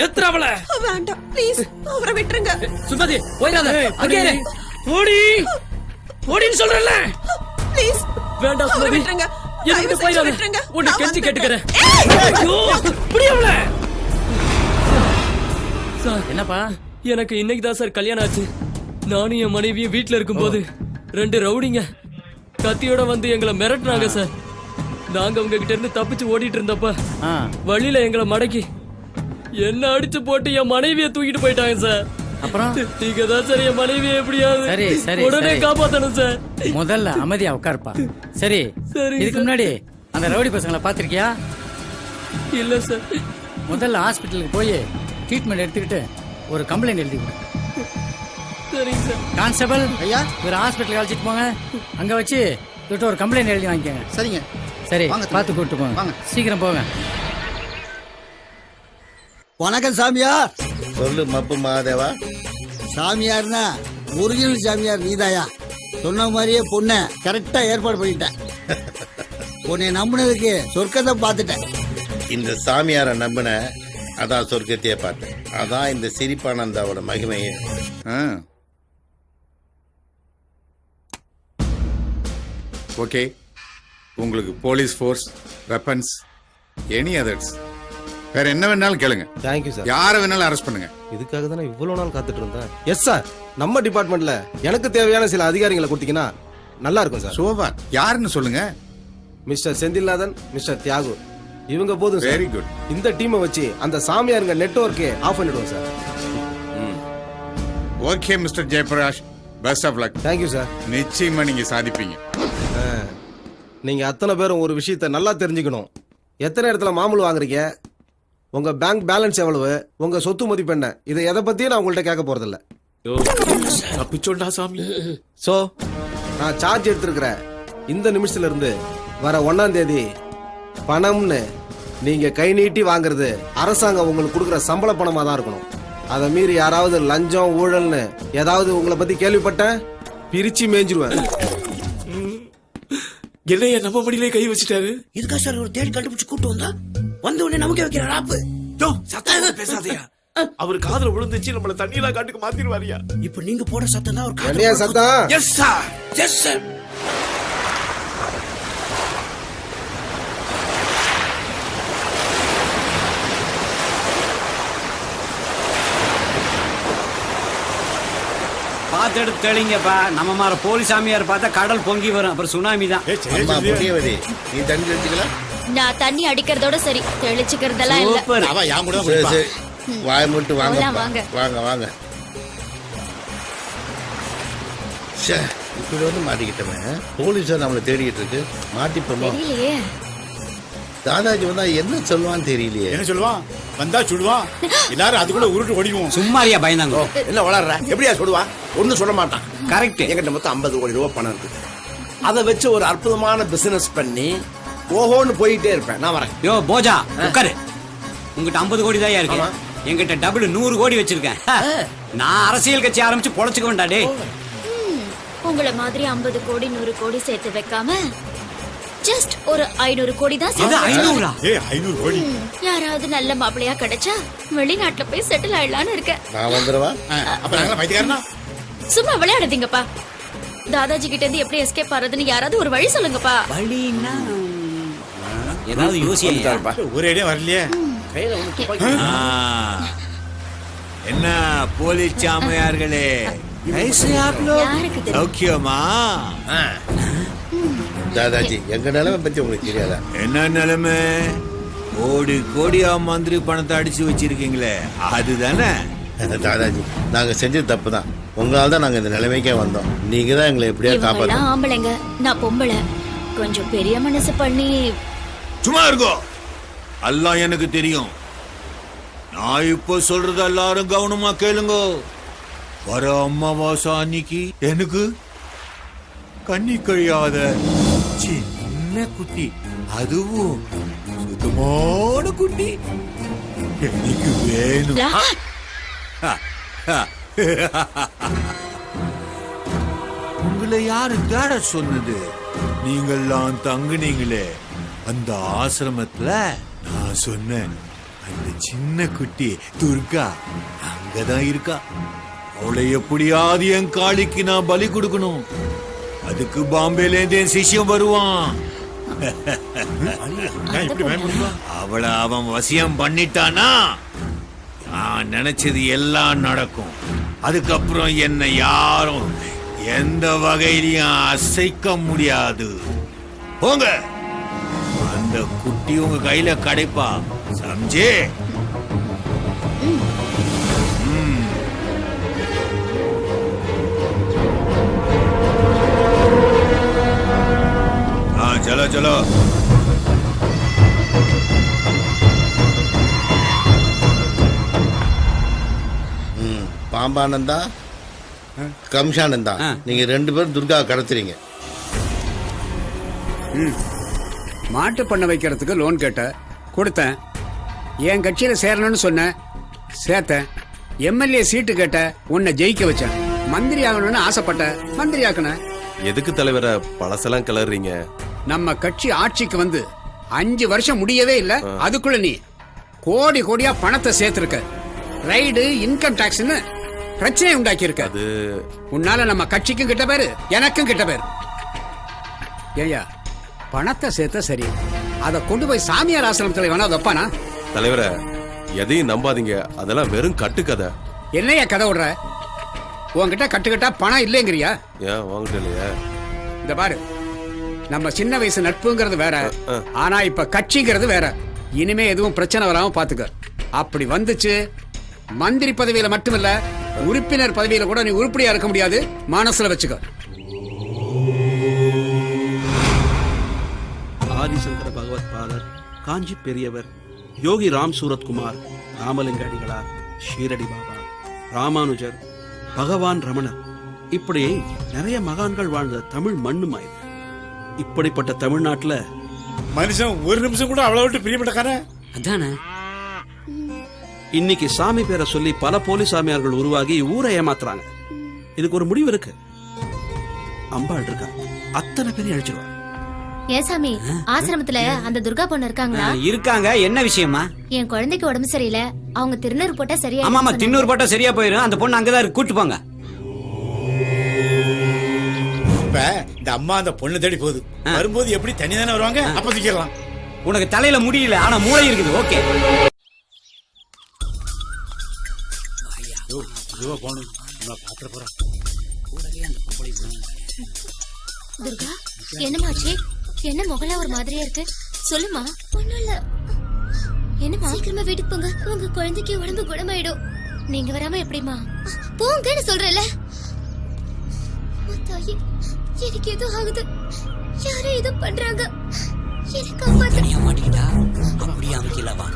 எத்ராவல வேண்டாம் ப்ளீஸ், அவரை விட்டுருங்க. சுமதி போயிடாத. அங்கே ஓடின்னு சொல்றேன்ல. ப்ளீஸ் வேண்டாம் சுமதி, விட்டுருங்க. எனக்கு போயிடாத. உன்னை கெஞ்சி கேட்டுக்கிறேன். சார், என்னப்பா? எனக்கு இன்னைக்கு தான் சார் கல்யாணம் ஆச்சு. நானும் என் மனைவியும் வீட்டுல இருக்கும் போது 2 ரவுடிங்க கத்தியோட வந்து எங்களை மிரட்டுறாங்க சார். நாங்க உங்ககிட்ட இருந்து தப்பிச்சு ஓடிட்டு இருந்தப்ப வழியில எங்களை மடக்கி என்ன அடிச்சு போட்டு என் மனைவியை தூக்கிட்டு போயிட்டாங்க சார். அப்புறம் நீங்க தான் சார் என் மனைவியை எப்படியாவது உடனே காப்பாத்தணும் சார். முதல்ல அமைதியா உட்காருப்பா. சரி, இதுக்கு முன்னாடி அந்த ரவுடி பசங்களை பாத்திருக்கியா? இல்ல சார். முதல்ல ஹாஸ்பிட்டலுக்கு போய் ட்ரீட்மெண்ட் எடுத்துக்கிட்டு ஒரு கம்ப்ளைண்ட் எழுதி கொடு. சரிங்க சார். கான்ஸ்டபிள் ஐயா, ஒரு ஹாஸ்பிட்டலுக்கு அழைச்சிட்டு போங்க. அங்க வச்சு இவர்கிட்ட ஒரு கம்ப்ளைண்ட் எழுதி வாங்கிக்கோங்க. சரிங்க. சரி, பார்த்து கூப்பிட்டு போங்க. சீக்கிரம் போங்க. வணக்கம் சாமியார். சொல்லு மப்பு மகாதேவா. சாமியார்னா ஒரிஜினல் சாமியார் நீதாயா? சொன்ன மாதிரியே பொண்ணை கரெக்டா ஏற்பாடு பண்ணிட்டேன். உன்னை நம்பினதுக்கு சொர்க்கத்தை பார்த்துட்டேன். இந்த சாமியாரை நம்பின, அதான் சொர்க்கத்தையே பார்த்தேன். அதான் இந்த சிரிப்பானந்தாவோட மகிமையே. ஓகே, உங்களுக்கு police force, weapons, any others, வேற என்ன வேணாலும் கேளுங்க. Thank you sir. யாரை வேணாலும் அரெஸ்ட் பண்ணுங்க. இதுக்காக தான் இவ்வளவு நாள் காத்துட்டு இருந்தேன். Yes sir. நம்ம டிபார்ட்மெண்ட்ல எனக்கு தேவையான சில அதிகாரிகளை கொடுத்தீங்கன்னா நல்லா இருக்கும் சார். சூப்பர். யாருன்னு சொல்லுங்க. மிஸ்டர் செந்தில்நாதன், மிஸ்டர் தியாகு, இவங்க போதும் சார். Very good. இந்த டீமை வச்சு அந்த சாமியாருங்க நெட்வொர்க்கே ஆஃப் பண்ணிடுவோம் sir. Okay mister Jayaprakash, best of luck. Thank you sir. நிச்சயமா நீங்க சாதிப்பீங்க. நீங்க அத்தனை பேரும் ஒரு விஷயத்தை நல்லா தெரிஞ்சுக்கணும். எத்தனை இடத்துல மாமூல் வாங்குறீங்க, உங்க பேங்க் பேலன்ஸ் எவ்வளவு, உங்க சொத்து மதிப்பு என்ன, இதை எதை பத்தியும் நான் உங்கள்ட்ட கேட்க போறதில்ல. தப்பிச்சோண்டா சாமி. சோ நான் சார்ஜ் எடுத்திருக்கிற இந்த நிமிஷத்துல இருந்து வர 1ஆம் தேதி பணம்னு நீங்க கை நீட்டி வாங்குறது அரசாங்கம் உங்களுக்கு கொடுக்குற சம்பள பணமா தான் இருக்கணும். அதை மீறி யாராவது லஞ்சம் ஊழல்னு ஏதாவது உங்களை பத்தி கேள்விப்பட்டேன், பிரிச்சு மேய்ஞ்சிருவேன். என்னைய நம்ம மடியிலே கை வச்சுட்டாரு. இதுக்கா சார் ஒரு தேடி கண்டுபிடிச்சு கூட்டு வந்தா வந்த உடனே நமக்கே வைக்கிற ராப்பு. சத்தம் பேசாதயா, அவர் காதுல விழுந்துச்சு, நம்மள தண்ணியெல்லாம் காட்டுக்கு மாத்திடுவாரியா. இப்ப நீங்க போட சத்தம் தான் ஒரு என்னையா சத்தம்? Yes sir, yes sir. பார்த்து எடுத்து தெளிங்கப்பா. நம்ம மாதிரி போலி சாமியார் பார்த்தா கடல் பொங்கி வரும், அப்புறம் சுனாமி தான். அம்மா புரியவதி, நீ தண்ணி தெளிச்சுக்கலாம். நான் தண்ணி அடிக்கிறதோட சரி, தெளிச்சுக்கிறதெல்லாம் இல்ல. சூப்பர். அவ யா கூட சரி சரி, வாய மட்டும் வாங்க போலாம், வாங்க. வாங்க வாங்க. ச்சே, இப்படி வந்து மாட்டிக்கிட்டவன் போலீஸார் நம்மளை தேடிக்கிட்டு இருக்கு. மாட்டிப்போமோ? தெரியலையே. தாதாஜி வந்தா என்ன சொல்லுவான்னு தெரியலையே. என்ன சொல்லுவான்? வந்தா சுடுவான், எல்லாரும் அதுக்குள்ள உருட்டு ஓடிக்குவோம். சும்மாரியா பயந்தாங்க. என்ன வளர்ற? எப்படியா சொல்லுவா? ஒன்னும் சொல்ல மாட்டான். கரெக்ட். என்கிட்ட மொத்தம் 50 கோடி ரூபாய் பணம் இருக்குது. அதை வச்சு ஒரு அற்புதமான பிசினஸ் பண்ணி ஓஹோன்னு போயிட்டே இருப்பேன். நான் வரேன். யோ போஜா உட்காரு. உங்ககிட்ட 50 கோடி தான் இருக்கு, என்கிட்ட டபுள் 100 கோடி வச்சிருக்கேன். நான் அரசியல் கட்சி ஆரம்பிச்சு பொழைச்சுக்க வேண்டாடே. உங்களை மாதிரி 50 கோடி 100 கோடி சேர்த்து வைக்காம ஜஸ்ட் ஒரு 500 கோடி தான் சேர்த்து 500 கோடி. யாராவது நல்ல மாப்பிளையா கிடைச்சா வெளிநாட்டுல போய் செட்டில் ஆயிடலான்னு இருக்கேன். நான் வந்துடுவா. அப்ப நாங்க பைத்தியக்காரனா? சும்மா விளையாடுதீங்கப்பா. தாதாஜி கிட்ட இருந்து எப்படி எஸ்கேப் ஆறதுன்னு யாராவது ஒரு வழி சொல்லுங்கப்பா. வழின்னா ஏதாவது யோசிப்பா. ஒரே வரலையே. என்ன போலீஸ் சாமியார்களே, யாருக்கு தெரியும்? சௌக்கியமா? தாதாஜி, எங்க நிலைமை பத்தி உங்களுக்கு தெரியாதா? என்ன நிலைமை? கோடி கோடியா மந்திரி பணத்தை அடிச்சு வச்சிருக்கீங்களே, அதுதானே? தாதாஜி, நாங்க செஞ்சது தப்பு தான். உங்களால தான் நாங்க இந்த நிலைமைக்கே வந்தோம். நீங்க தான் எங்களை எப்படியா இவங்கெல்லாம் காப்பாத்தணும். ஆம்பளைங்க, நான் பொம்பளை. கொஞ்சம் பெரிய மனசு பண்ணி. சும்மா இருக்கோ, எல்லாம் எனக்கு தெரியும். நான் இப்போ சொல்றது எல்லாரும் கவனமா கேளுங்க. வர அமாவாசை அன்னைக்கு எனக்கு கண்ணி கழியாத சின்ன குட்டி, அதுவும் சுத்தமான குட்டி எனக்கு வேணும். உங்களை யாரு தேட சொன்னது? நீங்கெல்லாம் தங்குனீங்களே அந்த ஆசிரமத்துல, நான் சொன்னேன் அந்த சின்ன குட்டி துர்கா அங்கதான் இருக்கா. அவளை எப்படியாவது என் காளிக்கு நான் பலி கொடுக்கணும். அதுக்கு பாம்பேல இருந்து என் சிஷ்யம் வருவான். அவளை அவன் வசியம் பண்ணிட்டானா நான் நினைச்சது எல்லாம் நடக்கும். அதுக்கப்புறம் என்னை யாரும் எந்த வகையிலையும் அசைக்க முடியாது. போங்க, அந்த குட்டி உங்க கையில கிடைப்பா, சம்ஜே? चलो चलो. பாம்பானந்தா, கம்ஷானந்தா, நீங்க 2 பேரும் துர்கா கடத்துறீங்க. மாட்டு பண்ண வைக்கிறதுக்கு லோன் கேட்ட கொடுத்தேன். என் கட்சியில சேரணும்னு சொன்னேன், சேர்த்தேன். எம்எல்ஏ சீட்டு கேட்ட உன்னை ஜெயிக்க வச்சேன். மந்திரி ஆகணும்னு ஆசைப்பட்ட, மந்திரி ஆக்கினேன். எதுக்கு தலைவர பழசெல்லாம் கிளறீங்க? நம்ம கட்சி ஆட்சிக்கு வந்து 5 வருஷம் முடியவே இல்ல, அதுக்குள்ள நீ கோடி கோடியா பணத்தை சேர்த்திருக்க. ரைடு, இன்கம் டாக்ஸ்னு பிரச்சனை உண்டாக்கி இருக்க. உன்னால நம்ம கட்சிக்கும் கிட்ட பேரு, எனக்கும் கிட்ட பேரு. ஏயா, பணத்தை சேர்த்த சரி, அதை கொண்டு போய் சாமியார் ஆசிரமத்தில் வேணா வைப்பானா? தலைவர, எதையும் நம்பாதீங்க, அதெல்லாம் வெறும் கட்டுக்கதை. என்னையா கதை விடுற? உன்கிட்ட கட்டுக்கட்டா பணம் இல்லைங்கிறியா? ஏன் வாங்கிட்டு இல்லையா? இந்த பாரு, நம்ம சின்ன வயசு நட்புங்கிறது வேற, ஆனா இப்ப கட்சிங்கிறது வேற. இனிமே எதுவும் பிரச்சனை வராம பாத்துக்க. அப்படி வந்துச்சு, மந்திரி பதவியில மட்டுமில்ல, உறுப்பினர் பதவியில கூட நீ உருப்படியா இருக்க முடியாது. மனசுல வச்சுக்க. ஆதிசங்கர பகவத் பாதர், காஞ்சி பெரியவர், யோகி ராம் சூரத்குமார், ராமலிங்க அடிகளார், ஷீரடி பாபா, ராமானுஜர், பகவான் ரமணர், இப்படி நிறைய மகான்கள் வாழ்ந்த தமிழ் மண்ணுமாய். இப்படிப்பட்ட தமிழ்நாட்டுல மனுஷன் ஒரு நிமிஷம் கூட அவ்வளவு விட்டு பிரியப்பட்டக்கார அதானே. இன்னைக்கு சாமி பேரை சொல்லி பல போலி சாமியார்கள் உருவாகி ஊரை ஏமாத்துறாங்க. இதுக்கு ஒரு முடிவு இருக்கு. அம்பாள் இருக்கா, அத்தனை பேரையும் அழிச்சிருவா. ஏன் சாமி, ஆசிரமத்துல அந்த துர்கா பொண்ணு இருக்காங்களா? இருக்காங்க. என்ன விஷயமா? என் குழந்தைக்கு உடம்பு சரியில்லை, அவங்க திருநூறு போட்டா சரியா? ஆமாமா, திருநூறு போட்டா சரியா போயிடும். அந்த பொண்ணு அங்கதான் இருக்கு, கூட்டு போங்க. இப்ப இந்த அம்மா அந்த பொண்ணு தேடி போகுது. வரும்போது எப்படி தனிதானே வருவாங்க? அப்ப சிக்கலாம். உனக்கு தலையில முடியல, ஆனா மூளை இருக்குது. ஓகே, துர்கா, என்னமாச்சு? என்ன முகலா ஒரு மாதிரியா இருக்கு? சொல்லுமா. ஒண்ணும் இல்ல. என்னமா? சீக்கிரமா வீட்டுக்கு போங்க, உங்க குழந்தைக்கு உடம்பு குணமாயிடும். நீங்க வராம எப்படிமா? போங்கன்னு சொல்றல. தாயி, எனக்கு ஏதோ ஆகுது. யாரோ ஏதோ பண்றாங்க. எனக்கு தனியா மாட்டிக்கிட்டா அப்படியே அமுக்கில வா.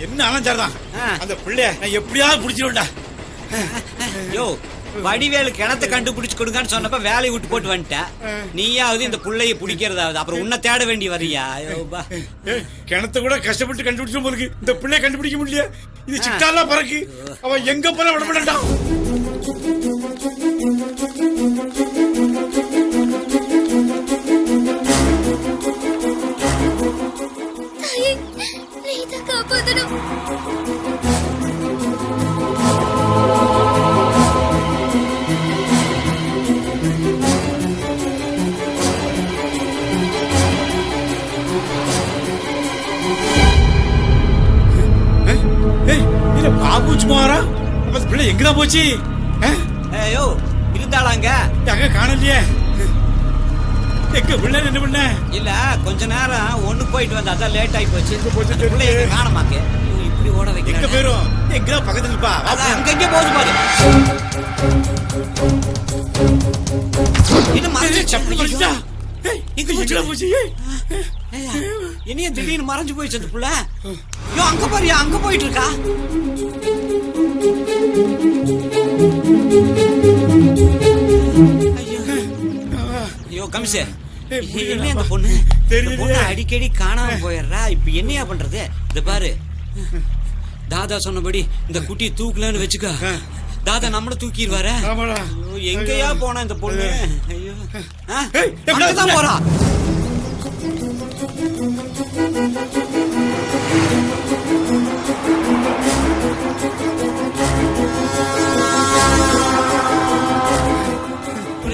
என்ன அலஞ்சாரதான் அந்த பிள்ளைய நான் எப்படியாவது புடிச்சிருவேன்டா. யோ, வடிவேலு கிணத்தை கண்டுபிடிச்சு கொடுங்கன்னு சொன்னப்ப வேலையை விட்டு போட்டு வந்துட்டேன். நீயாவது இந்த புள்ளைய பிடிக்கிறதாவது, அப்புறம் உன்னை தேட வேண்டி வரியா? கிணத்தை கூட கஷ்டப்பட்டு கண்டுபிடிச்சோம் போதுக்கு இந்த பிள்ளைய கண்டுபிடிக்க முடியல. இது சிட்டாலாம் பறக்கு, அவன் எங்க போல விட மாட்டான். காப்பாத்தணும். பாபு சுமாரா பிள்ளை எங்கதான் போச்சு? ஐயோ, இருந்தாளாங்க. அங்க காணலையே. எங்க பிள்ளை என்ன பண்ண? இல்ல, கொஞ்ச நேரம் ஒண்ணு போயிட்டு வந்தா அதான் லேட் ஆகி போச்சு. பிள்ளை காணமாக்கு. இப்படி ஓட வைக்க எங்க பேரும் எங்க பக்கத்துல இருப்பா. அங்க எங்க போகுது பாரு. இது மறைஞ்சு சப்பிடிச்சா. எங்க போச்சு? என்னைய திடீர்னு மறைஞ்சு போயிடுச்சு அந்த புள்ள. ஐயோ, அங்க பாரியா, அங்க போயிட்டு இருக்கா. ஐயோ கமிஷே, என்ன அந்த பொண்ணு? பொண்ணு அடிக்கடி காணாம போயிடுறா. இப்ப என்னையா பண்றது? இந்த பாரு, தாதா சொன்னபடி இந்த குட்டியை தூக்கலன்னு வச்சுக்க, தாதா நம்மள தூக்கிடுவாரு. எங்கயா போனா இந்த பொண்ணு? ஐயோ, அங்கதான் போறா.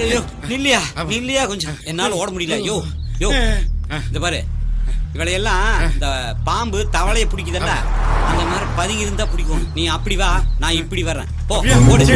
ஐயோ, நில்லையா நில்லையா, கொஞ்சம் என்னால ஓட முடியல. யோ யோ, இந்த பாரு, இவளையெல்லாம் இந்த பாம்பு தவளைய பிடிக்குதல்ல, அந்த மாதிரி பதுங்கி இருந்தா பிடிக்கும். நீ அப்படி வா, நான் இப்படி வர்றேன். போ, ஓடு.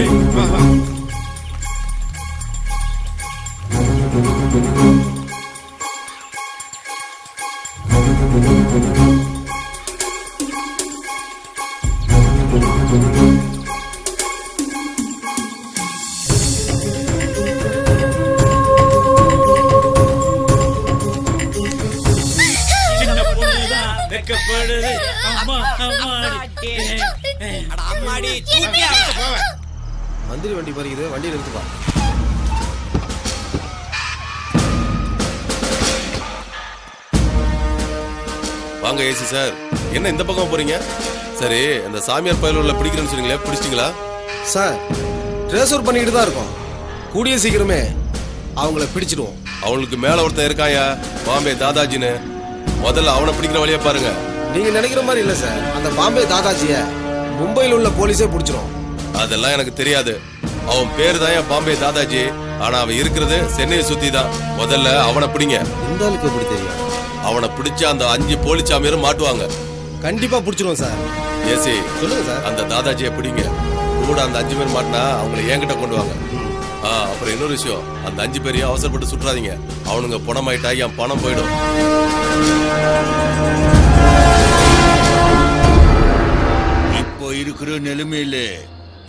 மந்திரி வண்டி பறிக்குது, வண்டியில் இருக்குப்பா. வாங்க ஏசி சார், என்ன இந்த பக்கம் போறீங்க? சரி, அந்த சாமியார் பயல உள்ள பிடிக்கிறேன்னு சொன்னீங்களே, பிடிச்சிட்டீங்களா? சார், ட்ரேஸ்அவுட் பண்ணிட்டு தான் இருக்கோம். கூடிய சீக்கிரமே அவங்கள பிடிச்சிடுவோம். அவங்களுக்கு மேல ஒருத்தன் இருக்காயா, பாம்பே தாதாஜின்னு. முதல்ல அவனை பிடிக்கிற வழியா பாருங்க. நீங்க நினைக்கிற மாதிரி இல்ல சார். அந்த பாம்பே தாதாஜிய மும்பையில் உள்ள போலீஸே பிடிச்சிரும். அதெல்லாம் எனக்கு தெரியாது. அவன் பேரு தான் என் பாம்பே தாதாஜி. ஆனா அவன் இருக்கிறது சென்னையை சுத்தி தான். முதல்ல அவனை பிடிங்க. இந்த ஆளுக்கு எப்படி தெரியும்? அவனை பிடிச்ச அந்த 5 போலிச்சாமியரும் மாட்டுவாங்க. கண்டிப்பா பிடிச்சிருவோம் சார். ஏசி சொல்லுங்க சார். அந்த தாதாஜியை பிடிங்க. கூட அந்த 5 பேர் மாட்டினா அவங்களை என்கிட்ட கொண்டு வாங்க. அப்புறம் இன்னொரு விஷயம், அந்த 5 பேரையும் அவசரப்பட்டு சுற்றாதீங்க. அவனுங்க பணமாயிட்டா என் பணம் போயிடும். இப்போ இருக்கிற நிலைமையில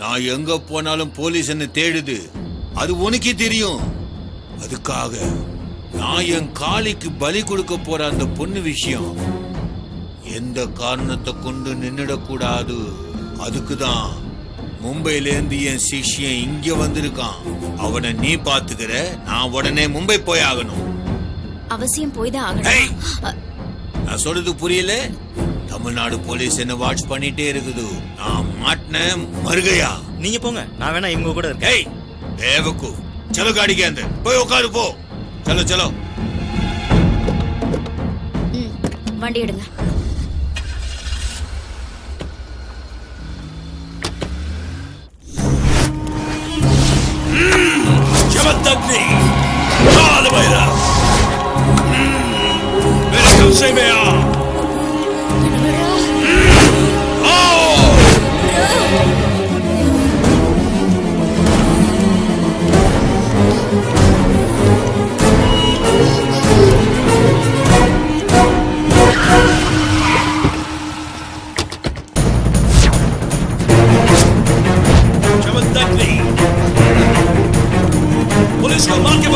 நான் எங்க போனாலும் போலீஸ் என்ன தேடுது. அது உனக்கே தெரியும். அதுக்காக நான் என் காளிக்கு பலி கொடுக்க போற அந்த பொண்ணு விஷயம் எந்த காரணத்தை கொண்டு நின்னுடக்கூடாது. அதுக்குதான் மும்பைல இருந்து என் சிஷ்யன் இங்க வந்திருக்கான். அவனை நீ பாத்துக்கிற, நான் உடனே மும்பை போய் ஆகணும். அவசியம் போய் தான் ஆகணும். நான் சொல்றது புரியல? தமிழ்நாடு போலீஸ் என்ன வாட்ச் பண்ணிட்டே இருக்குது. நான் மாட்டின மருகையா. நீங்க போங்க, நான் வேணா இவங்க கூட இருக்கேன். ஏய் தேவக்கு, चलो गाड़ी के अंदर போய் உட்காரு போ. चलो चलो. வண்டி எடுங்க. जबरदस्ती काल भैरा मेरे कब्जे में आ. पुलिस को मार के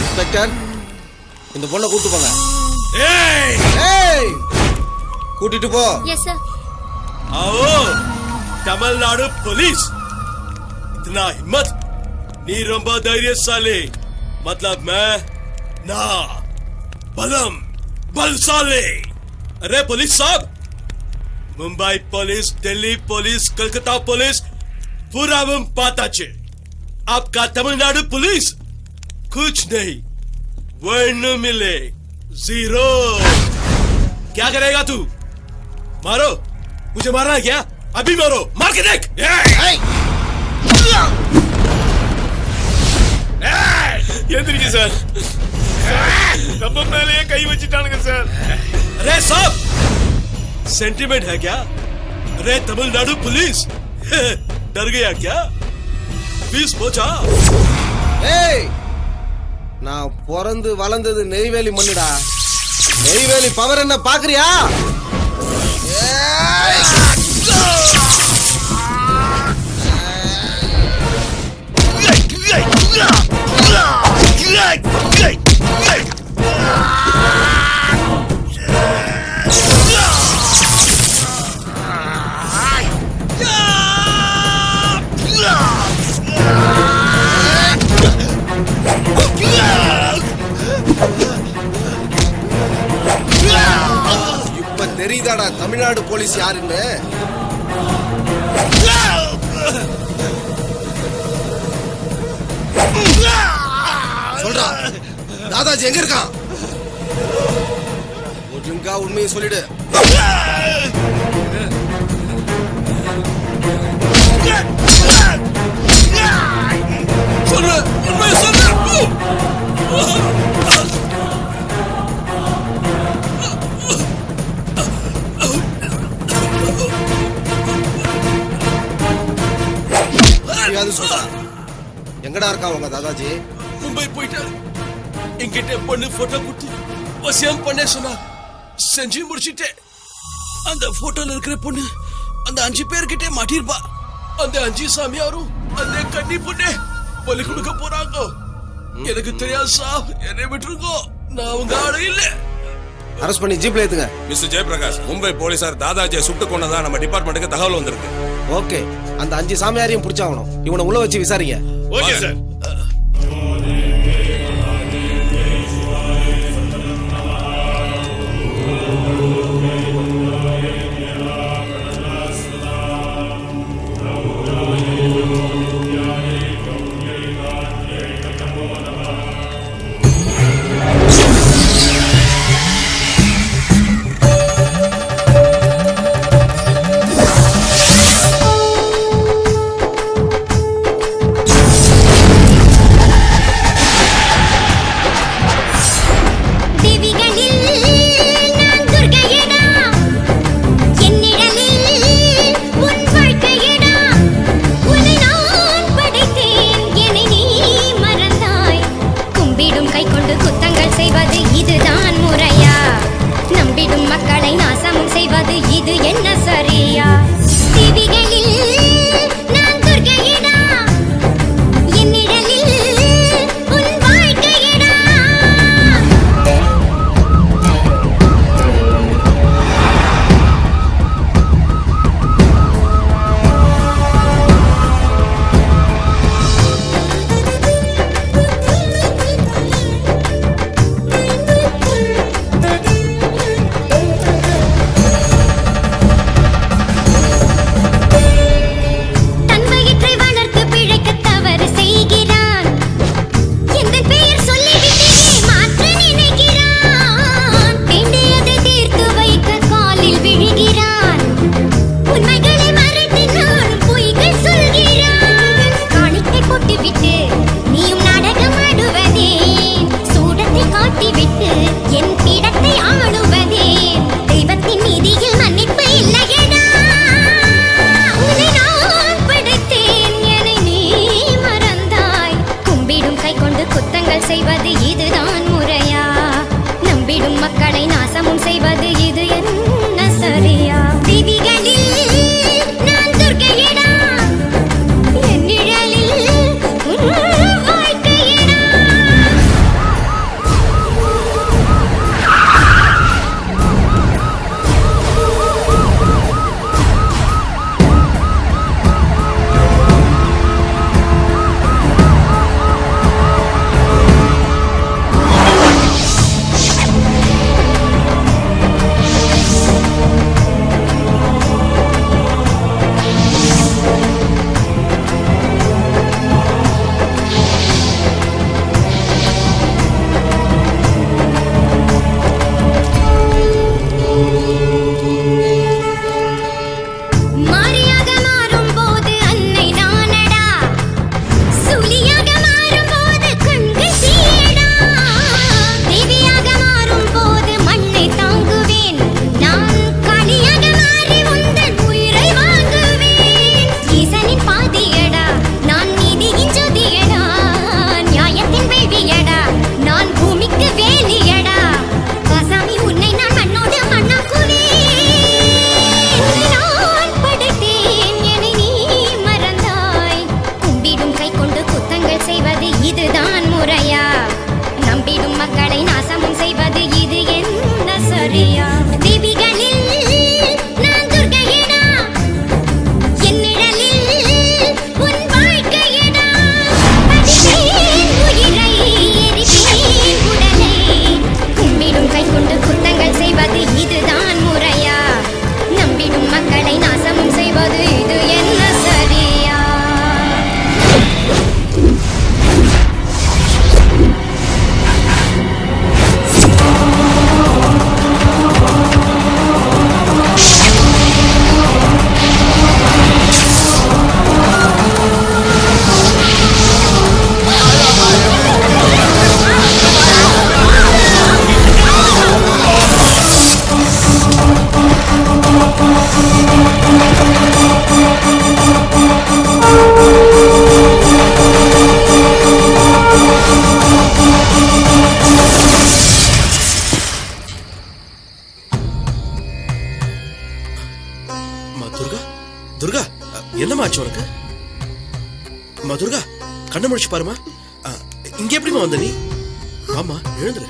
இன்ஸ்பெக்டர், இந்த பொண்ணை கூட்டு போங்க. கூட்டிட்டு போ. Yes sir. आओ तमिलनाडु पुलिस. इतना हिम्मत नी रंबा धैर्यशाली. मतलब मैं ना बलम बलशाली. अरे पुलिस साहब, Mumbai police, Delhi police, Calcutta police पूरा हम पाता छे. आपका तमिलनाडु पुलिस कुछ नहीं, वर्ण मिले जीरो. क्या करेगा तू? मारो, मुझे मारना है क्या? अभी मारो, मार के देख. எந்திரிங்க சார். நம்ம மேலேயே கை வச்சிட்டானுங்க சார். अरे साहब, सेंटीमेंट है क्या? अरे तमिलनाडु पुलिस डर गया क्या? फीस पहुंचा. ஏய், நான் பிறந்து வளர்ந்தது நெய்வேலி மண்ணுடா. நெய்வேலி பவர் என்ன பாக்குறியா? இப்ப தெரியுதாடா தமிழ்நாடு போலீஸ் யாருன்னு? சொல்றா, தாதாஜி எங்க இருக்கான்? ஒழுங்கா உண்மையை சொல்லிடு. சொல்ற, உண்மையை சொல்ற. எங்கடா இருக்கா உங்க தாதாஜி? மும்பை போயிட்டாரு. என்கிட்ட பொண்ணு போட்டோ கொடுத்து வசியம் பண்ண சொன்னா. செஞ்சு முடிச்சிட்டேன். அந்த போட்டோல இருக்கிற பொண்ணு அந்த 5 பேர்கிட்டே மாட்டிருப்பா. அந்த 5 சாமியாரும் அந்த கன்னி பொண்ணே பலி கொடுக்க போறாங்க. எனக்கு தெரியாது சார், என்னை விட்டுருங்கோ, நான் உங்க ஆளு இல்ல. அரெஸ்ட் பண்ணி ஜீப்ல ஏத்துங்க. மிஸ்டர் ஜெயபிரகாஷ், மும்பை போலீசார் தாதாஜியை சுட்டு கொண்டதா நம்ம டிபார்ட்மெண்ட்டுக்கு தகவல் வந்திருக்கு. ஓகே, அந்த 5 சாமியாரையும் பிடிச்சாகணும். இவனை உள்ள வச்சு விசாரிங்க. Okay sir. என்னம்மா ஆச்சு உனக்கு? அம்மா துர்கா, கண்ணை முடிச்சு பாருமா. இங்க எப்படிமா வந்த நீ? ஆமா, எழுந்துரு.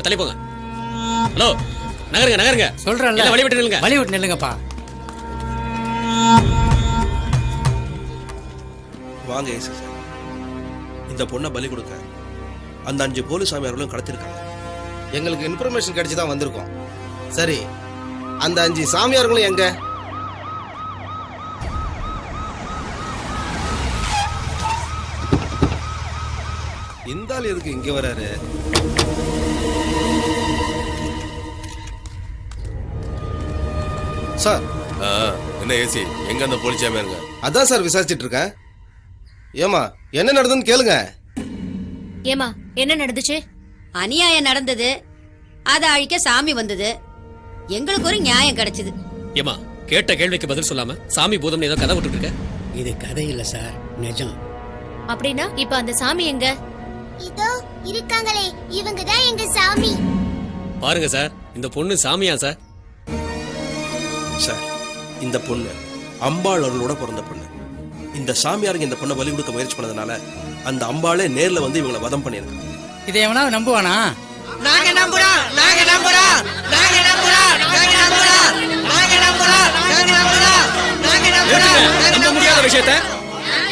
தள்ளி போங்க. ஹலோ, நகருங்க. சொல்றேன்ல, வழி விட்டு நில்லுங்க. வழி விட்டு நில்லுங்கப்பா. வாங்க ஏசி சார். இந்த பொண்ணை பலி கொடுக்க அந்த 5 போலீஸ் சாமியார்களும் கடத்திருக்காங்க. எங்களுக்கு இன்ஃபர்மேஷன் கிடைச்சு தான் வந்திருக்கோம். சரி, அந்த 5 சாமியார்களும் எங்க? இந்த ஆள் எதுக்கு இங்க வராரு? சார். என்ன ஏசி, எங்க அந்த போலீஸ் சாமியாருங்க? அதான் சார் விசாரிச்சிட்டு இருக்கேன். ஏமா, என்ன நடந்ததுன்னு கேளுங்க. ஏமா, என்ன நடந்துச்சு? அநியாயம் நடந்தது, அதை அழிக்க சாமி வந்தது, எங்களுக்கு ஒரு நியாயம் கிடைச்சது. ஏமா, கேட்ட கேள்விக்கு பதில் சொல்லாம சாமி பூதம் ஏதோ கதை விட்டுட்டு இருக்க. இது கதை இல்ல சார், நிஜம். அப்படின்னா இப்ப அந்த சாமி எங்க? இதோ இருக்காங்களே, இவங்க தான் எங்க சாமி. பாருங்க சார், இந்த பொண்ணு சாமியா சார்? சார், இந்த பொண்ணு அம்பாள் அருளோட பிறந்த பொண்ணு. இந்த சாமியாருங்க இந்த பொண்ணை பலி கொடுக்க முயற்சி பண்ணதுனால அந்த அம்பாளே நேர்ல வந்து இவங்களை வதம் பண்ணியிருக்காங்க. இதை எவனாவது நம்புவானா? நாங்க நம்புறோம், நாங்க நம்புறோம், நாங்க நம்புறோம், நாங்க நம்புறோம், நாங்க நம்புறோம், நாங்க நம்புறோம், நாங்க நம்புறோம். நம்ப முடியாத விஷயத்தை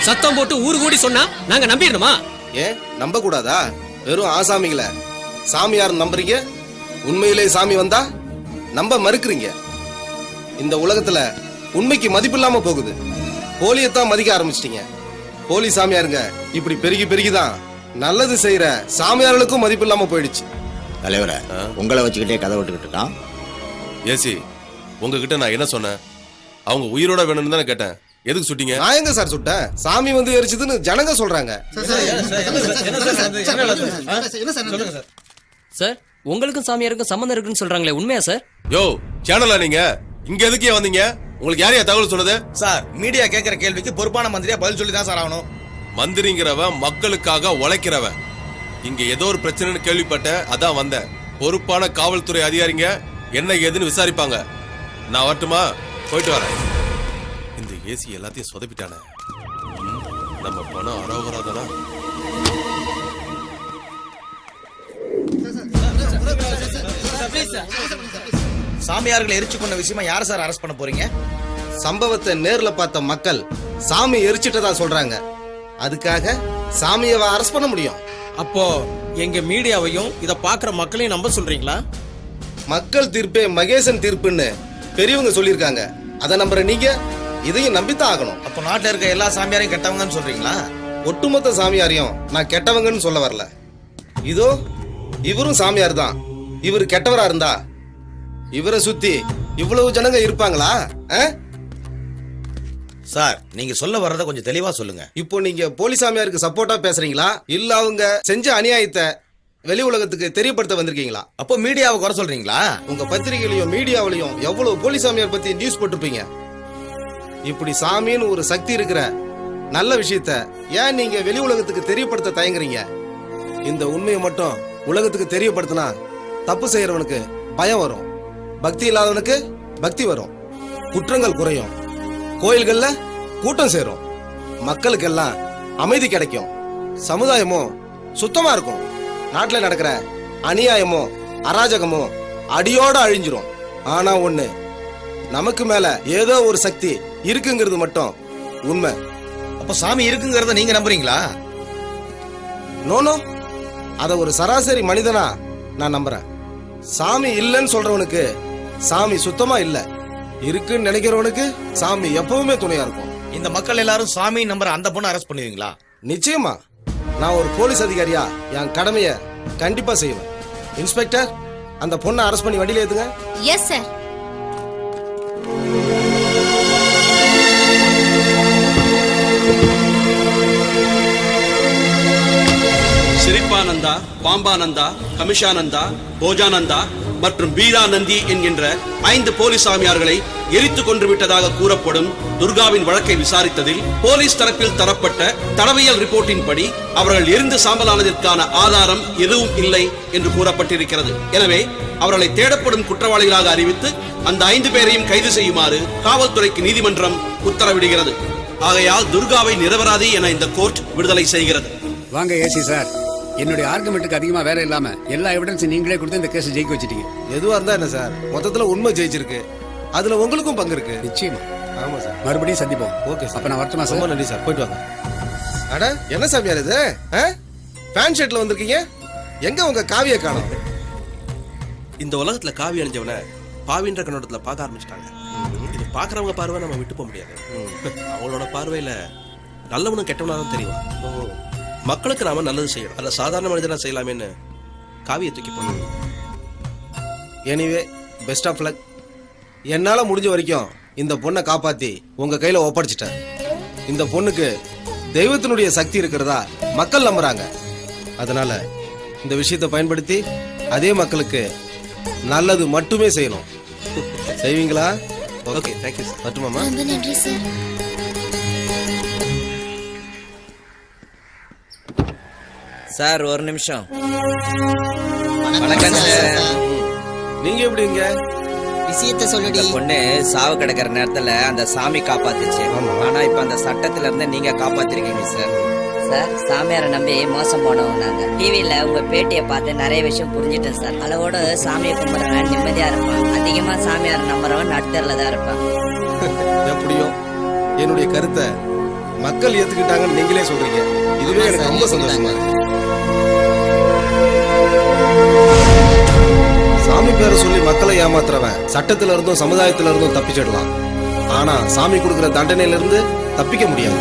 சத்தம் போட்டு ஊரு கூடி சொன்னா நாங்க நம்பிடணுமா? ஏன் நம்ப கூடாதா? வெறும் ஆசாமிகளை சாமியார் நம்புறீங்க, உண்மையிலே சாமி வந்தா நம்ப மறுக்கிறீங்க. இந்த உலகத்துல உண்மைக்கு மதிப்பில்லாம போகுது. போலியத்தான் மதிக்க ஆரம்பிச்சிட்டீங்க. போலி சாமியாருங்க இப்படி பெருகிதான் நல்லது செய்யற சாமியார்களுக்கும் மதிப்பு இல்லாம போயிடுச்சு. தலைவரை உங்களை வச்சுக்கிட்டே கதை விட்டுக்கிட்டு இருக்கான். ஏசி, உங்ககிட்ட நான் என்ன சொன்னேன்? அவங்க உயிரோட வேணும்னு தானே கேட்டேன். எதுக்கு சுட்டீங்க? நான் எங்க சார் சுட்டேன்? சாமி வந்து எரிச்சதுன்னு ஜனங்க சொல்றாங்க. சார், உங்களுக்கும் சாமியாருக்கும் சம்பந்தம் இருக்குன்னு சொல்றாங்களே, உண்மையா சார்? யோ, சேனலா நீங்க இங்க எதுக்கே வந்தீங்க? உங்களுக்கு யாரையா தகவல் சொன்னது? சார், மீடியா கேட்கிற கேள்விக்கு பொறுப்பான மந்திரியா பதில் சொல்லி தான் சார் ஆகணும். மந்திரிங்கிறவன் மக்களுக்காக உழைக்கிறவன். இங்க ஏதோ ஒரு பிரச்சனைன்னு கேள்விப்பட்ட, அதான் வந்தேன். பொறுப்பான காவல்துறை அதிகாரிங்க என்ன ஏதுன்னு விசாரிப்பாங்க. நான் வரட்டுமா? போயிட்டு வரேன். இந்த ஏசி எல்லாத்தையும் சொதப்பிட்டானே. நம்ம பணம் அரோகராதானா? சாமியார்களை எரிச்சு கொண்ட விஷயமா யார சார் அரெஸ்ட் பண்ண போறீங்க? சம்பவத்தை நேர்ல பார்த்த மக்கள் சாமி எரிச்சிட்டதா சொல்றாங்க. அதுக்காக சாமியவை அரெஸ்ட் பண்ண முடியும்? அப்போ எங்க மீடியாவையும் இத பாக்குற மக்களையும் நம்ப சொல்றீங்களா? மக்கள் தீர்ப்பே மகேசன் தீர்ப்புன்னு பெரியவங்க சொல்லியிருக்காங்க. அதை நம்புற நீங்க இதையும் நம்பித்தான் ஆகணும். அப்போ நாட்டுல இருக்க எல்லா சாமியாரையும் கெட்டவங்கன்னு சொல்றீங்களா? ஒட்டுமொத்த சாமியாரையும் நான் கெட்டவங்கன்னு சொல்ல வரல. இதோ இவரும் சாமியார் தான். இவர் கெட்டவரா இருந்தா இவரை சுத்தி இவ்வளவு ஜனங்க இருப்பாங்களா? சார், நீங்க சொல்ல வர்றத கொஞ்சம் தெளிவா சொல்லுங்க. இப்போ நீங்க போலி சாமியாருக்கு சப்போர்ட்டா பேசுறீங்களா, இல்ல அவங்க செஞ்ச அநியாயத்தை வெளி உலகத்துக்கு தெரியப்படுத்த வந்திருக்கீங்களா? அப்போ மீடியாவை குறை சொல்றீங்களா? உங்க பத்திரிகையிலையும் மீடியாவிலையும் எவ்வளவு போலி சாமியார் பத்தி நியூஸ் போட்டிருப்பீங்க. இப்படி சாமின்னு ஒரு சக்தி இருக்கிற நல்ல விஷயத்த ஏன் நீங்க வெளி உலகத்துக்கு தெரியப்படுத்த தயங்குறீங்க? இந்த உண்மையை மட்டும் உலகத்துக்கு தெரியப்படுத்தினா தப்பு செய்யறவனுக்கு பயம் வரும், பக்தி இல்லாதவனுக்கு பக்தி வரும், குற்றங்கள் குறையும், கோயில்கள்ல கூட்டம் சேரும், மக்களுக்கெல்லாம் அமைதி கிடைக்கும், சமுதாயமும் சுத்தமா இருக்கும், நாட்டுல நடக்கிற அநியாயமும் அராஜகமும் அடியோட அழிஞ்சிரும். ஆனா ஒண்ணு, நமக்கு மேல ஏதோ ஒரு சக்தி இருக்குங்கிறது மட்டும் உண்மை. அப்ப சாமி இருக்குங்கிறத நீங்க நம்புறீங்களா? நோனோ, அத ஒரு சராசரி மனிதனா நான் நம்புறேன். சாமி இல்லைன்னு சொல்றவனுக்கு சாமி சுத்தமா இல்ல, இருக்குன்னு நினைக்கிறவனுக்கு சாமி எப்பவுமே துணையா இருக்கும். இந்த மக்கள் எல்லாரும் சாமி நம்புற அந்த பொண்ணை அரெஸ்ட் பண்ணுவீங்களா? நிச்சயமா. நான் ஒரு போலீஸ் அதிகாரியா என் கடமைய கண்டிப்பா செய்வேன். இன்ஸ்பெக்டர், அந்த பொண்ணை அரெஸ்ட் பண்ணி வண்டியில ஏத்துங்க. Yes sir. சிரிப்பானந்தா, பாம்பானந்தா, கமிஷானந்தா, போஜானந்தா மற்றும் பீரானந்தி என்கின்ற 5 போலீஸ் சாமியார்களை எரித்து கொன்று விட்டதாக கூறப்படும் துர்காவின் வழக்கை விசாரித்ததில் போலீஸ் தரப்பில் தரப்பட்ட தடவியல் ரிப்போர்ட்டின்படி அவர்கள் எரிந்து சாம்பலானதற்கான ஆதாரம் எதுவும் இல்லை என்று கூறப்பட்டிருக்கிறது. எனவே அவர்களை தேடப்படும் குற்றவாளிகளாக அறிவித்து அந்த 5 பேரையும் கைது செய்யுமாறு காவல்துறைக்கு நீதிமன்றம் உத்தரவிடுகிறது. ஆகையால் துர்காவை நிரபராதி என இந்த கோர்ட் விடுதலை செய்கிறது. வாங்க ஏசி சார், என்னுடைய ஆர்குமெண்ட்டுக்கு அதிகமா வேற இல்லாம எல்லா எவிடன்ஸும் நீங்களே கொடுத்து இந்த கேஸ் ஜெயிக்க வச்சிட்டீங்க. எதுவா இருந்தா என்ன சார், மொத்தத்துல உண்மை ஜெயிச்சிருக்கு. அதுல உங்களுக்கும் பங்கு இருக்கு. நிச்சயமா. ஆமா சார். மறுபடியும் சந்திப்போம். Okay sir. அப்ப நான் வரட்டுமா சார்? ரொம்ப நன்றி சார், போயிட்டு வாங்க. அட என்ன சாமியார் இது? பேண்ட் ஷர்ட்ல வந்திருக்கீங்க, எங்க உங்க காவிய காணோம்? இந்த உலகத்துல காவி அணிஞ்சவனை பாவின்ற கண்ணோட்டத்துல பார்க்க ஆரம்பிச்சிட்டாங்க. இது பாக்குறவங்க பார்வை நம்ம விட்டு போக முடியாது. அவங்களோட பார்வையில நல்லவனும் கெட்டவனாலும் தெரியும். மக்களுக்கு நாம நல்லது செய்யணும், அதை சாதாரண மனிதனா செய்யலாமேன்னு காவியை தூக்கி போடணும். Anyway best of luck. என்னால முடிஞ்ச வரைக்கும் இந்த பொண்ணை காப்பாத்தி உங்க கையில ஒப்படைச்சிட்டேன். இந்த பொண்ணுக்கு தெய்வத்தினுடைய சக்தி இருக்கிறதா மக்கள் நம்புறாங்க. அதனால இந்த விஷயத்தை பயன்படுத்தி அதே மக்களுக்கு நல்லது மட்டுமே செய்யணும். செய்வீங்களா? Okay, thank you sir. மட்டுமாமா? ரொம்ப நன்றி சார். சார் ஒரு நிமிஷம். வணக்கம் சார். நீங்க எப்படிங்க? விஷயத்தை சொல்லுடி. பொண்ணு சாவு கிடக்கிற நேரத்துல அந்த சாமி காப்பாத்துச்சு. ஆனா இப்ப அந்த சட்டத்துல இருந்து நீங்க காப்பாத்திருக்கீங்க சார். சார் சாமியாரை நம்பி மோசம் போனவங்க நாங்க. டிவியில உங்க பேட்டியை பார்த்து நிறைய விஷயம் புரிஞ்சுட்டேன் சார். அளவோட சாமியை கும்பிடுறவன் நிம்மதியா இருப்பான். அதிகமா சாமியார் நம்புறவன் நடுத்தரில் தான் இருப்பான். எப்படியோ என்னுடைய கருத்தை மக்கள் ஏத்துக்கிட்டாங்கன்னு நீங்களே சொல்றீங்க. இதுவே எனக்கு ரொம்ப சந்தோஷமா இருக்கு. சாமி பேரை சொல்லி மக்களை ஏமாத்துறவன் சட்டத்தில இருந்தும் சமுதாயத்தில இருந்தும் தப்பிச்சிடலாம். ஆனா சாமி கொடுக்கிற தண்டனையில இருந்து தப்பிக்க முடியாது.